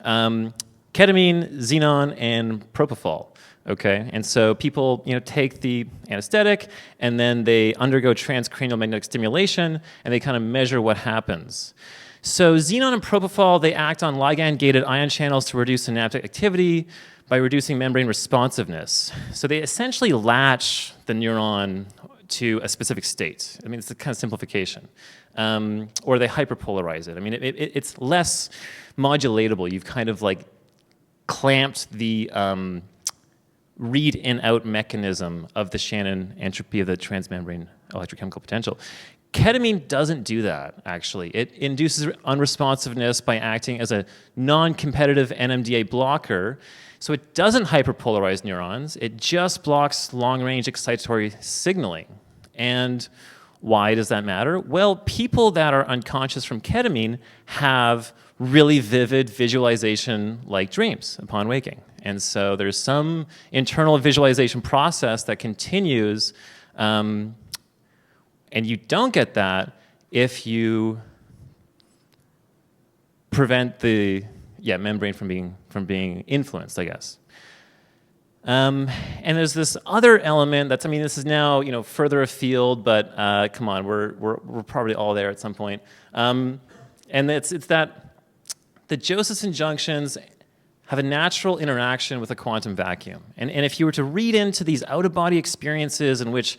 Ketamine, xenon, and propofol. Okay, and so people, you know, take the anesthetic and then they undergo transcranial magnetic stimulation and they kind of measure what happens. So xenon and propofol, they act on ligand-gated ion channels to reduce synaptic activity by reducing membrane responsiveness. So they essentially latch the neuron to a specific state. I mean, it's a kind of simplification. Or they hyperpolarize it. I mean, it's less modulatable. You've kind of like clamped the read in out mechanism of the Shannon entropy of the transmembrane electrochemical potential. Ketamine doesn't do that, actually. It induces unresponsiveness by acting as a non-competitive NMDA blocker. So it doesn't hyperpolarize neurons. It just blocks long-range excitatory signaling. And why does that matter? Well, people that are unconscious from ketamine have really vivid visualization-like dreams upon waking. And so there's some internal visualization process that continues, and you don't get that if you prevent the membrane from being influenced, I guess. And there's this other element that's, I mean, this is now, you know, further afield, but come on, we're probably all there at some point. And it's that the Josephson junctions have a natural interaction with a quantum vacuum. And if you were to read into these out-of-body experiences in which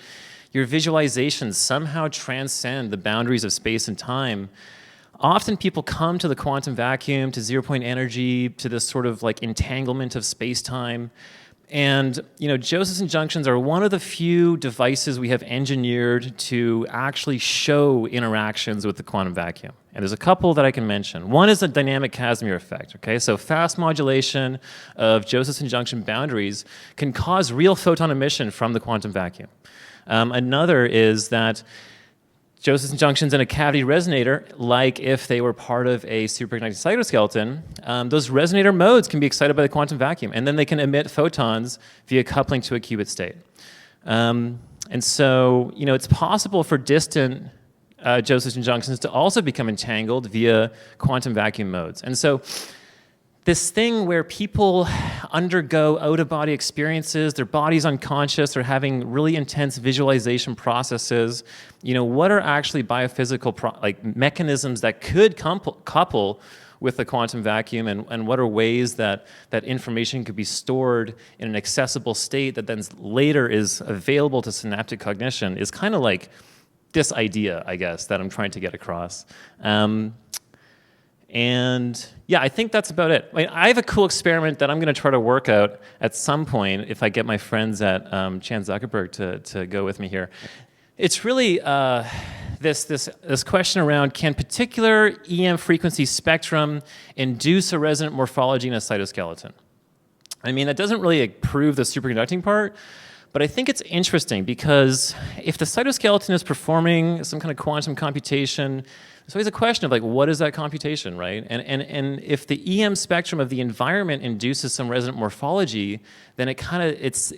your visualizations somehow transcend the boundaries of space and time, often people come to the quantum vacuum, to zero-point energy, to this sort of like entanglement of space-time. And, you know, Josephson junctions are one of the few devices we have engineered to actually show interactions with the quantum vacuum. And there's a couple that I can mention. One is the dynamic Casimir effect, okay? So fast modulation of Josephson junction boundaries can cause real photon emission from the quantum vacuum. Another is that Josephson junctions in a cavity resonator, like if they were part of a superconducting cytoskeleton, those resonator modes can be excited by the quantum vacuum, and then they can emit photons via coupling to a qubit state. And so, you know, it's possible for distant Josephson junctions to also become entangled via quantum vacuum modes. And so this thing where people undergo out-of-body experiences, their body's unconscious, they're having really intense visualization processes, you know, what are actually biophysical mechanisms that could couple with the quantum vacuum, and what are ways that information could be stored in an accessible state that then later is available to synaptic cognition is kind of like this idea, I guess, that I'm trying to get across. And yeah, I think that's about it. I have a cool experiment that I'm going to try to work out at some point if I get my friends at Chan Zuckerberg to go with me here. It's really this question around, can particular EM frequency spectrum induce a resonant morphology in a cytoskeleton? I mean, that doesn't really prove the superconducting part, but I think it's interesting because if the cytoskeleton is performing some kind of quantum computation, there's always a question of like, what is that computation, right? And if the EM spectrum of the environment induces some resonant morphology, then it's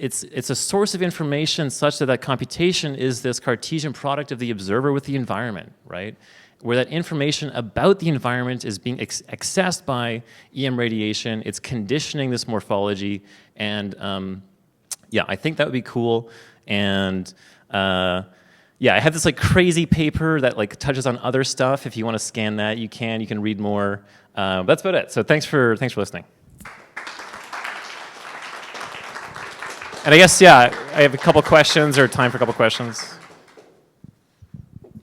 a source of information such that that computation is this Cartesian product of the observer with the environment, right? Where that information about the environment is being accessed by EM radiation, it's conditioning this morphology, and yeah, I think that would be cool. And yeah, I have this like crazy paper that like touches on other stuff. If you want to scan that, you can read more. That's about it. So thanks for listening. And I guess, yeah, I have a couple questions or time for a couple questions.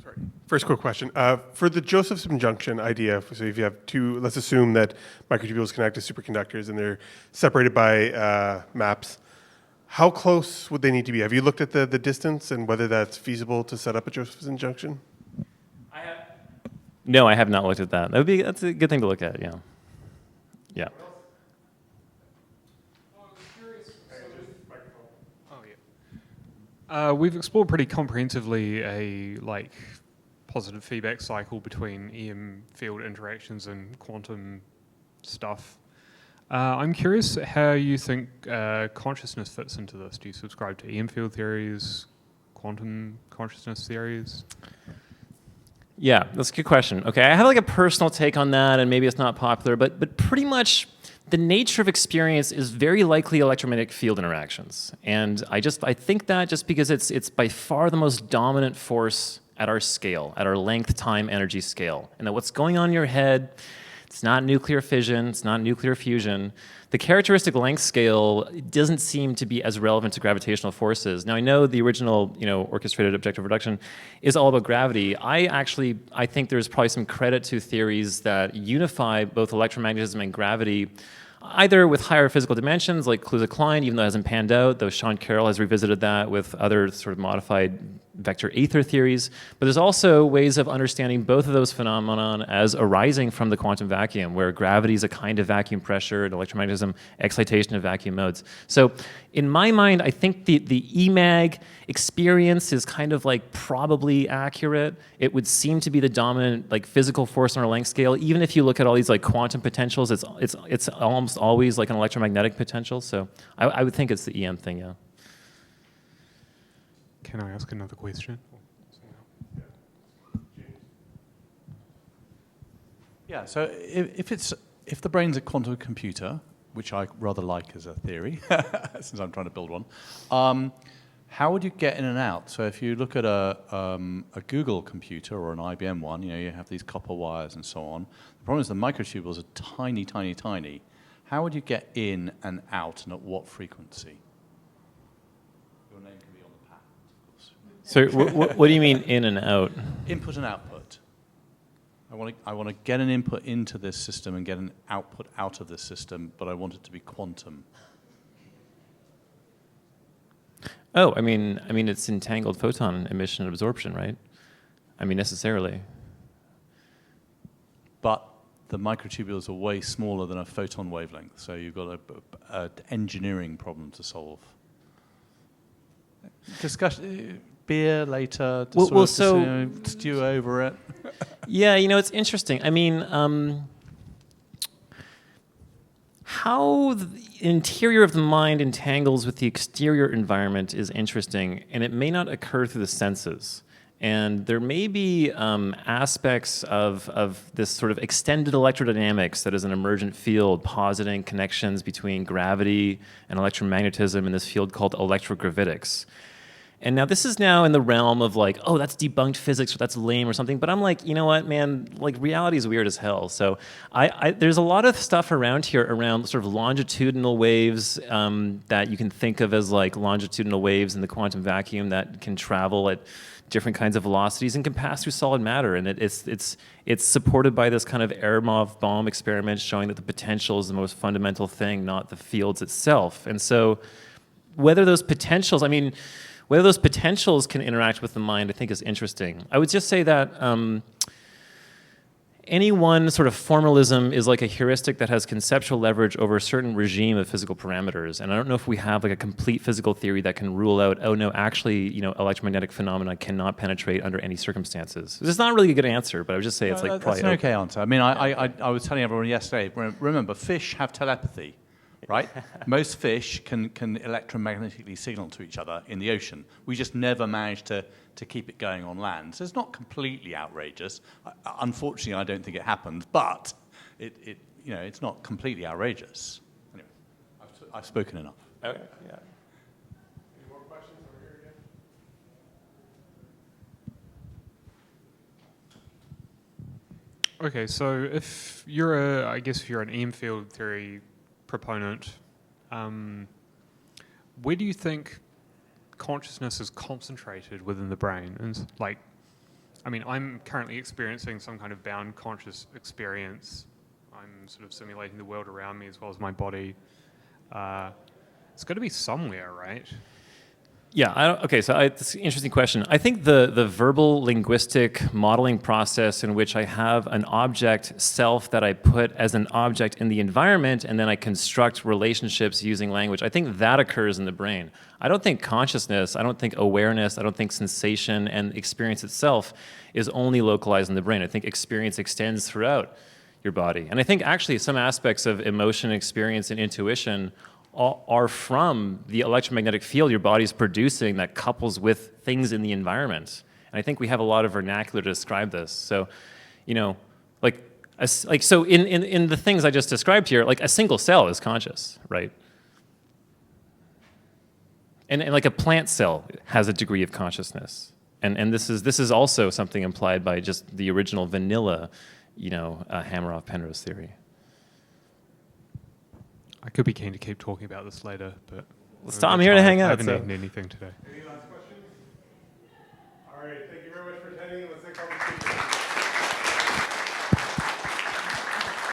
Sorry. First quick question. For the Josephson junction idea, so if you have two, let's assume that microtubules connect to superconductors and they're separated by maps. How close would they need to be? Have you looked at the distance and whether that's feasible to set up a Josephson junction? No, I have not looked at that. That's a good thing to look at, yeah. Yeah. We've explored pretty comprehensively a positive feedback cycle between EM field interactions and quantum stuff. I'm curious how you think consciousness fits into this. Do you subscribe to EM field theories, quantum consciousness theories? Yeah, that's a good question. Okay, I have like a personal take on that, and maybe it's not popular, but pretty much the nature of experience is very likely electromagnetic field interactions. And I think that just because it's by far the most dominant force at our scale, at our length, time, energy scale. And that what's going on in your head, it's not nuclear fission, it's not nuclear fusion. The characteristic length scale doesn't seem to be as relevant to gravitational forces. Now I know the original, orchestrated objective reduction is all about gravity. I think there's probably some credit to theories that unify both electromagnetism and gravity, either with higher physical dimensions like Kaluza-Klein, even though it hasn't panned out, though Sean Carroll has revisited that with other sort of modified vector ether theories. But there's also ways of understanding both of those phenomenon as arising from the quantum vacuum, where gravity is a kind of vacuum pressure and electromagnetism excitation of vacuum modes. So in my mind, I think the EMAG experience is kind of like probably accurate. It would seem to be the dominant like physical force on our length scale. Even if you look at all these like quantum potentials, it's almost always like an electromagnetic potential. So I would think it's the EM thing, yeah. Can I ask another question? Yeah, so if the brain's a quantum computer, which I rather like as a theory, since I'm trying to build one, how would you get in and out? So if you look at a Google computer or an IBM one, you have these copper wires and so on. The problem is the microtubules are tiny, tiny, tiny. How would you get in and out, and at what frequency? Your name can be on the patent, of course. So what do you mean in and out? Input and output. I want to get an input into this system and get an output out of this system, but I want it to be quantum. Oh, I mean, it's entangled photon emission and absorption, right? I mean, necessarily. But the microtubules are way smaller than a photon wavelength, so you've got an engineering problem to solve. Discussion, beer later, stew over it. Yeah, it's interesting. I mean, how the interior of the mind entangles with the exterior environment is interesting, and it may not occur through the senses. And there may be aspects of this sort of extended electrodynamics that is an emergent field positing connections between gravity and electromagnetism in this field called electrogravitics. And now this is now in the realm of like, oh, that's debunked physics or that's lame or something. But I'm like, you know what, man, like reality is weird as hell. So there's a lot of stuff around here around sort of longitudinal waves that you can think of as like longitudinal waves in the quantum vacuum that can travel at different kinds of velocities and can pass through solid matter. And it's supported by this kind of Abramovich-Bohm experiment showing that the potential is the most fundamental thing, not the fields itself. And so whether those potentials can interact with the mind, I think is interesting. I would just say that any one sort of formalism is like a heuristic that has conceptual leverage over a certain regime of physical parameters. And I don't know if we have like a complete physical theory that can rule out, oh no, actually, you know, electromagnetic phenomena cannot penetrate under any circumstances. This is not really a good answer, but I would just say it's like probably that's an okay answer. I mean, I was telling everyone yesterday, remember, fish have telepathy, right? Most fish can electromagnetically signal to each other in the ocean. We just never managed to keep it going on land. So it's not completely outrageous. Unfortunately, I don't think it happened, but it's not completely outrageous. Anyway, I've spoken enough. Okay, yeah. Any more questions over here again? Okay, so if you're an EM field theory proponent, where do you think consciousness is concentrated within the brain? And like, I mean, I'm currently experiencing some kind of bound conscious experience. I'm sort of simulating the world around me as well as my body. It's got to be somewhere, right? Yeah, it's an interesting question. I think the verbal linguistic modeling process in which I have an object self that I put as an object in the environment and then I construct relationships using language, I think that occurs in the brain. I don't think consciousness, I don't think awareness, I don't think sensation and experience itself is only localized in the brain. I think experience extends throughout your body. And I think actually some aspects of emotion, experience, and intuition are from the electromagnetic field your body's producing that couples with things in the environment. And I think we have a lot of vernacular to describe this. So, you know, so in the things I just described here, like a single cell is conscious, right? And like a plant cell has a degree of consciousness. And this is also something implied by just the original vanilla, Hameroff Penrose theory. I could be keen to keep talking about this later, but I'm here to hang out. I haven't eaten anything today. Any last questions? All right, thank you very much for attending. Let's thank all the